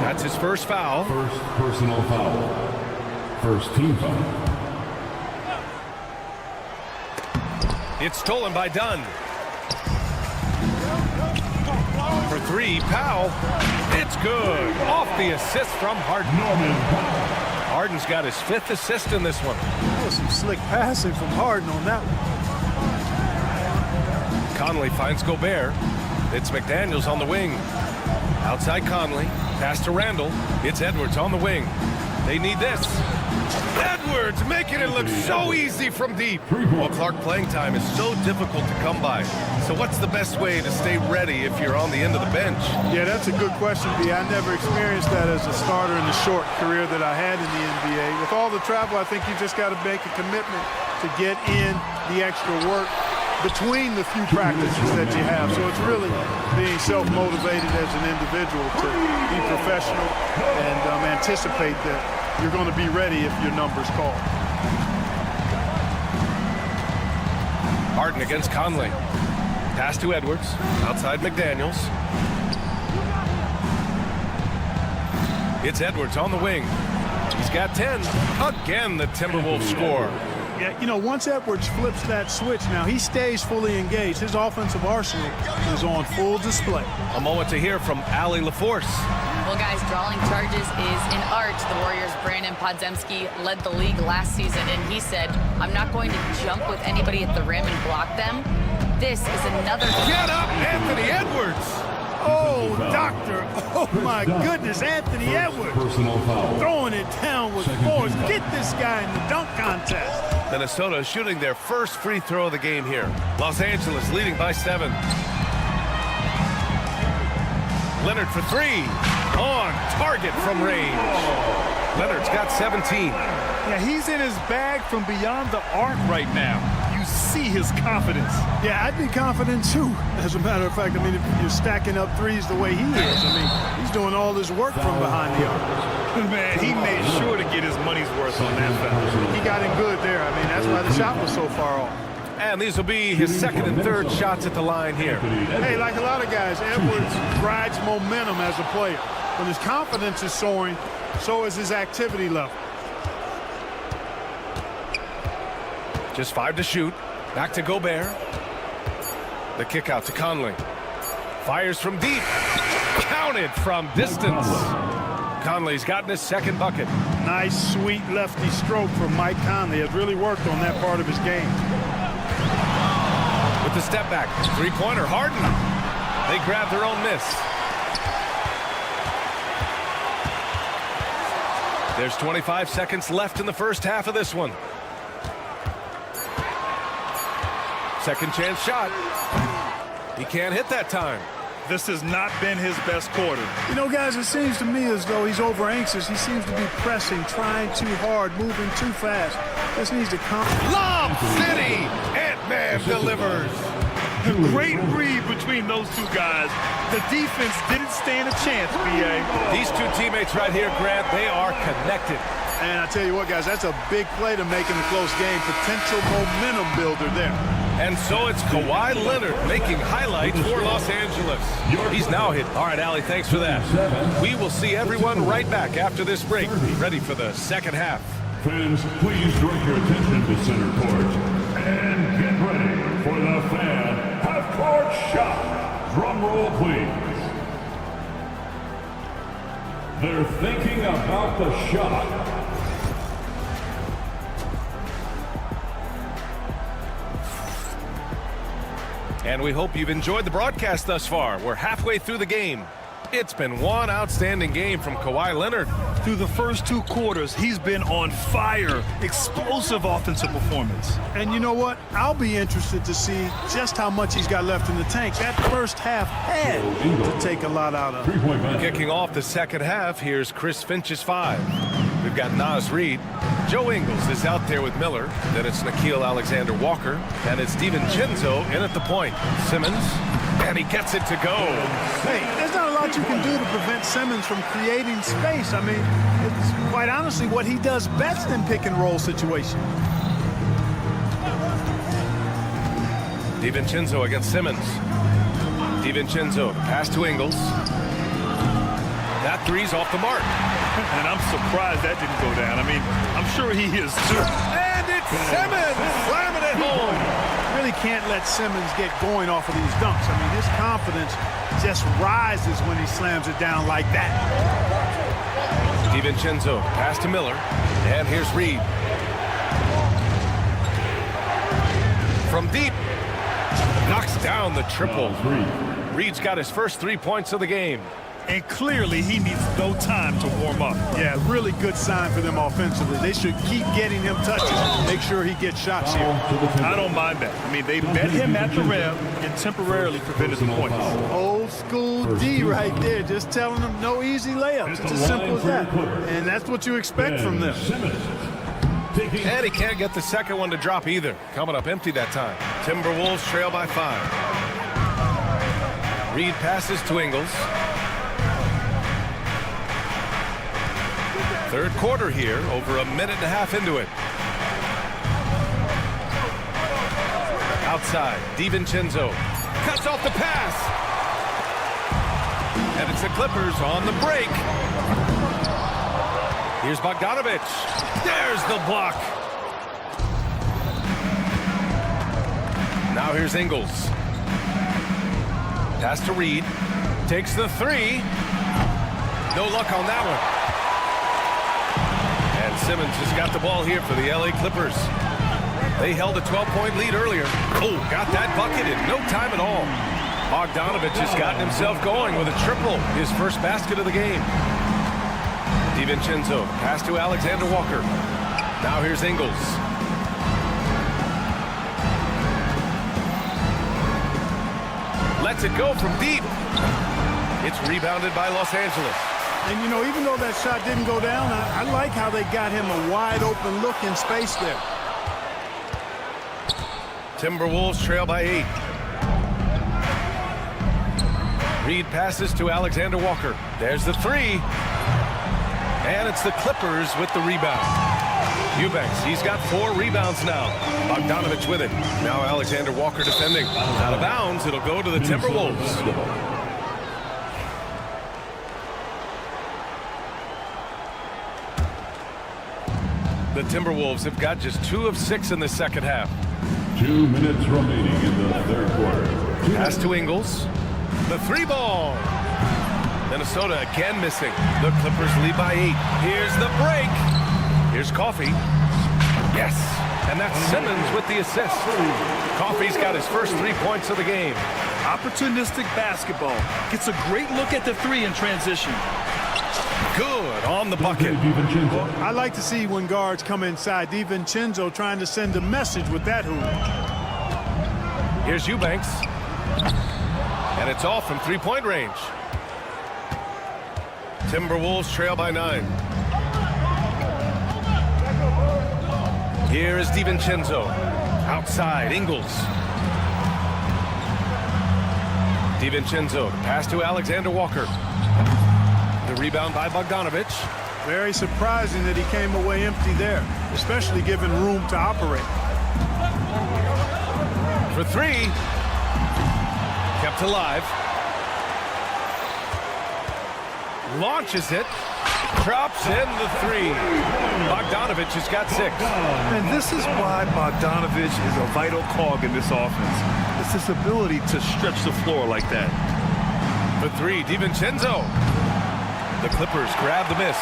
That's his first foul. First personal foul. First team foul. It's stolen by Dunn. For 3, Powell. It's good. Off the assist from Harden. Harden's got his 5th assist in this one. That was some slick passing from Harden on that one. Conley finds Gobert. It's McDaniels on the wing. Outside Conley. Pass to Randall. It's Edwards on the wing. They need this. Edwards making it look so easy from deep. Well, Clark, playing time is so difficult to come by. So what's the best way to stay ready if you're on the end of the bench? Yeah, that's a good question, B. I never experienced that as a starter in the short career that I had in the NBA. With all the travel, I think you just got to make a commitment to get in the extra work between the few practices that you have. So it's really being self-motivated as an individual to be professional and anticipate that you're going to be ready if your number's called. Harden against Conley. Pass to Edwards. Outside McDaniels. It's Edwards on the wing. He's got 10. Again, the Timberwolves score. Yeah, you know, once Edwards flips that switch now, he stays fully engaged. His offensive arsenal is on full display. A moment to hear from Allie LaForce. Well, guys, drawing charges is an art. The Warriors' Brandon Podziemski led the league last season, and he said, I'm not going to jump with anybody at the rim and block them. This is another... Get up, Anthony Edwards! Oh, doctor. Oh, my goodness, Anthony Edwards. Throwing it down with force. Get this guy in the dunk contest. Minnesota shooting their first free throw of the game here. Los Angeles leading by 7. Leonard for 3. On target from range. Leonard's got 17. Yeah, he's in his bag from beyond the arc right now. You see his confidence. Yeah, I'd be confident too. As a matter of fact, I mean, if you're stacking up threes the way he is, I mean, he's doing all this work from behind the arc. Man, he made sure to get his money's worth on that foul. He got in good there. I mean, that's why the shot was so far off. And these will be his second and third shots at the line here. Hey, like a lot of guys, Edwards rides momentum as a player. When his confidence is soaring, so is his activity level. Just 5 to shoot. Back to Gobert. The kick out to Conley. Fires from deep. Counted from distance. Conley's gotten his second bucket. Nice, sweet lefty stroke from Mike Conley. Has really worked on that part of his game. With the step back. Three-pointer. Harden. They grab their own miss. There's 25 seconds left in the first half of this one. Second chance shot. He can't hit that time. This has not been his best quarter. You know, guys, it seems to me as though he's over anxious. He seems to be pressing, trying too hard, moving too fast. Just needs to calm. Lob City! Ant-Man delivers. A great read between those two guys. The defense didn't stand a chance, B.A. These two teammates right here, Grant, they are connected. And I tell you what, guys, that's a big play to make in a close game. Potential momentum builder there. And so it's Kawhi Leonard making highlights for Los Angeles. He's now hit. All right, Allie, thanks for that. We will see everyone right back after this break. Ready for the second half. Fans, please direct your attention to center court. And get ready for the fan half-court shot. Drum roll, please. They're thinking about the shot. And we hope you've enjoyed the broadcast thus far. We're halfway through the game. It's been one outstanding game from Kawhi Leonard. Through the first 2 quarters, he's been on fire. Explosive offensive performance. And you know what? I'll be interested to see just how much he's got left in the tank. That first half had to take a lot out of him. Kicking off the second half, here's Chris Finch's 5. We've got Naz Reid. Joe Ingles is out there with Miller. Then it's Nickeil Alexander-Walker. And it's DiVincenzo in at the point. Simmons. And he gets it to go. Hey, there's not a lot you can do to prevent Simmons from creating space. I mean, it's quite honestly what he does best in pick-and-roll situations. DiVincenzo against Simmons. DiVincenzo, pass to Ingles. That three's off the mark. And I'm surprised that didn't go down. I mean, I'm sure he is too. And it's Simmons slamming it home. Really can't let Simmons get going off of these dunks. I mean, his confidence just rises when he slams it down like that. DiVincenzo, pass to Miller. And here's Reid. From deep. Knocks down the triple. Reid's got his first 3 points of the game. And clearly he needs no time to warm up. Yeah, really good sign for them offensively. They should keep getting him touches. Make sure he gets shots here. I don't mind that. I mean, they met him at the rim and temporarily prevented the points. Old school D right there. Just telling them no easy layups. It's as simple as that. And that's what you expect from them. And he can't get the second one to drop either. Coming up empty that time. Timberwolves trail by 5. Reid passes to Ingles. Third quarter here, over a minute and a half into it. Outside, DiVincenzo cuts off the pass. And it's the Clippers on the break. Here's Bogdanovich. There's the block. Now here's Ingles. Pass to Reed. Takes the three. No luck on that one. And Simmons has got the ball here for the LA Clippers. They held a 12-point lead earlier. Oh, got that bucket in no time at all. Bogdanovich has gotten himself going with a triple, his first basket of the game. DiVincenzo, pass to Alexander Walker. Now here's Ingles. Lets it go from deep. It's rebounded by Los Angeles. And, you know, even though that shot didn't go down, I like how they got him a wide open look in space there. Timberwolves trail by 8. Reed passes to Alexander Walker. There's the three. And it's the Clippers with the rebound. Eubanks, he's got 4 rebounds now. Bogdanovich with it. Now Alexander Walker defending. Out of bounds, it'll go to the Timberwolves. The Timberwolves have got just 2 of 6 in the second half. 2 minutes remaining in the third quarter. Pass to Ingles. The 3-ball. Minnesota again missing. The Clippers lead by 8. Here's the break. Here's Coffey. Yes. And that's Simmons with the assist. Coffey's got his first 3 points of the game. Opportunistic basketball. Gets a great look at the 3 in transition. Good on the bucket. Well, I like to see when guards come inside. DiVincenzo trying to send a message with that hoop. Here's Eubanks. And it's off from 3-point range. Timberwolves trail by 9. Here is DiVincenzo. Outside, Ingles. DiVincenzo, pass to Alexander Walker. The rebound by Bogdanovich. Very surprising that he came away empty there, especially given room to operate. For 3. Kept alive. Launches it. Drops in the 3. Bogdanovich has got 6. And this is why Bogdanovich is a vital cog in this offense. It's his ability to stretch the floor like that. For 3, DiVincenzo. The Clippers grab the miss.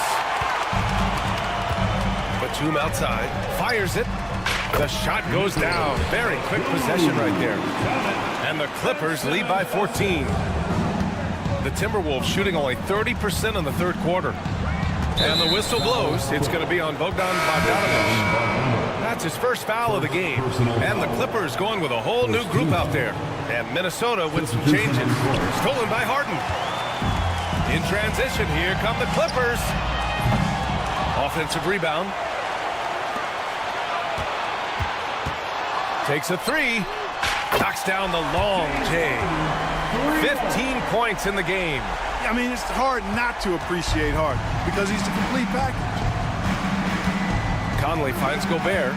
Batum outside. Fires it. The shot goes down. Very quick possession right there. And the Clippers lead by 14. The Timberwolves shooting only 30% in the third quarter. And the whistle blows. It's going to be on Bogdanovich. That's his first foul of the game. And the Clippers going with a whole new group out there. And Minnesota with some changes. Stolen by Harden. In transition, here come the Clippers. Offensive rebound. Takes a 3. Knocks down the long J. 15 points in the game. I mean, it's hard not to appreciate Harden because he's the complete package. Conley finds Gobert.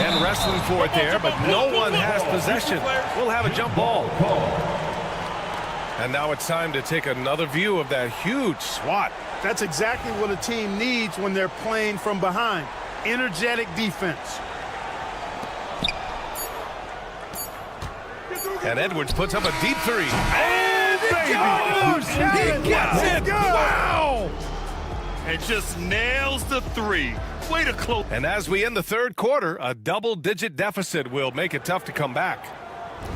And wrestling for it there, but no one has possession. We'll have a jump ball. And now it's time to take another view of that huge swat. That's exactly what a team needs when they're playing from behind. Energetic defense. And Edwards puts up a deep 3. And it goes! He gets it! Wow! And just nails the 3. Way to close. And as we end the third quarter, a double-digit deficit will make it tough to come back.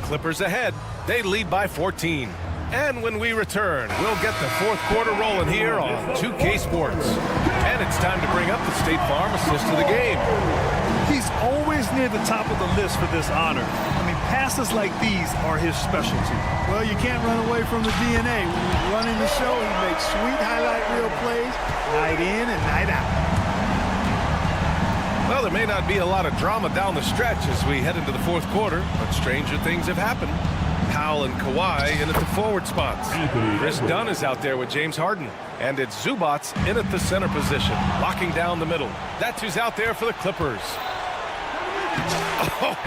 Clippers ahead. They lead by 14. And when we return, we'll get the fourth quarter rolling here on 2K Sports. And it's time to bring up the State Farm assist of the game. He's always near the top of the list for this honor. I mean, passes like these are his specialty. Well, you can't run away from the DNA. When he's running the show, he makes sweet highlight reel plays night in and night out. Well, there may not be a lot of drama down the stretch as we head into the fourth quarter, but stranger things have happened. Powell and Kawhi in at the forward spots. Chris Dunn is out there with James Harden. And it's Zubats in at the center position, locking down the middle. That's who's out there for the Clippers.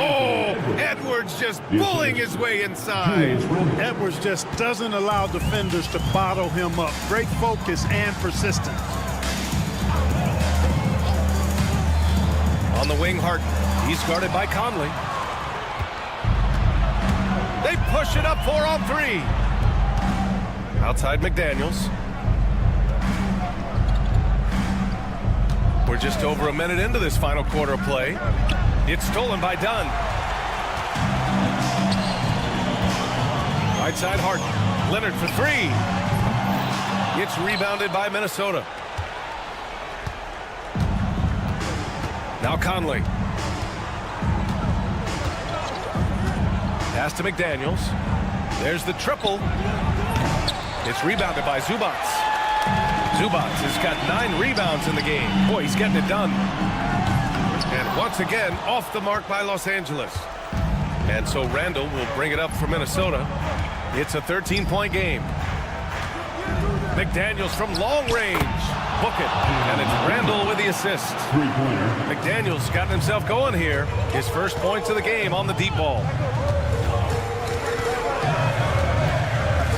Oh, Edwards just bullying his way inside. Edwards just doesn't allow defenders to bottle him up. Great focus and persistence. On the wing, Harden. He's guarded by Conley. They push it up 4-on-3. Outside McDaniels. We're just over a minute into this final quarter of play. It's stolen by Dunn. Right side, Harden. Leonard for three. It's rebounded by Minnesota. Now Conley. Pass to McDaniels. There's the triple. It's rebounded by Zubac. Zubac has got 9 rebounds in the game. Boy, he's getting it done. And once again, off the mark by Los Angeles. And so Randall will bring it up for Minnesota. It's a 13-point game. McDaniels from long range. Book it. And it's Randall with the assist. McDaniels got himself going here. His first points of the game on the deep ball.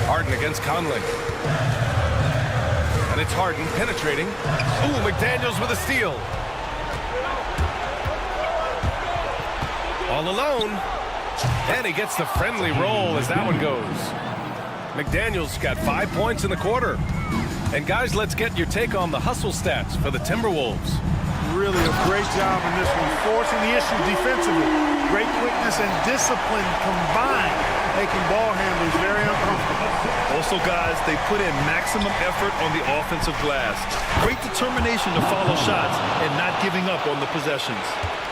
Harden against Conley. And it's Harden penetrating. Ooh, McDaniels with a steal. All alone. And he gets the friendly roll as that one goes. McDaniels got 5 points in the quarter. And guys, let's get your take on the hustle stats for the Timberwolves. Really a great job in this one, forcing the issue defensively. Great quickness and discipline combined, making ball handlers very uncomfortable. Also, guys, they put in maximum effort on the offensive glass. Great determination to follow shots and not giving up on the possessions.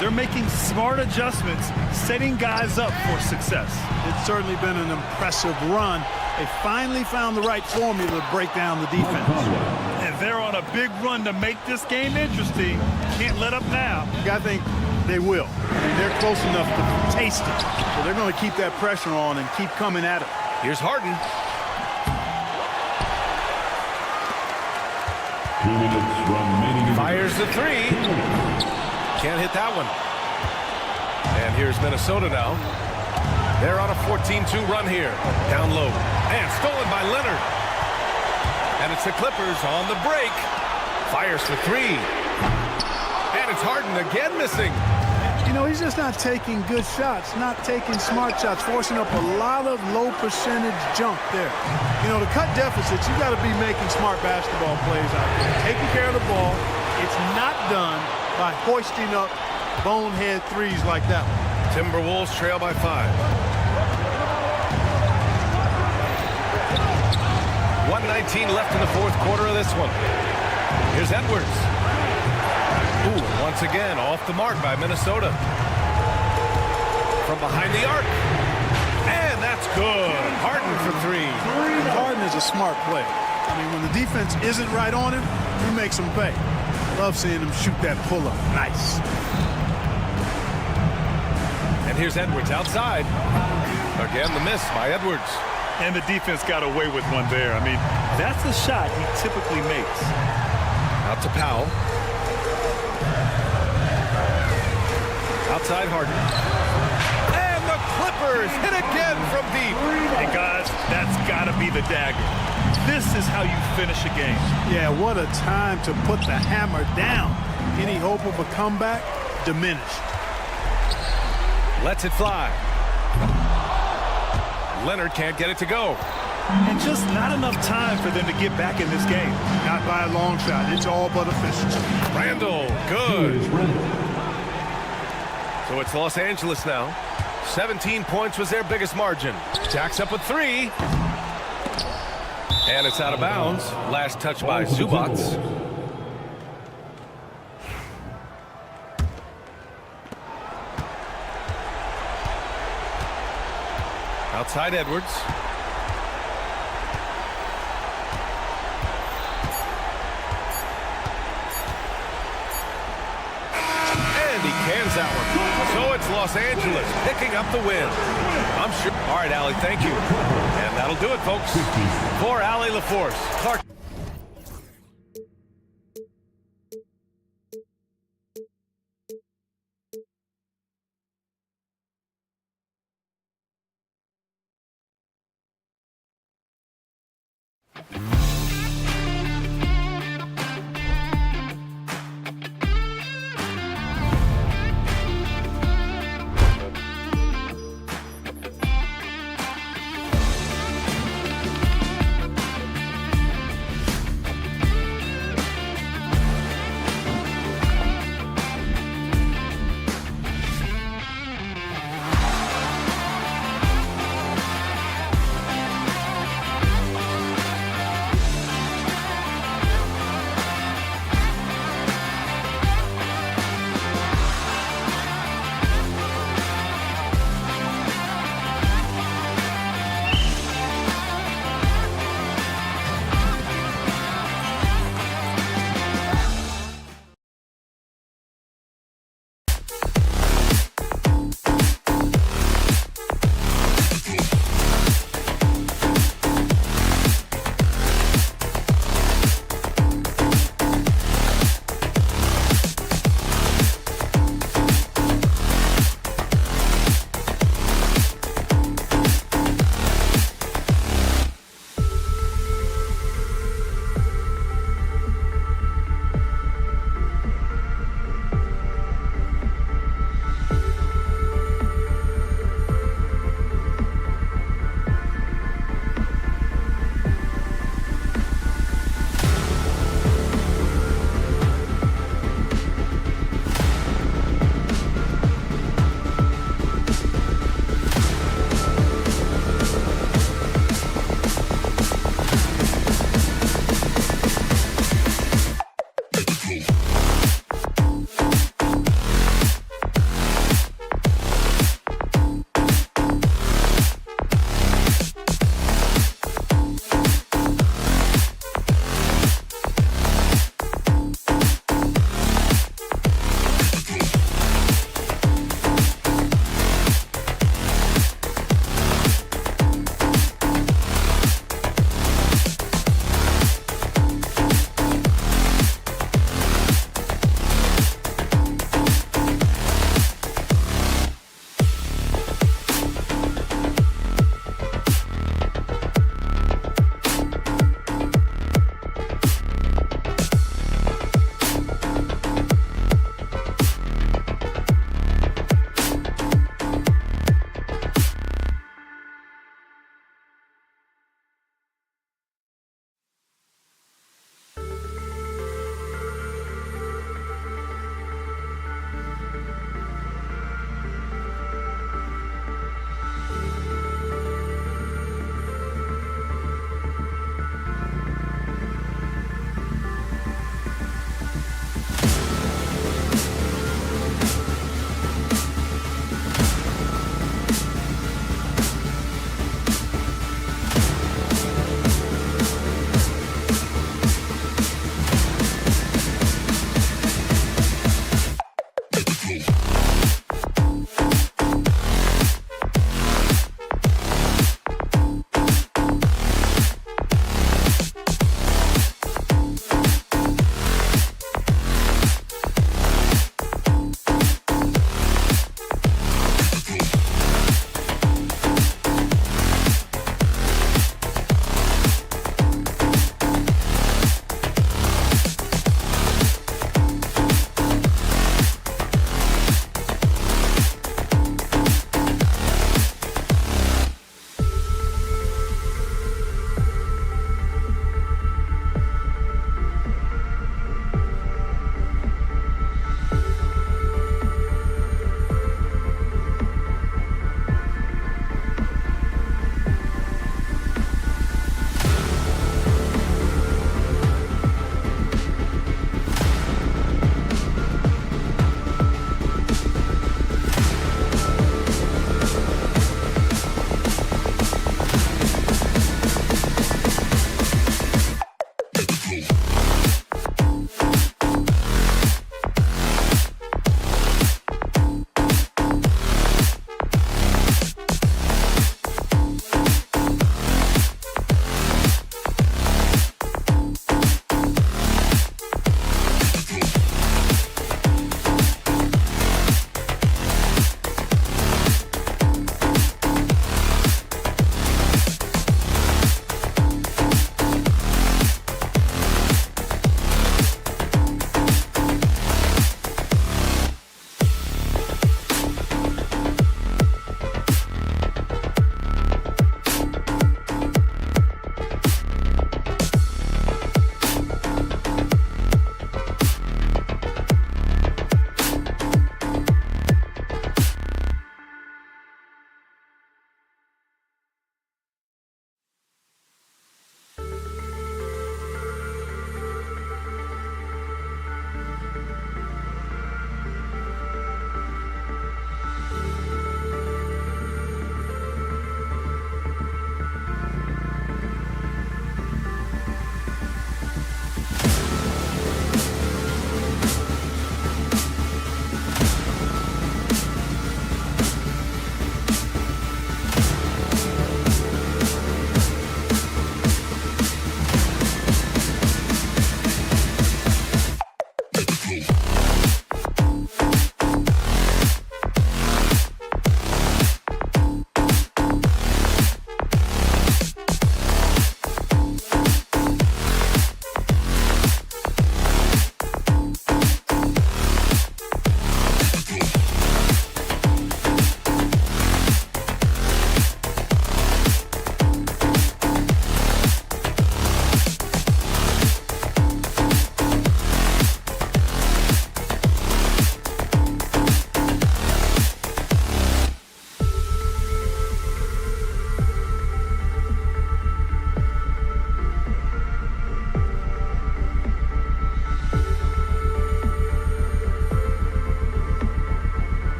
They're making smart adjustments, setting guys up for success. It's certainly been an impressive run. They finally found the right formula to break down the defense. And they're on a big run to make this game interesting. Can't let up now. I think they will. I mean, they're close enough to taste it. So they're going to keep that pressure on and keep coming at it. Here's Harden. 2 minutes remaining. Fires the three. Can't hit that one. And here's Minnesota now. They're on a 14-2 run here. Down low. And stolen by Leonard. And it's the Clippers on the break. Fires for three. And it's Harden again missing. You know, he's just not taking good shots, not taking smart shots, forcing up a lot of low percentage jump there. You know, to cut deficits, you got to be making smart basketball plays out there. Taking care of the ball. It's not done by hoisting up bonehead threes like that one. Timberwolves trail by 5. 1:19 left in the fourth quarter of this one. Here's Edwards. Ooh, once again, off the mark by Minnesota. From behind the arc. And that's good. Harden for three. Harden is a smart player. I mean, when the defense isn't right on him, he makes them pay. Love seeing him shoot that pull-up. Nice. And here's Edwards outside. Again, the miss by Edwards. And the defense got away with one there. I mean, that's the shot he typically makes. Out to Powell. Outside Harden. And the Clippers hit again from deep. And guys, that's got to be the dagger. This is how you finish a game. Yeah, what a time to put the hammer down. Any hope of a comeback? Diminished. Lets it fly. Leonard can't get it to go. And just not enough time for them to get back in this game. Not by a long shot. It's all but efficiency. Randall, good. So it's Los Angeles now. 17 points was their biggest margin. Jacks up with three. And it's out of bounds. Last touch by Zubac. Outside Edwards. And he cans that one. So it's Los Angeles picking up the win. I'm sure. All right, Allie, thank you. And that'll do it, folks. For Allie LaForce, Clark.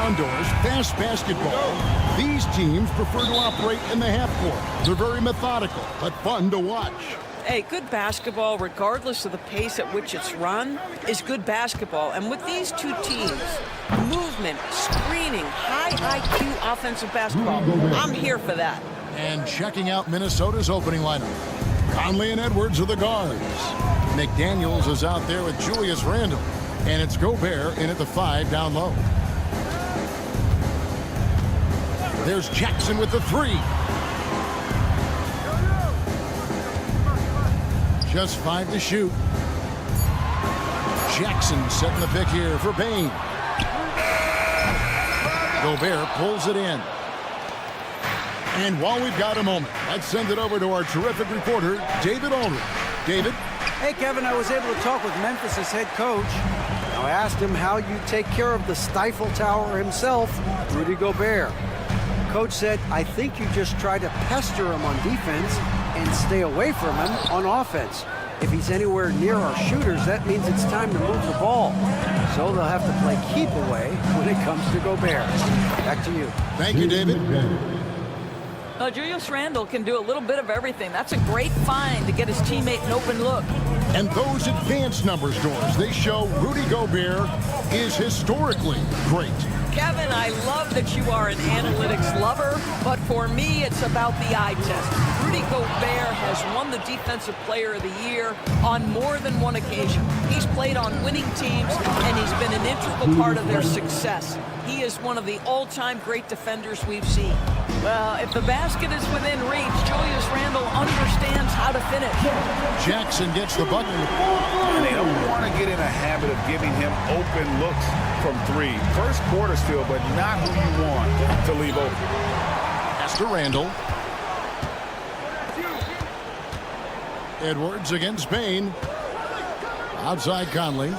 on, Doris, fast basketball. These teams prefer to operate in the half court. They're very methodical, but fun to watch. Hey, good basketball, regardless of the pace at which it's run, is good basketball. And with these two teams, movement, screening, high IQ offensive basketball, I'm here for that. And checking out Minnesota's opening lineup. Conley and Edwards are the guards. McDaniels is out there with Julius Randle. And it's Gobert in at the 5 down low. There's Jackson with the 3. Just 5 to shoot. Jackson setting the pick here for Bane. Gobert pulls it in. And while we've got a moment, let's send it over to our terrific reporter, David Aldridge. David? Hey, Kevin, I was able to talk with Memphis' head coach. Now, I asked him how you take care of the Stifle Tower himself, Rudy Gobert. Coach said, I think you just try to pester him on defense and stay away from him on offense. If he's anywhere near our shooters, that means it's time to move the ball. So they'll have to play keep away when it comes to Gobert. Back to you. Thank you, David. Julius Randle can do a little bit of everything. That's a great find to get his teammate an open look. And those advanced numbers, Doors, they show Rudy Gobert is historically great. Kevin, I love that you are an analytics lover, but for me, it's about the eye test. Rudy Gobert has won the Defensive Player of the Year on more than one occasion. He's played on winning teams, and he's been an integral part of their success. He is one of the all-time great defenders we've seen. Well, if the basket is within reach, Julius Randle understands how to finish. Jackson gets the bucket. And they don't want to get in a habit of giving him open looks from 3. First quarter still, but not who you want to leave open. Pass to Randle. Edwards against Bane. Outside Conley.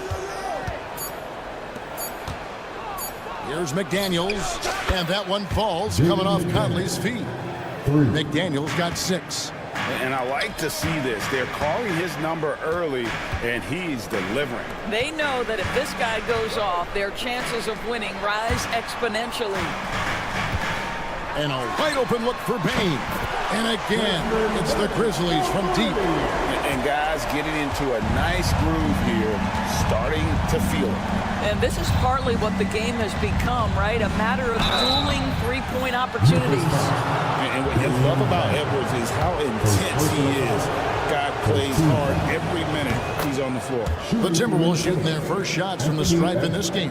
Here's McDaniels, and that one falls coming off Conley's feet. McDaniels got 6. And I like to see this. They're calling his number early, and he's delivering. They know that if this guy goes off, their chances of winning rise exponentially. And a wide open look for Bane. And again, it's the Grizzlies from deep. And guys getting into a nice groove here, starting to feel it. And this is partly what the game has become, right? A matter of dueling three-point opportunities. And what you love about Edwards is how intense he is. Guy plays hard every minute he's on the floor. The Timberwolves shooting their first shots from the stripe in this game.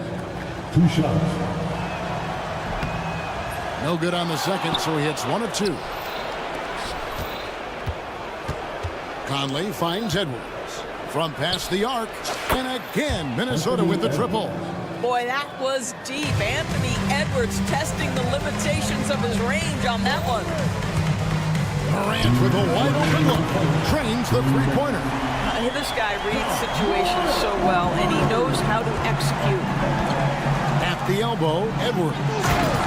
2 shots. No good on the second, so he hits 1 of 2. Conley finds Edwards from past the arc, and again Minnesota with the triple. Boy, that was deep. Anthony Edwards testing the limitations of his range on that one. Morant with a wide open look, trains the three-pointer. This guy reads situations so well, and he knows how to execute. At the elbow, Edwards.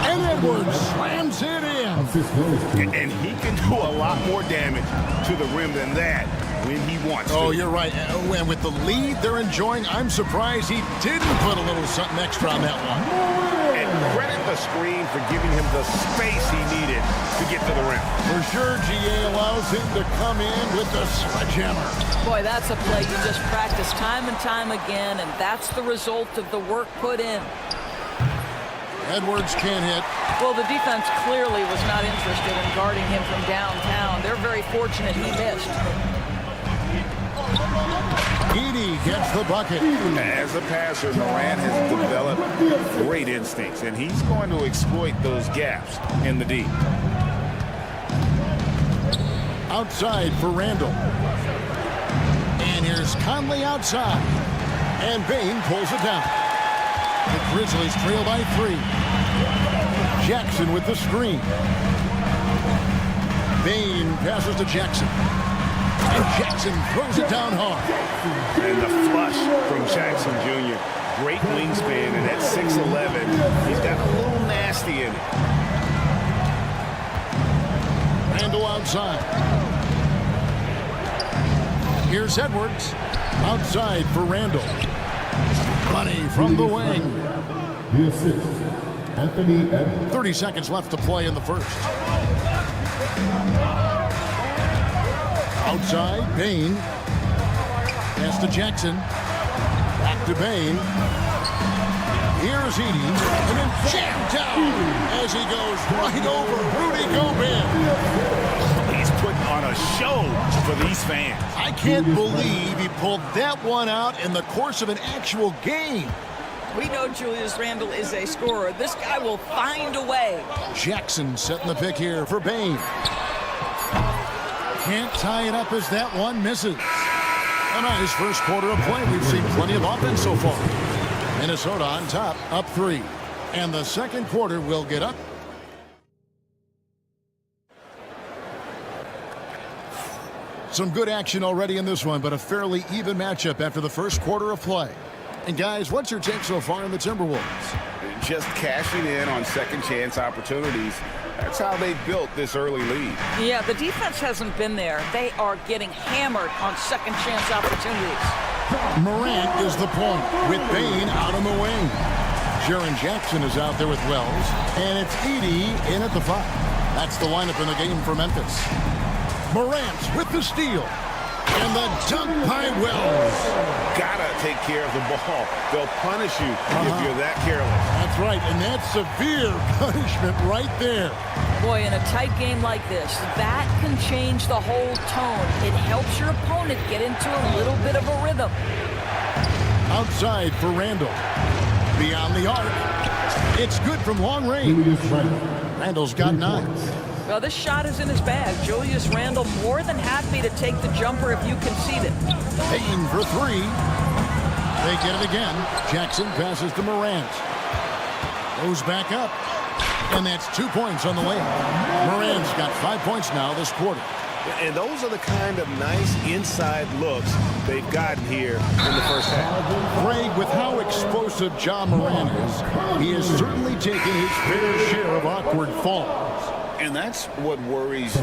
And Edwards slams it in. And he can do a lot more damage to the rim than that when he wants to. Oh, you're right. And with the lead they're enjoying, I'm surprised he didn't put a little something extra on that one. And credit the screen for giving him the space he needed to get to the rim. For sure, GA allows him to come in with the sledgehammer. Boy, that's a play you just practice time and time again, and that's the result of the work put in. Edwards can't hit. Well, the defense clearly was not interested in guarding him from downtown. They're very fortunate he missed. Edey gets the bucket. As a passer, Morant has developed great instincts, and he's going to exploit those gaps in the D. Outside for Randle. And here's Conley outside. And Bane pulls it down. The Grizzlies trail by 3. Jackson with the screen. Bane passes to Jackson. And Jackson throws it down hard. And the flush from Jackson Jr. Great wingspan, and at 6'11", he's got a little nasty in it. Randle outside. Here's Edwards. Outside for Randle. Money from the wing. 30 seconds left to play in the first. Outside, Bain. Pass to Jackson. Back to Bain. Here's Edey. And then jammed down as he goes right over Rudy Gobert. He's putting on a show for these fans. I can't believe he pulled that one out in the course of an actual game. We know Julius Randle is a scorer. This guy will find a way. Jackson setting the pick here for Bain. Can't tie it up as that one misses. A nice first quarter of play. We've seen plenty of offense so far. Minnesota on top, up 3. And the second quarter will get up. Some good action already in this one, but a fairly even matchup after the first quarter of play. And guys, what's your take so far in the Timberwolves? Just cashing in on second chance opportunities. That's how they built this early lead. Yeah, the defense hasn't been there. They are getting hammered on second chance opportunities. Morant is the point with Bain out on the wing. Jaren Jackson is out there with Wells, and it's Edey in at the 5. That's the lineup in the game for Memphis. Morant with the steal. And the dunk by Wells. Gotta take care of the ball. They'll punish you if you're that careless. That's right, and that's severe punishment right there. Boy, in a tight game like this, that can change the whole tone. It helps your opponent get into a little bit of a rhythm. Outside for Randle. Beyond the arc. It's good from long range. Randle's got 9. Well, this shot is in his bag. Julius Randle more than happy to take the jumper if you concede it. Payton for 3. They get it again. Jackson passes to Morant. Goes back up. And that's 2 points on the layup. Morant's got 5 points now this quarter. And those are the kind of nice inside looks they've gotten here in the first half. Greg, with how explosive Ja Morant is, he has certainly taken his fair share of awkward falls. And that's what worries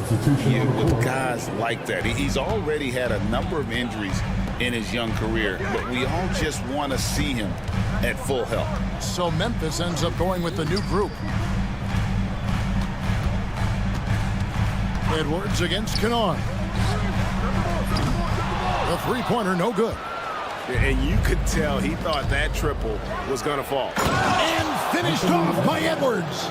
you with guys like that. He's already had a number of injuries in his young career, but we all just want to see him at full health. So Memphis ends up going with the new group. Edwards against Kennard. The three-pointer, no good. And you could tell he thought that triple was going to fall. And finished off by Edwards.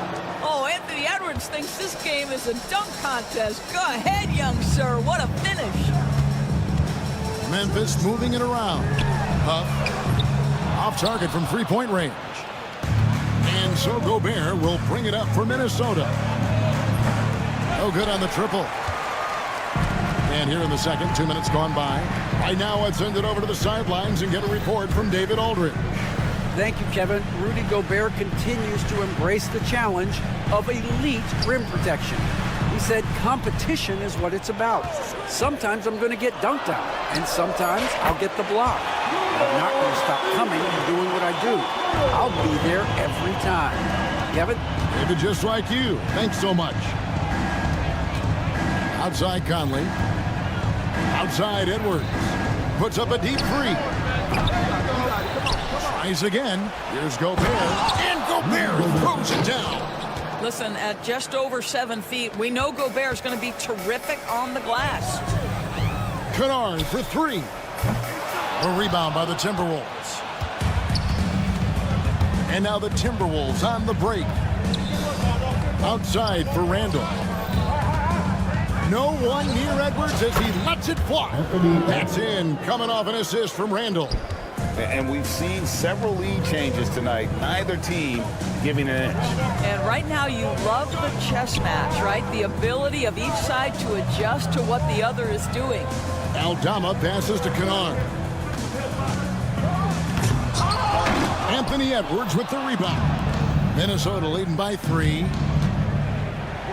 Oh, Anthony Edwards thinks this game is a dunk contest. Go ahead, young sir. What a finish. Memphis moving it around. Huff off target from three-point range. And so Gobert will bring it up for Minnesota. No good on the triple. And here in the second, 2 minutes gone by. Right now, I'd send it over to the sidelines and get a report from David Aldridge. Thank you, Kevin. Rudy Gobert continues to embrace the challenge of elite rim protection. He said competition is what it's about. Sometimes I'm going to get dunked on, and sometimes I'll get the block. But I'm not going to stop coming and doing what I do. I'll be there every time. Kevin? David, just like you. Thanks so much. Outside Conley. Outside Edwards. Puts up a deep three. Tries again. Here's Gobert. And Gobert throws it down. Listen, at just over 7 feet, we know Gobert is going to be terrific on the glass. Kennard for 3. A rebound by the Timberwolves. And now the Timberwolves on the break. Outside for Randle. No one near Edwards as he lets it fly. That's in, coming off an assist from Randle. And we've seen several lead changes tonight. Neither team giving an inch. And right now you love the chess match, right? The ability of each side to adjust to what the other is doing. Aldama passes to Kennard. Anthony Edwards with the rebound. Minnesota leading by 3.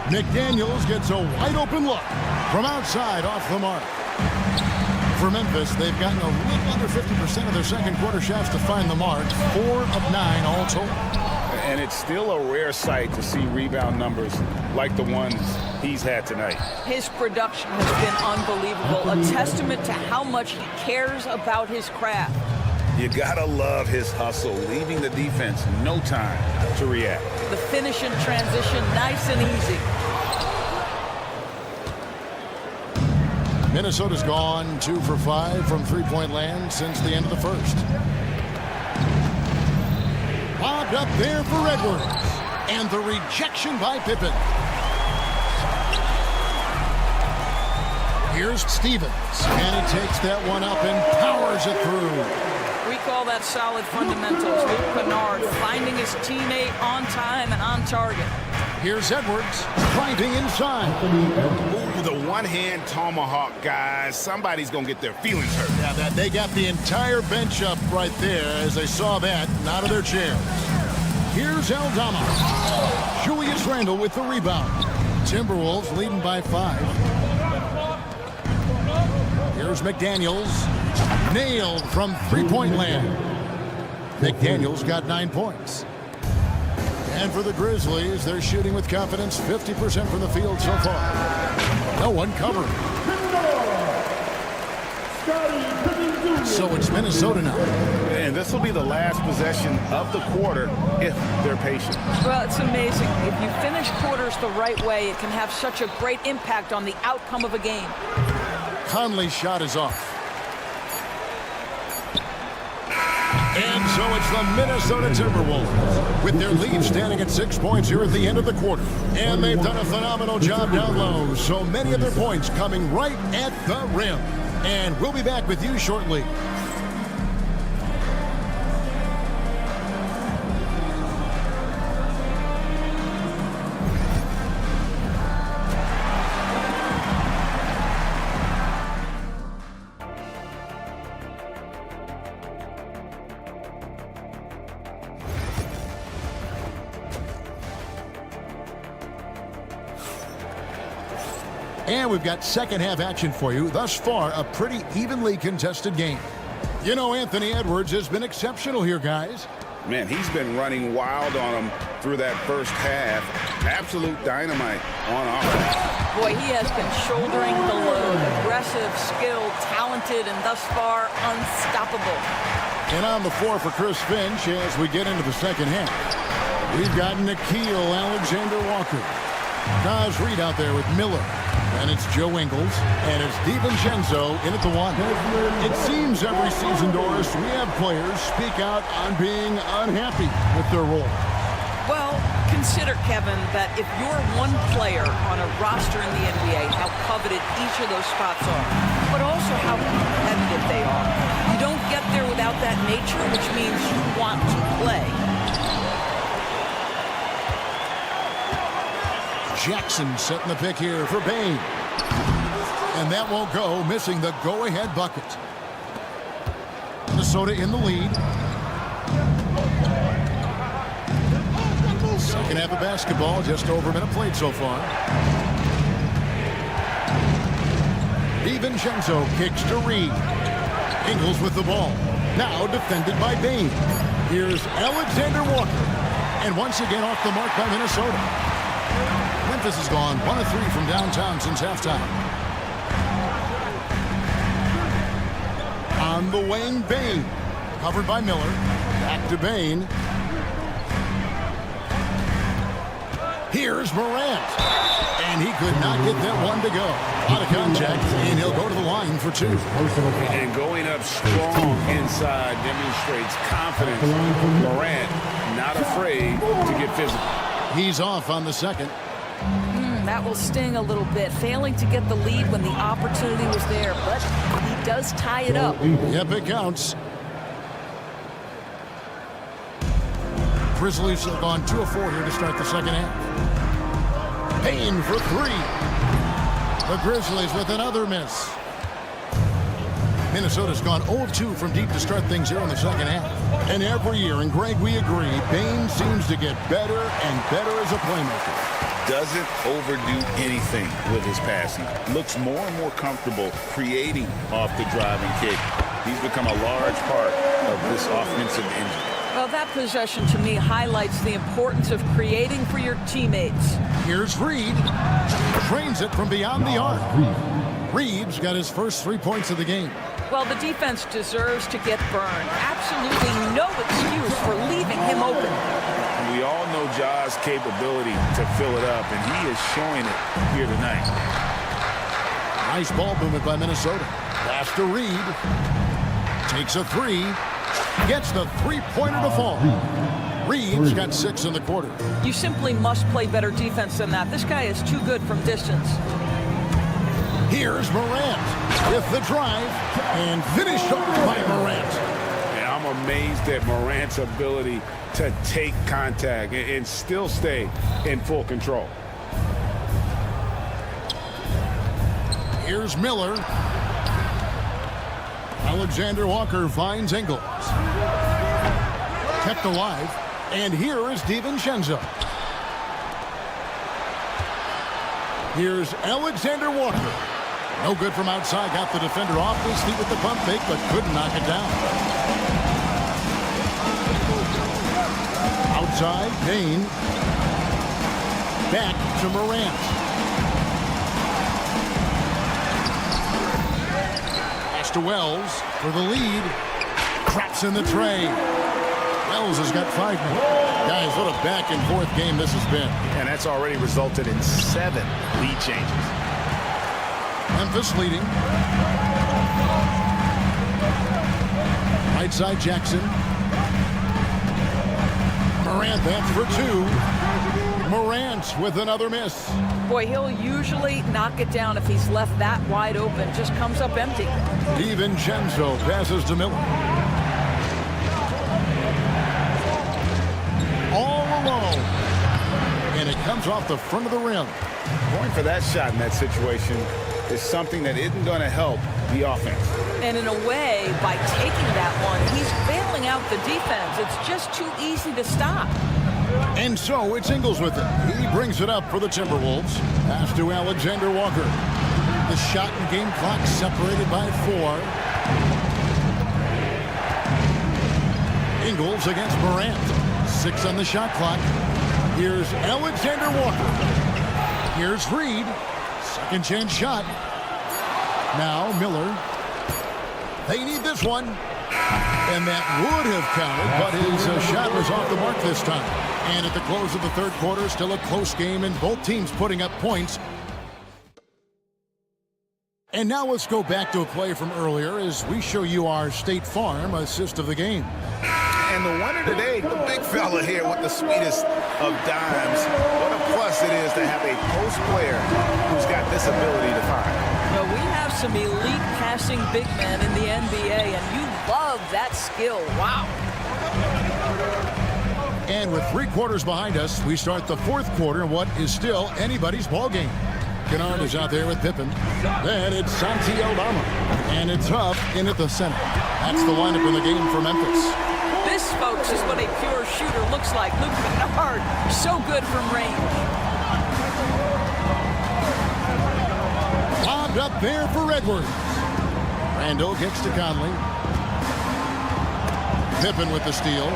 McDaniels gets a wide open look from outside off the mark. For Memphis, they've gotten a little under 50% of their second quarter shots to find the mark. 4 of 9 all told. And it's still a rare sight to see rebound numbers like the ones he's had tonight. His production has been unbelievable, a testament to how much he cares about his craft. You gotta love his hustle, leaving the defense no time to react. The finish in transition, nice and easy. Minnesota's gone 2 for 5 from three-point land since the end of the first. Lobbed up there for Edwards. And the rejection by Pippen. Here's Stevens. And he takes that one up and powers it through. We call that solid fundamentals. Luke Kennard finding his teammate on time and on target. Here's Edwards driving inside. Ooh, the one-hand tomahawk, guys. Somebody's going to get their feelings hurt. Yeah, they got the entire bench up right there as they saw that and out of their chairs. Here's Eldorado. Julius Randle with the rebound. Timberwolves leading by 5. Here's McDaniels. Nailed from three-point land. McDaniels got 9 points. And for the Grizzlies, they're shooting with confidence, 50% from the field so far. No one covering. So it's Minnesota now. And this will be the last possession of the quarter if they're patient. Well, it's amazing. If you finish quarters the right way, it can have such a great impact on the outcome of a game. Conley's shot is off. And so it's the Minnesota Timberwolves with their lead standing at 6 points here at the end of the quarter. And they've done a phenomenal job down low. So many of their points coming right at the rim. And we'll be back with you shortly. And we've got second half action for you. Thus far, a pretty evenly contested game. You know, Anthony Edwards has been exceptional here, guys. Man, he's been running wild on them through that first half. Absolute dynamite on offense. Boy, he has been shouldering the load. Aggressive, skilled, talented, and thus far, unstoppable. And on the floor for Chris Finch as we get into the second half. We've got Nickeil Alexander-Walker. Naz Reid out there with Miller. And it's Joe Ingles, and it's DiVincenzo in at the 1. It seems every season, Doris, we have players speak out on being unhappy with their role. Well, consider, Kevin, that if you're one player on a roster in the NBA, how coveted each of those spots are, but also how competitive they are. You don't get there without that nature, which means you want to play. Jackson setting the pick here for Bane. And that won't go, missing the go-ahead bucket. Minnesota in the lead. Second half of basketball, just over a minute played so far. DiVincenzo kicks to Reid. Ingles with the ball. Now defended by Bane. Here's Alexander Walker. And once again off the mark by Minnesota. Memphis has gone 1 of 3 from downtown since halftime. On the wing, Bane. Covered by Miller. Back to Bane. Here's Morant. And he could not get that one to go. Out of contact, and he'll go to the line for 2. And going up strong inside demonstrates confidence. Morant not afraid to get physical. He's off on the second. That will sting a little bit. Failing to get the lead when the opportunity was there, but he does tie it up. Yep, it counts. Grizzlies have gone 2 of 4 here to start the second half. Payne for 3. The Grizzlies with another miss. Minnesota's gone 0 of 2 from deep to start things here in the second half. And every year, and Greg, we agree, Bane seems to get better and better as a playmaker. Doesn't overdo anything with his passing. Looks more and more comfortable creating off the driving kick. He's become a large part of this offensive engine. Well, that possession to me highlights the importance of creating for your teammates. Here's Reid. Trains it from beyond the arc. Reid's got his first 3 points of the game. Well, the defense deserves to get burned. Absolutely no excuse for leaving him open. We all know Ja's capability to fill it up, and he is showing it here tonight. Nice ball movement by Minnesota. Pass to Reed. Takes a three. Gets the three-pointer to fall. Reed's got 6 in the quarter. You simply must play better defense than that. This guy is too good from distance. Here's Morant with the drive and finished off by Morant. And I'm amazed at Morant's ability to take contact and still stay in full control. Here's Miller. Alexander Walker finds Ingles. Kept alive. And here is DiVincenzo. Here's Alexander Walker. No good from outside. Got the defender off his feet with the pump fake, but couldn't knock it down. Outside, Payne. Back to Morant. Pass to Wells for the lead. Craps in the tray. Wells has got 5 now. Guys, what a back-and-forth game this has been. And that's already resulted in 7 lead changes. Memphis leading. Right side, Jackson. Morant, that's for 2. Morant with another miss. Boy, he'll usually knock it down if he's left that wide open. Just comes up empty. DiVincenzo passes to Miller. All alone. And it comes off the front of the rim. Going for that shot in that situation is something that isn't going to help the offense. And in a way, by taking that one, he's bailing out the defense. It's just too easy to stop. And so it's Ingles with it. He brings it up for the Timberwolves. Pass to Alexander Walker. The shot and game clock separated by 4. Ingles against Morant. 6 on the shot clock. Here's Alexander Walker. Here's Reed. Second chance shot. Now Miller. They need this one. And that would have counted, but his shot was off the mark this time. And at the close of the third quarter, still a close game, and both teams putting up points. And now let's go back to a play from earlier as we show you our State Farm assist of the game. And the winner today, the big fella here with the sweetest of dimes. What a plus it is to have a post player who's got this ability to find. Well, we have some elite passing big men in the NBA, and you love that skill. Wow. And with 3 quarters behind us, we start the fourth quarter in what is still anybody's ball game. Kennard is out there with Pippen. Then it's Santi Aldama. And it's Huff in at the center. That's the lineup in the game for Memphis. This, folks, is what a pure shooter looks like. Luke Kennard, so good from range. Lobbed up there for Edwards. Randall kicks to Conley. Pippen with the steal.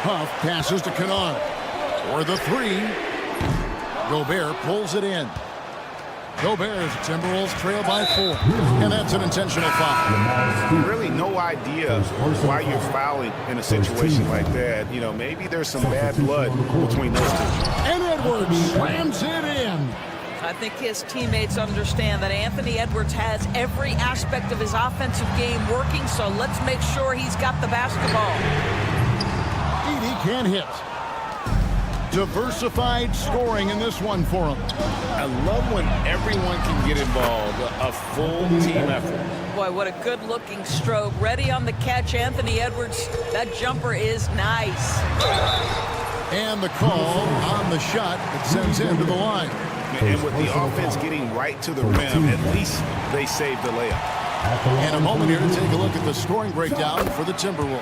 Huff passes to Kennard for the 3. Gobert pulls it in. Gobert's Timberwolves trail by 4. And that's an intentional foul. Really no idea why you're fouling in a situation like that. You know, maybe there's some bad blood between those two. And Edwards slams it in. I think his teammates understand that Anthony Edwards has every aspect of his offensive game working, so let's make sure he's got the basketball. Edey can hit. Diversified scoring in this one for him. I love when everyone can get involved, a full team effort. Boy, what a good-looking stroke. Ready on the catch, Anthony Edwards. That jumper is nice. And the call on the shot that sends him to the line. And with the offense getting right to the rim, at least they saved the layup. In a moment here to take a look at the scoring breakdown for the Timberwolves.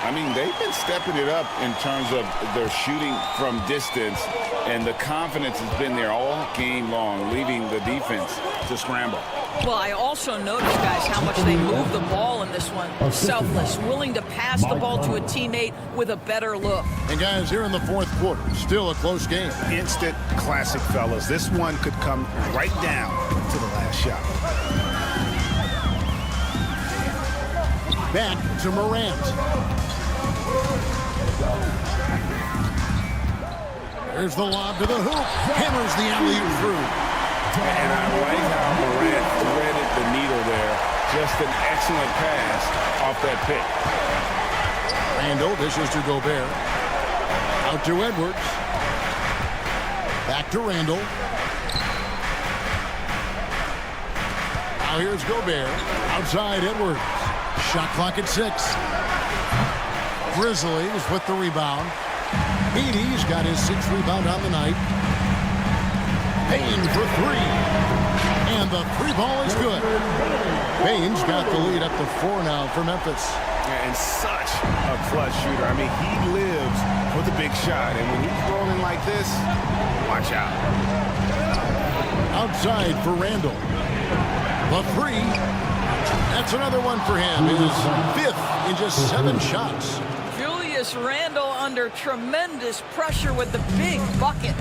I mean, they've been stepping it up in terms of their shooting from distance, and the confidence has been there all game long, leaving the defense to scramble. Well, I also noticed, guys, how much they move the ball in this one. Selfless, willing to pass the ball to a teammate with a better look. And, guys, here in the fourth quarter, still a close game. Instant classic, fellas. This one could come right down to the last shot. Back to Morant. There's the lob to the hoop. Hammers the alley-oop through. And I like how Morant threaded the needle there. Just an excellent pass off that pick. Randall dishes to Gobert. Out to Edwards. Back to Randall. Now here's Gobert. Outside Edwards. Shot clock at 6. Grizzlies with the rebound. Beatty's got his 6th rebound on the night. Payne for 3. And the 3 ball is good. Payne's got the lead up to 4 now for Memphis. And such a clutch shooter. I mean, he lives for the big shot. And when he's rolling like this, watch out. Outside for Randall. The 3. That's another one for him. His 5th in just 7 shots. Julius Randle under tremendous pressure with the big bucket.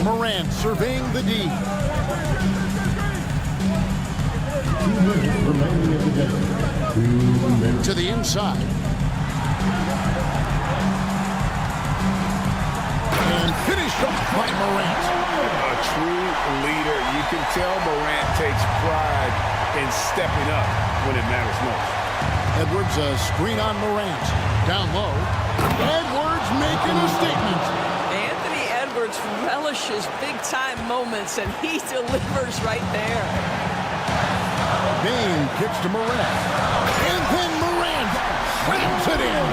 Morant surveying the D. 2 minutes remaining in the game. 2 minutes. To the inside. And finished off by Morant. A true leader. You can tell Morant takes pride in stepping up when it matters most. Edwards, a screen on Morant. Down low. Edwards making a statement. Anthony Edwards relishes big-time moments, and he delivers right there. Bain kicks to Morant. And then Morant slams it in.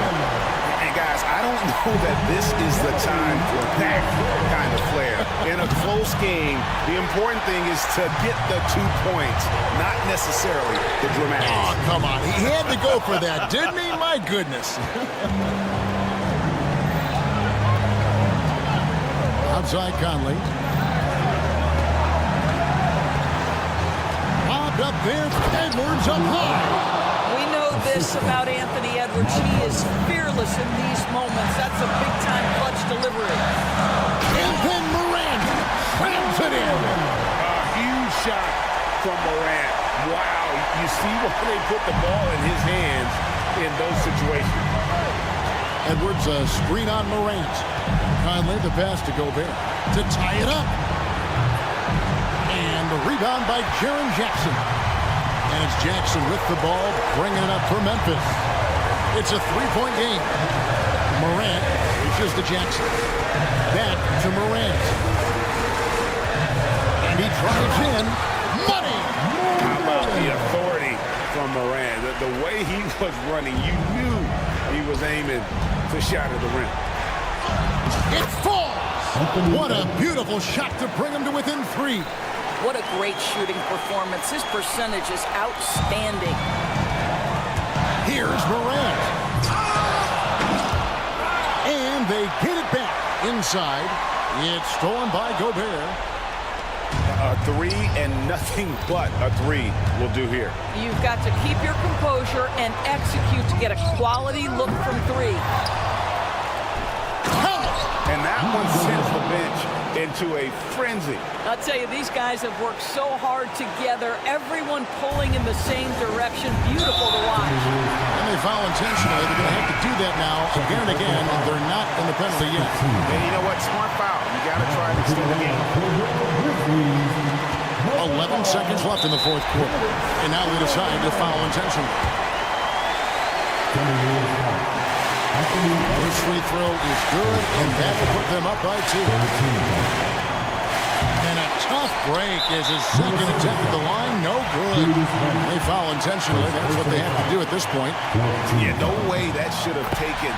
And guys, I don't know that this is the time for that kind of flair. In a close game, the important thing is to get the 2 points, not necessarily the dramatics. Oh, come on. He had to go for that, didn't he? My goodness. Outside Conley. Lobbed up there. Edwards up high. We know this about Anthony Edwards. He is fearless in these moments. That's a big-time clutch delivery. And then Morant slams it in. A huge shot from Morant. Wow, you see why they put the ball in his hands in those situations. Edwards, a screen on Morant. Conley, the pass to Gobert to tie it up. And the rebound by Jaren Jackson. And it's Jackson with the ball, bringing it up for Memphis. It's a 3-point game. Morant reaches to Jackson. Back to Morant. And he drives in. Money! How about the authority from Morant? The way he was running, you knew he was aiming to shatter the rim. It falls! What a beautiful shot to bring him to within 3. What a great shooting performance. His percentage is outstanding. Here's Morant. And they get it back inside. It's stolen by Gobert. A 3 and nothing but a 3 will do here. You've got to keep your composure and execute to get a quality look from 3. And that one sends the bench into a frenzy. I'll tell you, these guys have worked so hard together, everyone pulling in the same direction. Beautiful to watch. And they foul intentionally. They're going to have to do that now again and again, and they're not in the penalty yet. And you know what? Smart foul. You got to try to extend the game. 11 seconds left in the 4th quarter. And now they decide to foul intentionally. This free throw is good, and that will put them up by 2. And a tough break as his second attempt at the line. No good. They foul intentionally. That's what they have to do at this point. Yeah, no way that should have taken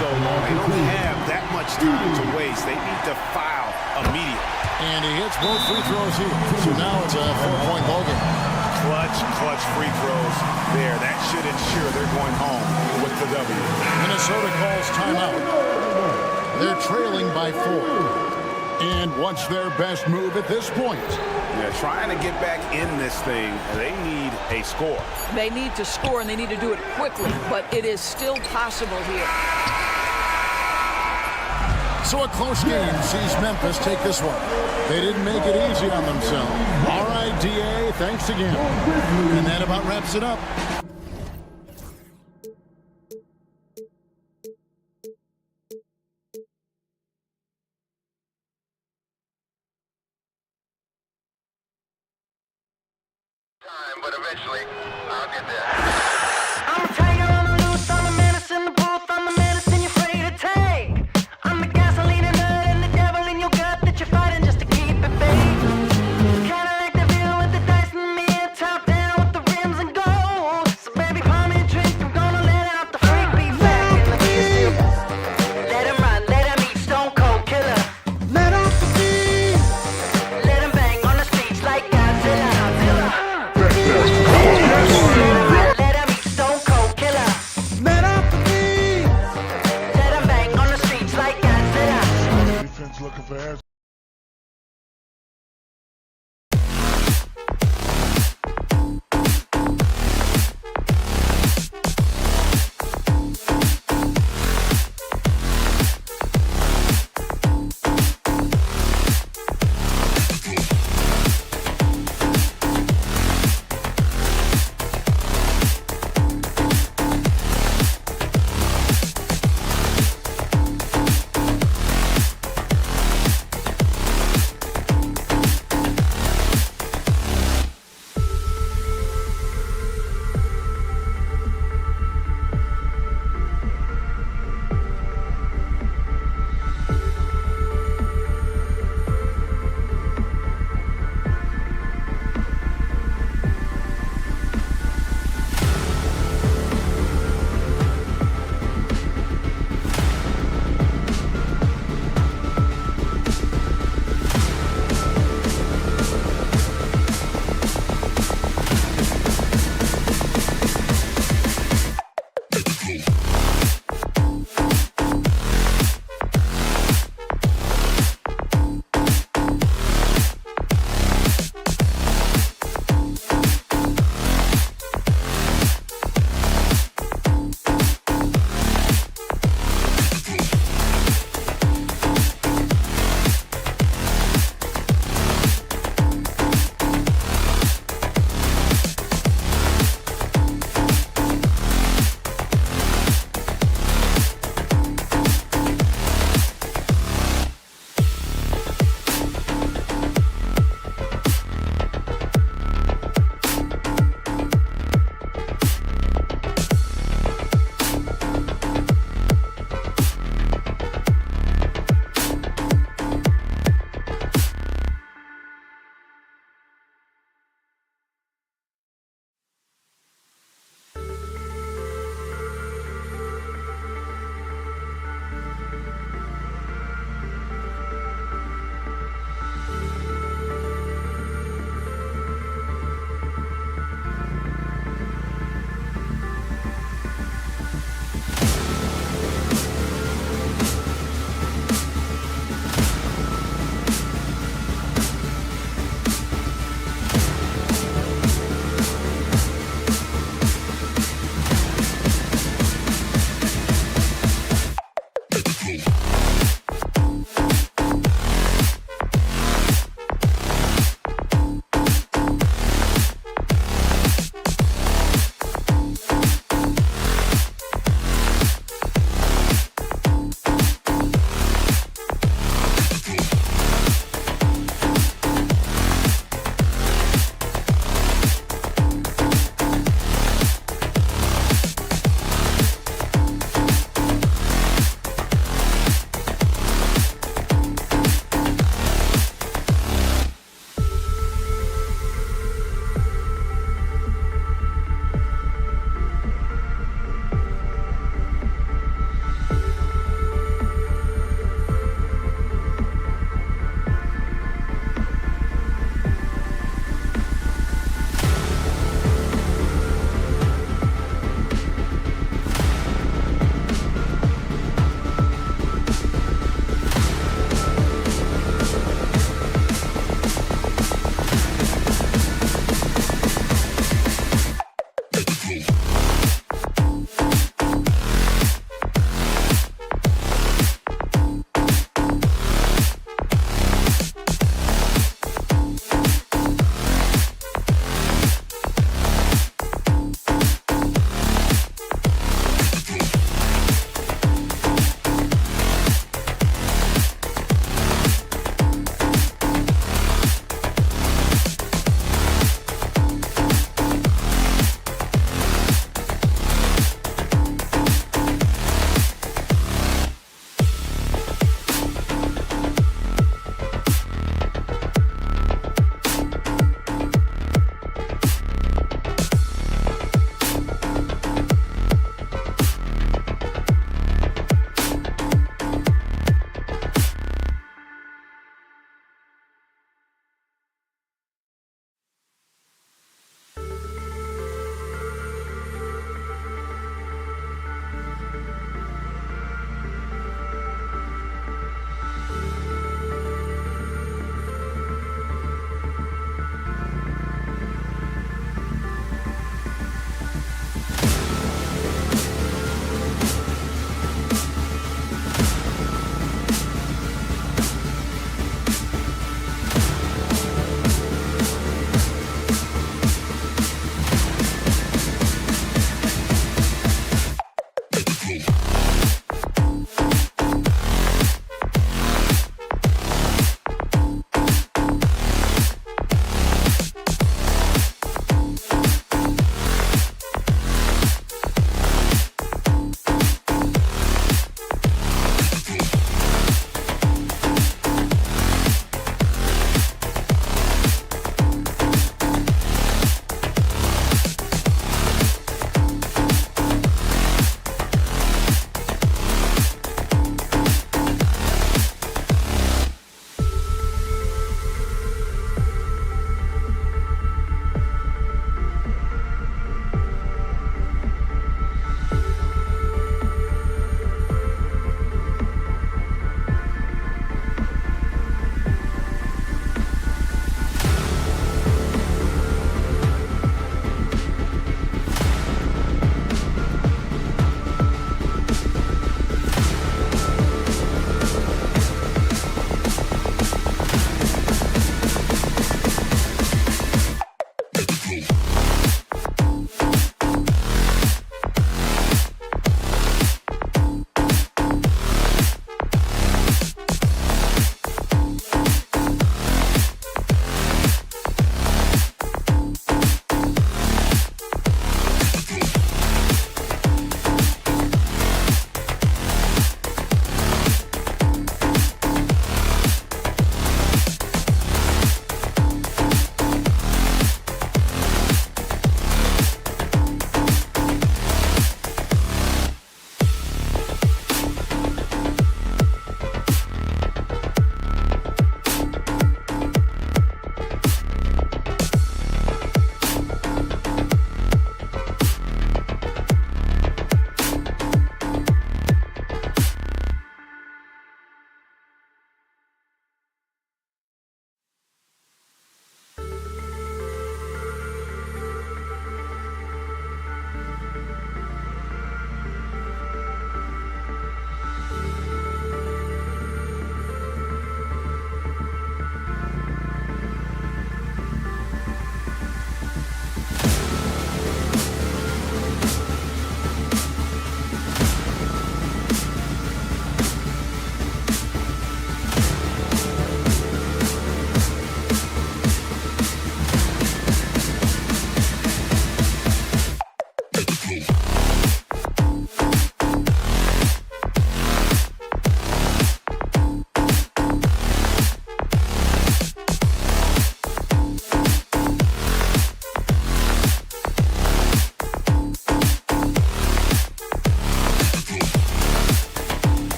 so long. They don't have that much time to waste. They need to foul immediately. And he hits both free throws here. So now it's a 4-point ball game. Clutch free throws there. That should ensure they're going home with the W. Minnesota calls timeout. They're trailing by 4. And what's their best move at this point? Yeah, trying to get back in this thing, they need a score. They need to score, and they need to do it quickly, but it is still possible here. So a close game sees Memphis take this one. They didn't make it easy on themselves. All right, DA, thanks again. And that about wraps it up. But eventually, I'll get there. I'm a tiger on the loose, I'm a menace in the booth, I'm the medicine you're afraid to take. I'm the gasoline and nut and the devil in your gut that you're fighting just to keep it baked. Kinda like the view with the dice in the mirror, top down with the rims and gold. So baby, pour me a drink, I'm gonna let out the freak beat back in the music. Let him run, let him eat, stone cold killer. Let off the beat. Let him bang on the streets like Godzilla. Let him eat, stone cold killer. Let off the beat. Let him bang on the streets like Godzilla. Defense looking for answers.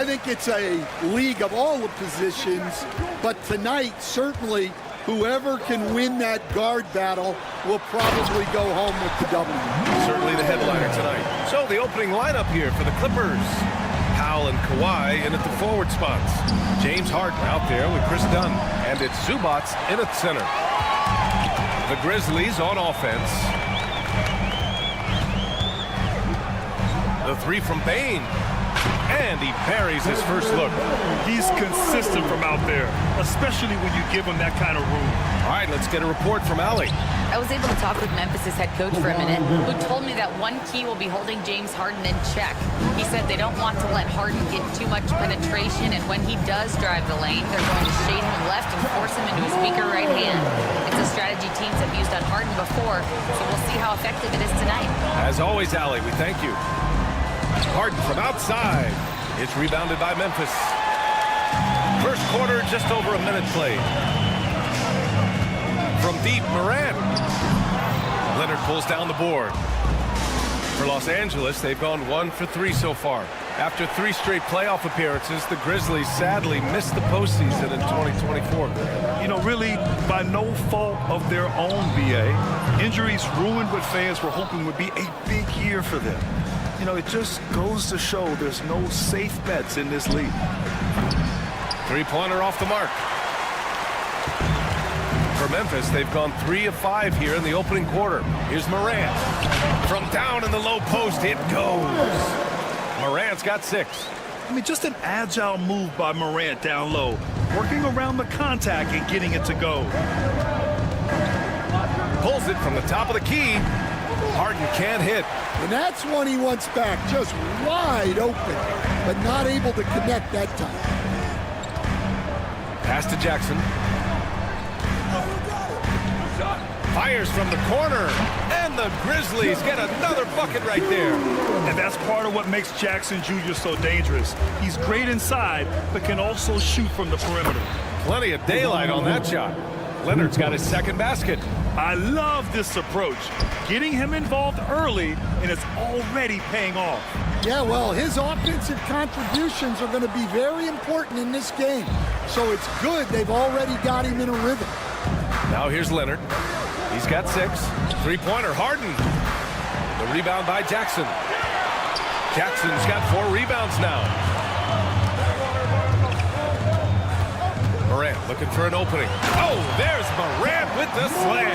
I think it's a league of all the positions, but tonight, certainly, whoever can win that guard battle will probably go home with the W. Certainly the headliner tonight. So the opening lineup here for the Clippers. Powell and Kawhi in at the forward spots. James Harden out there with Chris Dunn. And it's Zubac in at center. The Grizzlies on offense. The three from Bane. And he buries his first look. He's consistent from out there, especially when you give him that kind of room. All right, let's get a report from Allie. I was able to talk with Memphis' head coach for a minute, who told me that one key will be holding James Harden in check. He said they don't want to let Harden get too much penetration, and when he does drive the lane, they're going to shade him left and force him into his weaker right hand. It's a strategy teams have used on Harden before, so we'll see how effective it is tonight. As always, Allie, we thank you. Harden from outside. It's rebounded by Memphis. First quarter, just over a minute played. From deep, Morant. Leonard pulls down the board. For Los Angeles, they've gone 1 for 3 so far. After 3 straight playoff appearances, the Grizzlies sadly missed the postseason in 2024. You know, really, by no fault of their own, BA. Injuries ruined what fans were hoping would be a big year for them. You know, it just goes to show there's no safe bets in this league. Three-pointer off the mark. For Memphis, they've gone 3 of 5 here in the opening quarter. Here's Morant. From down in the low post, it goes. Morant's got 6. I mean, just an agile move by Morant down low, working around the contact and getting it to go. Pulls it from the top of the key. Harden can't hit. And that's one he wants back, just wide open, but not able to connect that time. Pass to Jackson. Fires from the corner, and the Grizzlies get another bucket right there. And that's part of what makes Jackson Jr. so dangerous. He's great inside, but can also shoot from the perimeter. Plenty of daylight on that shot. Leonard's got his second basket. I love this approach. Getting him involved early, and it's already paying off. Yeah, well, his offensive contributions are going to be very important in this game. So it's good they've already got him in a rhythm. Now here's Leonard. He's got 6. Three-pointer, Harden. The rebound by Jackson. Jackson's got 4 rebounds now. Morant looking for an opening. Oh, there's Morant with the slam.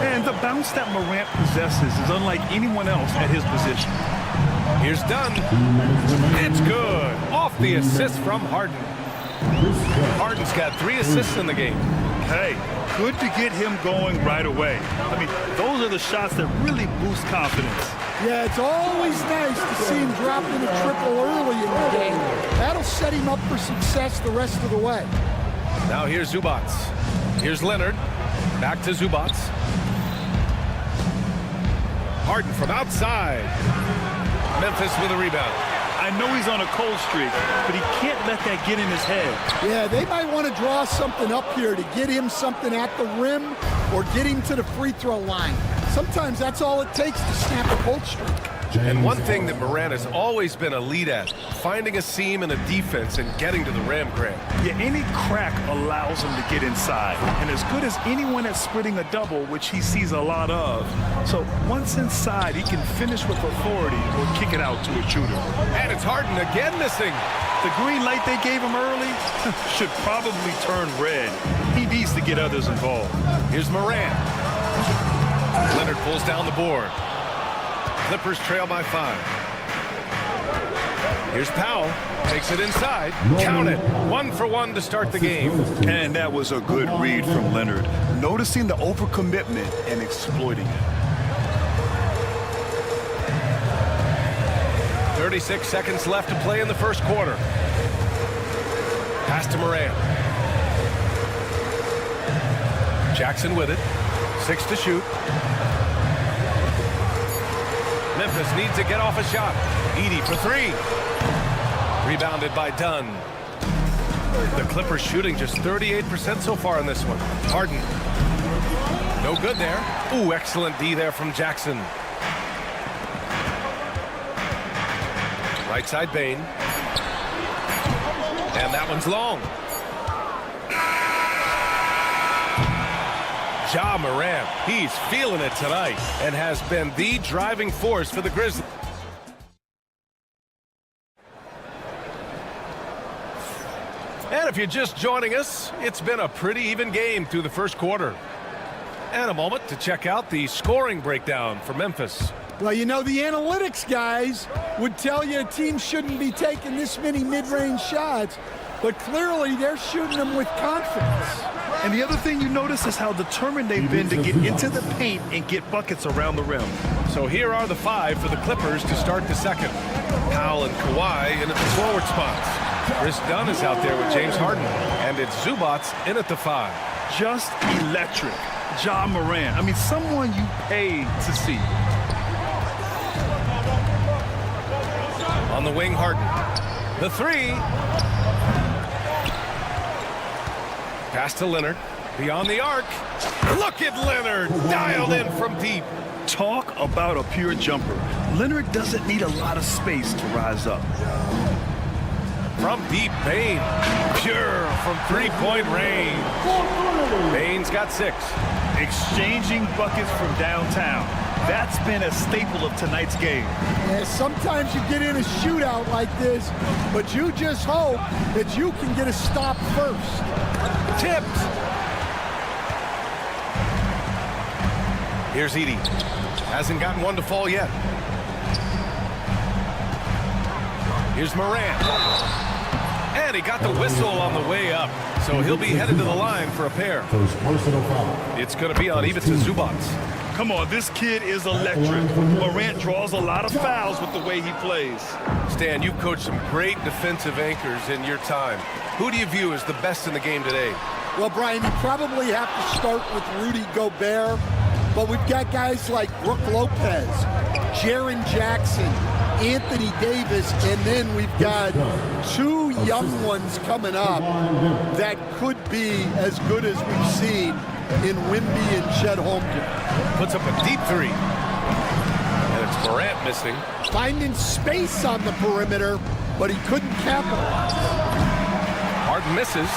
And the bounce that Morant possesses is unlike anyone else at his position. Here's Dunn. It's good. Off the assist from Harden. Harden's got 3 assists in the game. Hey, good to get him going right away. I mean, those are the shots that really boost confidence. Yeah, it's always nice to see him drop in a triple early in the game. That'll set him up for success the rest of the way. Now here's Zubac. Here's Leonard. Back to Zubac. Harden from outside. Memphis with a rebound. I know he's on a cold streak, but he can't let that get in his head. Yeah, they might want to draw something up here to get him something at the rim or get him to the free throw line. Sometimes that's all it takes to snap a cold streak. And one thing that Morant has always been a lead at, finding a seam in a defense and getting to the rim, Grant. Yeah, any crack allows him to get inside. And as good as anyone at splitting a double, which he sees a lot of. So once inside, he can finish with authority or kick it out to a shooter. And it's Harden again missing. The green light they gave him early should probably turn red. He needs to get others involved. Here's Morant. Leonard pulls down the board. Clippers trail by 5. Here's Powell. Takes it inside. Count it. 1 for 1 to start the game. And that was a good read from Leonard. Noticing the overcommitment and exploiting it. 36 seconds left to play in the first quarter. Pass to Morant. Jackson with it. 6 to shoot. Memphis needs to get off a shot. Edey for 3. Rebounded by Dunn. The Clippers shooting just 38% so far in this one. Harden. No good there. Ooh, excellent D there from Jackson. Right side Bane. And that one's long. Ja Morant, he's feeling it tonight and has been the driving force for the Grizzlies. And if you're just joining us, it's been a pretty even game through the first quarter. And a moment to check out the scoring breakdown for Memphis. Well, you know, the analytics guys would tell you a team shouldn't be taking this many mid-range shots, but clearly they're shooting them with confidence. And the other thing you notice is how determined they've been to get into the paint and get buckets around the rim. So here are the 5 for the Clippers to start the second. Powell and Kawhi in at the forward spots. Chris Dunn is out there with James Harden, and it's Zubats in at the 5. Just electric. Ja Morant. I mean, someone you pay to see. On the wing, Harden. The 3. Pass to Leonard. Beyond the arc. Look at Leonard. Dialed in from deep. Talk about a pure jumper. Leonard doesn't need a lot of space to rise up. From deep, Bane. Pure from three-point range. Bane's got 6. Exchanging buckets from downtown. That's been a staple of tonight's game. Yeah, sometimes you get in a shootout like this, but you just hope that you can get a stop first. Tipped. Here's Edey. Hasn't gotten one to fall yet. Here's Morant. And he got the whistle on the way up. So he'll be headed to the line for a pair. It's going to be on Ivica Zubats. Come on, this kid is electric. Morant draws a lot of fouls with the way he plays. Stan, you've coached some great defensive anchors in your time. Who do you view as the best in the game today? Well, Brian, you probably have to start with Rudy Gobert, but we've got guys like Brook Lopez, Jaren Jackson, Anthony Davis, and then we've got 2 young ones coming up that could be as good as we've seen in Wemby and Chet Holmgren. Puts up a deep 3. And it's Morant missing. Finding space on the perimeter, but he couldn't capitalize. Harden misses.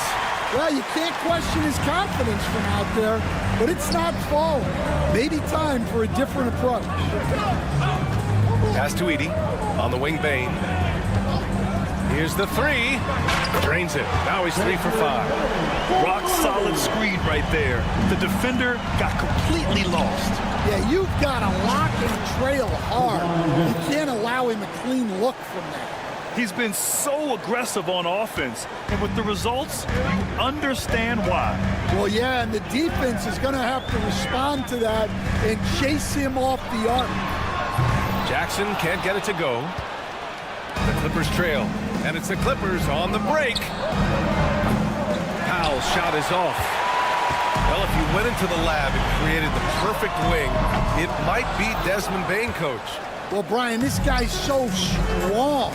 Well, you can't question his confidence from out there, but it's not falling. Maybe time for a different approach. Pass to Edey. On the wing, Bane. Here's the 3. Drains it. Now he's 3 for 5. Rock solid screen right there. The defender got completely lost. Yeah, you've got to lock and trail hard. You can't allow him a clean look from that. He's been so aggressive on offense, and with the results, you understand why. Well, yeah, and the defense is going to have to respond to that and chase him off the arc. Jackson can't get it to go. The Clippers trail, and it's the Clippers on the break. Powell's shot is off. Well, if you went into the lab and created the perfect wing, it might be Desmond Bane, coach. Well, Brian, this guy's so strong.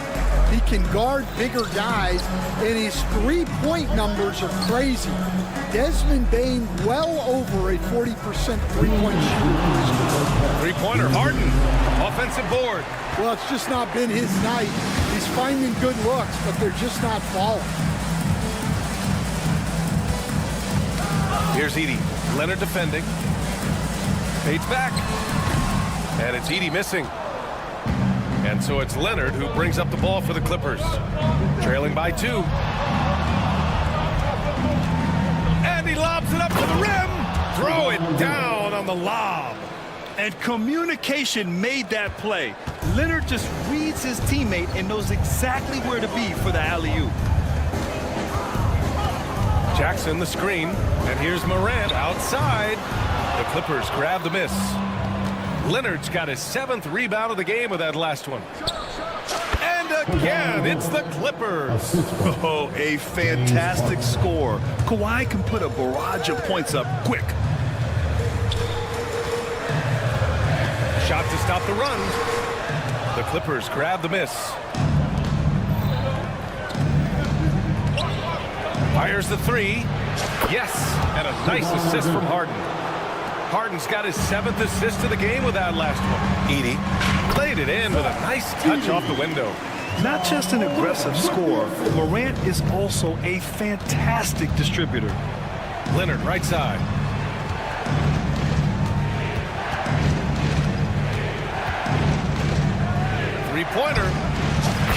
He can guard bigger guys, and his three-point numbers are crazy. Desmond Bane well over a 40% three-point shooter. Three-pointer, Harden, offensive board. Well, it's just not been his night. He's finding good looks, but they're just not falling. Here's Edey. Leonard defending. Fades back. And it's Edey missing. And so it's Leonard who brings up the ball for the Clippers. Trailing by 2. And he lobs it up to the rim. Throw it down on the lob. And communication made that play. Leonard just reads his teammate and knows exactly where to be for the alley-oop. Jackson the screen. And here's Morant outside. The Clippers grab the miss. Leonard's got his 7th rebound of the game with that last one. And again, it's the Clippers. Oh, a fantastic score. Kawhi can put a barrage of points up quick. Shot to stop the run. The Clippers grab the miss. Fires the 3. Yes, and a nice assist from Harden. Harden's got his 7th assist of the game with that last one. Edey played it in with a nice touch off the window. Not just an aggressive scorer, Morant is also a fantastic distributor. Leonard right side. Three-pointer.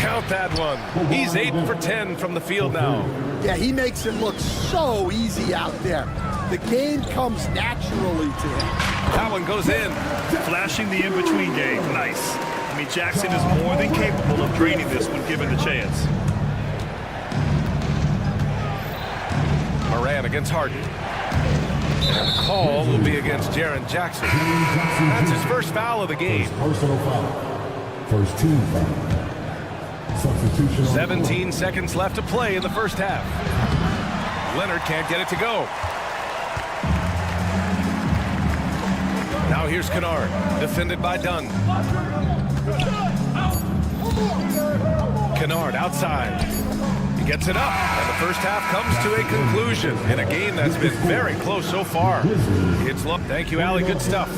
Count that one. He's 8 for 10 from the field now. Yeah, he makes it look so easy out there. The game comes naturally to him. That one goes in. Flashing the in-between game. Nice. I mean, Jackson is more than capable of draining this when given the chance. Moran against Harden. And the call will be against Jaren Jackson. That's his first foul of the game. Personal foul. First team foul. Substitution. 17 seconds left to play in the first half. Leonard can't get it to go. Now here's Kennard, defended by Dunn. Kennard outside. He gets it up, and the first half comes to a conclusion in a game that's been very close so far. It's look. Thank you, Allie. Good stuff.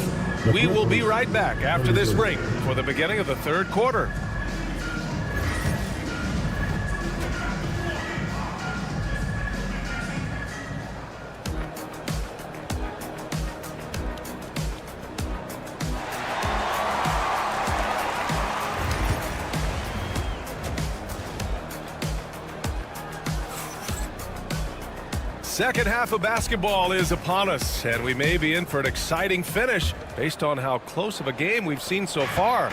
We will be right back after this break for the beginning of the third quarter. Second half of basketball is upon us, and we may be in for an exciting finish based on how close of a game we've seen so far.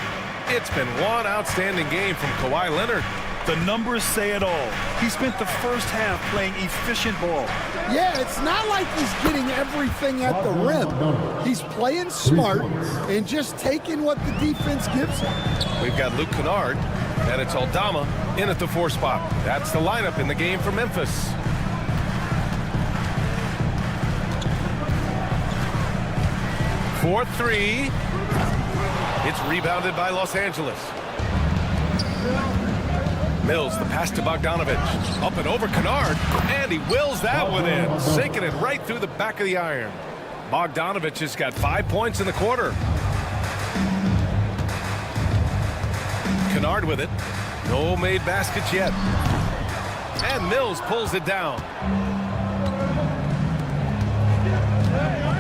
It's been one outstanding game from Kawhi Leonard. The numbers say it all. He spent the first half playing efficient ball. Yeah, it's not like he's getting everything at the rim. He's playing smart and just taking what the defense gives him. We've got Luke Kennard, and it's Aldama in at the 4 spot. That's the lineup in the game for Memphis. For 3. It's rebounded by Los Angeles. Mills, the pass to Bogdanovich. Up and over Kennard, and he wills that one in, sinking it right through the back of the iron. Bogdanovich has got 5 points in the quarter. Kennard with it. No made baskets yet. And Mills pulls it down.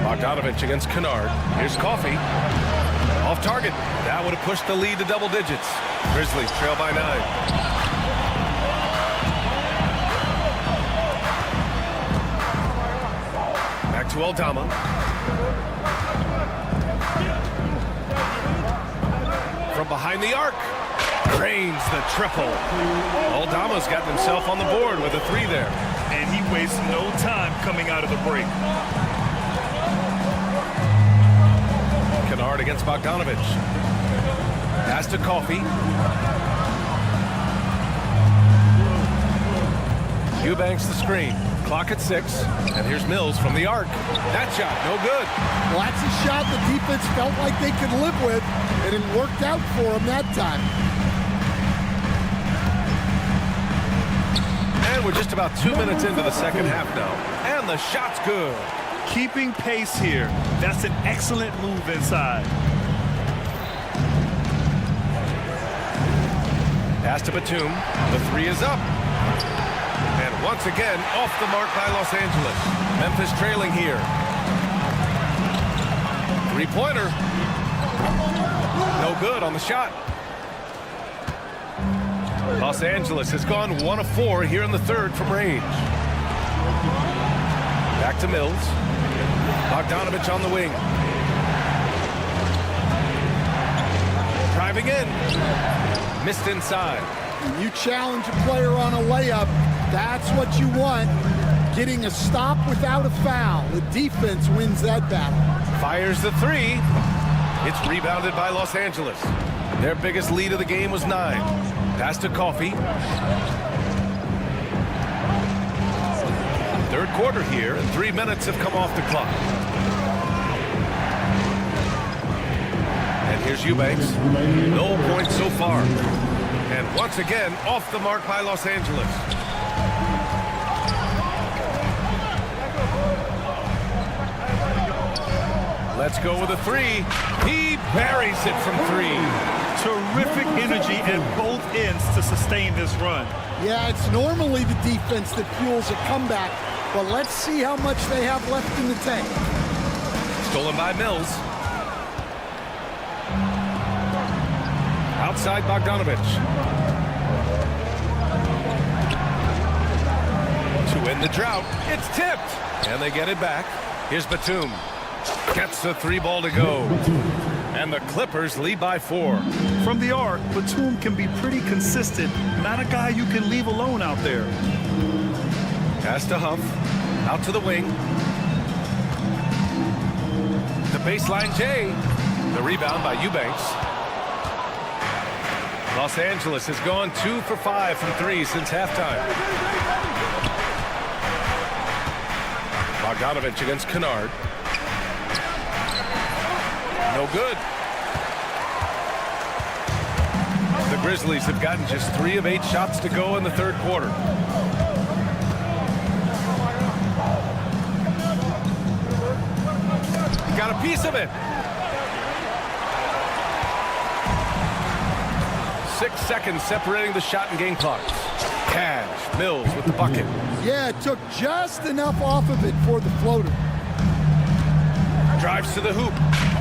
Bogdanovich against Kennard. Here's Coffey. Off target. That would have pushed the lead to double digits. Grizzlies trail by 9. Back to Aldama. From behind the arc. Drains the triple. Aldama's gotten himself on the board with a 3 there. And he wastes no time coming out of the break. Kennard against Bogdanovich. Pass to Coffey. Eubanks the screen. Clock at 6. And here's Mills from the arc. That shot, no good. Well, that's a shot the defense felt like they could live with, and it worked out for them that time. And we're just about 2 minutes into the second half now. And the shot's good. Keeping pace here. That's an excellent move inside. Pass to Batum. The 3 is up. And once again, off the mark by Los Angeles. Memphis trailing here. 3-pointer. No good on the shot. Los Angeles has gone 1 of 4 here in the third from range. Back to Mills. Bogdanovich on the wing. Driving in. Missed inside. When you challenge a player on a layup, that's what you want. Getting a stop without a foul. The defense wins that battle. Fires the 3. It's rebounded by Los Angeles. Their biggest lead of the game was 9. Pass to Coffey. Third quarter here, and 3 minutes have come off the clock. And here's Eubanks. No points so far. And once again, off the mark by Los Angeles. Let's go with a 3. He buries it from 3. Terrific energy at both ends to sustain this run. Yeah, it's normally the defense that fuels a comeback, but let's see how much they have left in the tank. Stolen by Mills. Outside Bogdanovich. The drought, it's tipped. And they get it back. Here's Batum. Gets the 3 ball to go. And the Clippers lead by 4. From the arc, Batum can be pretty consistent. Not a guy you can leave alone out there. Pass to Huff. Out to the wing. The baseline J. The rebound by Eubanks. Los Angeles has gone 2 for 5 from 3 since halftime. Bogdanovich against Kennard. No good. The Grizzlies have gotten just 3 of 8 shots to go in the third quarter. He got a piece of it. 6 seconds separating the shot and game clocks. Cash, Mills with the bucket. Yeah, it took just enough off of it for the floater. Drives to the hoop,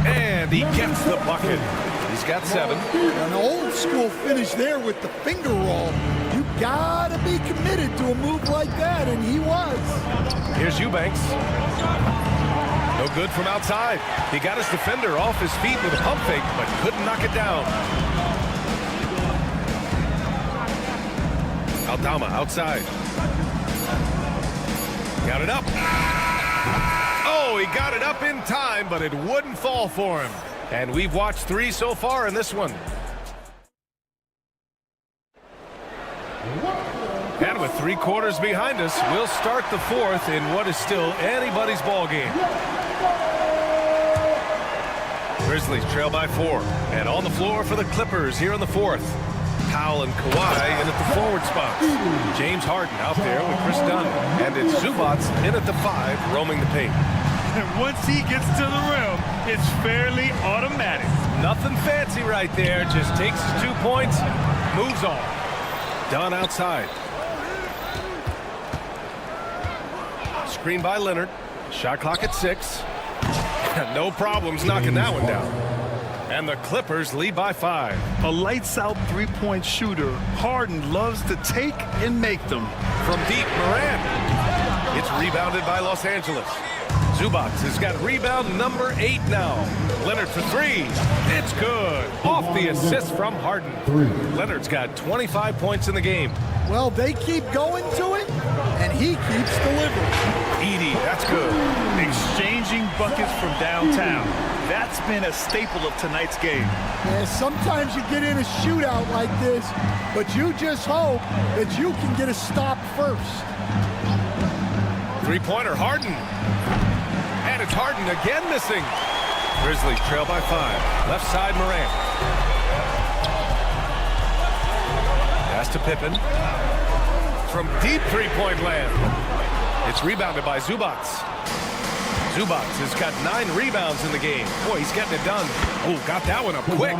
and he gets the bucket. He's got 7. An old school finish there with the finger roll. You gotta be committed to a move like that, and he was. Here's Eubanks. No good from outside. He got his defender off his feet with a pump fake, but couldn't knock it down. Aldama outside. Got it up. Oh, he got it up in time, but it wouldn't fall for him. And we've watched 3 so far in this one. And with 3 quarters behind us, we'll start the 4th in what is still anybody's ball game. Grizzlies trail by 4. And on the floor for the Clippers here in the 4th. Powell and Kawhi in at the forward spot. James Harden out there with Chris Dunn. And it's Zubac in at the 5, roaming the paint. And once he gets to the rim, it's fairly automatic. Nothing fancy right there. Just takes his 2 points, moves on. Dunn outside. Screen by Leonard. Shot clock at 6. No problems knocking that one down. And the Clippers lead by 5. A lights-out three-point shooter. Harden loves to take and make them. From deep, Morant. It's rebounded by Los Angeles. Zubac has got rebound number 8 now. Leonard for 3. It's good. Off the assist from Harden. Leonard's got 25 points in the game. Well, they keep going to it, and he keeps delivering. Edey, that's good. Exchanging buckets from downtown. That's been a staple of tonight's game. Yeah, sometimes you get in a shootout like this, but you just hope that you can get a stop first. 3-pointer, Harden. And it's Harden again missing. Grizzlies trail by 5. Left side, Morant. Pass to Pippen. From deep 3-point land. It's rebounded by Zubac. Zubac has got 9 rebounds in the game. Boy, he's getting it done. Oh, got that one up quick.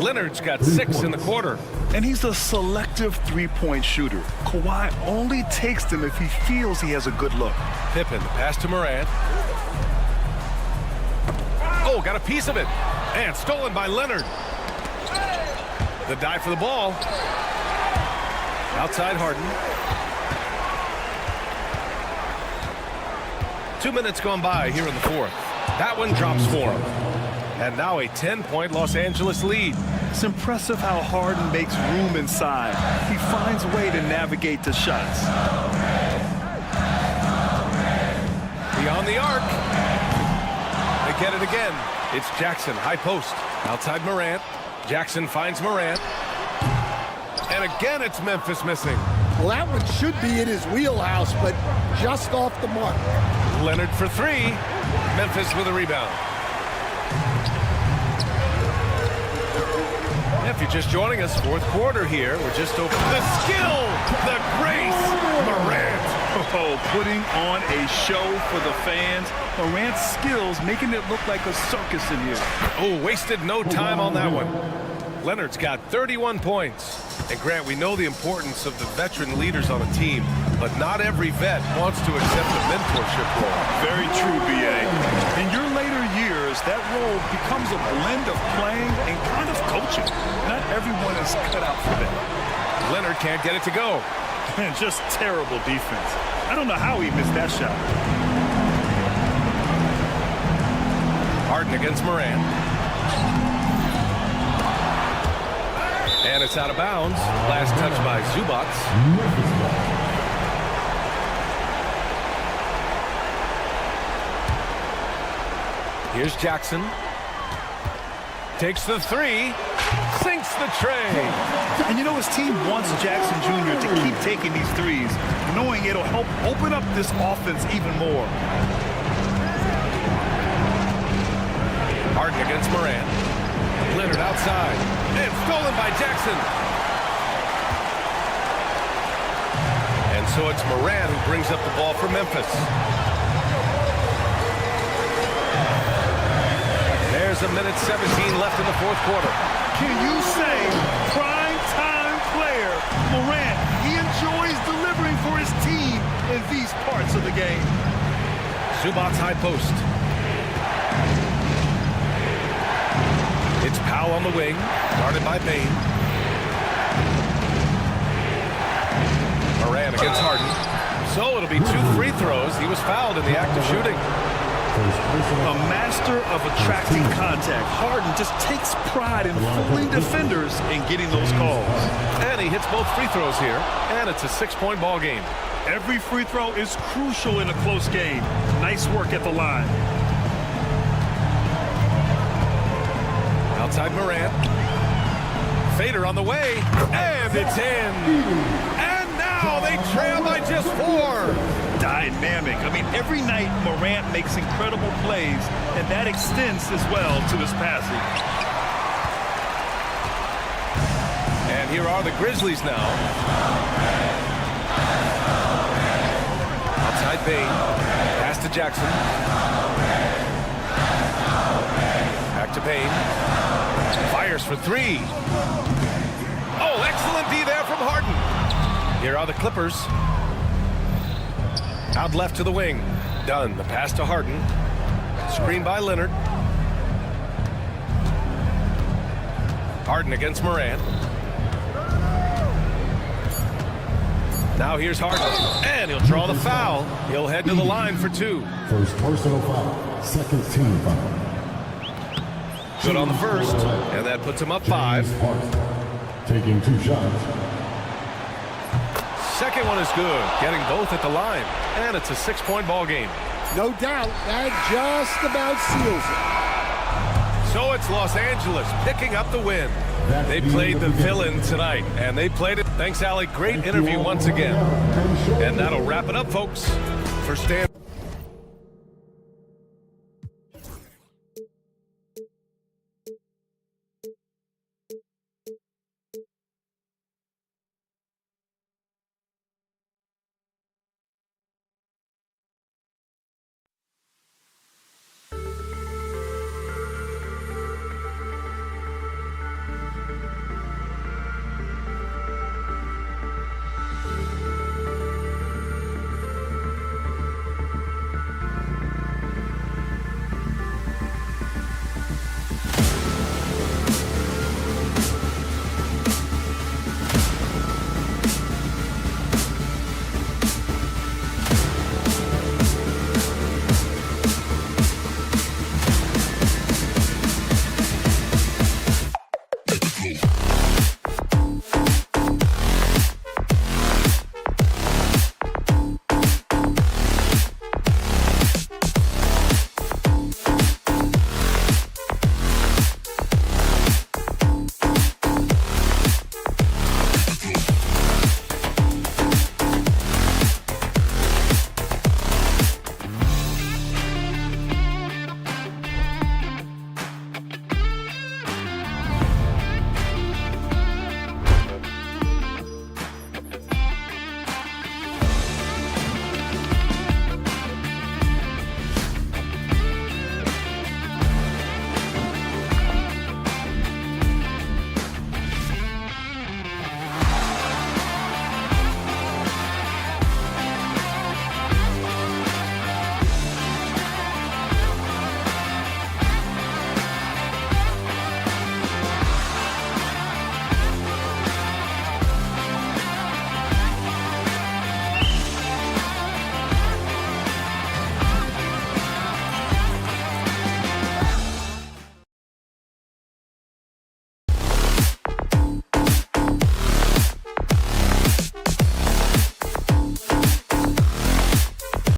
Leonard's got 6 in the quarter. And he's a selective three-point shooter. Kawhi only takes them if he feels he has a good look. Pippen, pass to Morant. Oh, got a piece of it. And stolen by Leonard. The dive for the ball. Outside Harden. 2 minutes gone by here in the 4th. That one drops for him. And now a 10-point Los Angeles lead. It's impressive how Harden makes room inside. He finds a way to navigate the shots. Beyond the arc. They get it again. It's Jackson, high post. Outside Morant. Jackson finds Morant. And again, it's Memphis missing. Well, that one should be in his wheelhouse, but just off the mark. Leonard for 3. Memphis with a rebound. If you're just joining us, 4th quarter here. We're just over the skill, the grace, Morant. Oh, putting on a show for the fans. Morant's skills making it look like a circus in here. Oh, wasted no time on that one. Leonard's got 31 points. And Grant, we know the importance of the veteran leaders on a team, but not every vet wants to accept a mentorship role. Very true, B.A. In your later years, that role becomes a blend of playing and kind of coaching. Not everyone is cut out for that. Leonard can't get it to go. And just terrible defense. I don't know how he missed that shot. Harden against Moran. And it's out of bounds. Last touch by Zubac. Here's Jackson. Takes the three. Sinks the tray. And you know, his team wants Jackson Jr. to keep taking these threes, knowing it'll help open up this offense even more. Harden against Moran. Leonard outside. And stolen by Jackson. And so it's Moran who brings up the ball for Memphis. There's a minute 17 left in the fourth quarter. Can you say prime time player Moran? He enjoys delivering for his team in these parts of the game. Zubac's high post. It's Powell on the wing, guarded by Payne. Moran against Harden. So it'll be 2 free throws. He was fouled in the act of shooting. A master of attracting contact. Harden just takes pride in fooling defenders and getting those calls. And he hits both free throws here, and it's a 6-point ball game. Every free throw is crucial in a close game. Nice work at the line. Outside Moran. Fader on the way, and it's in. And now they trail by just 4. Dynamic. I mean, every night Morant makes incredible plays, and that extends as well to his passing. And here are the Grizzlies now. Outside Payne. Pass to Jackson. Back to Payne. Fires for 3. Oh, excellent D there from Harden. Here are the Clippers. Out left to the wing. Done. The pass to Harden. Screen by Leonard. Harden against Moran. Now here's Harden. And he'll draw the foul. He'll head to the line for 2. First personal foul. Second team foul. Good on the first. And that puts him up 5. Taking 2 shots. Second one is good. Getting both at the line. And it's a 6-point ball game. No doubt. That just about seals it. So it's Los Angeles picking up the win. They played the villain tonight, and they played it. Thanks, Allie. Great interview once again. And that'll wrap it up, folks. For Stan.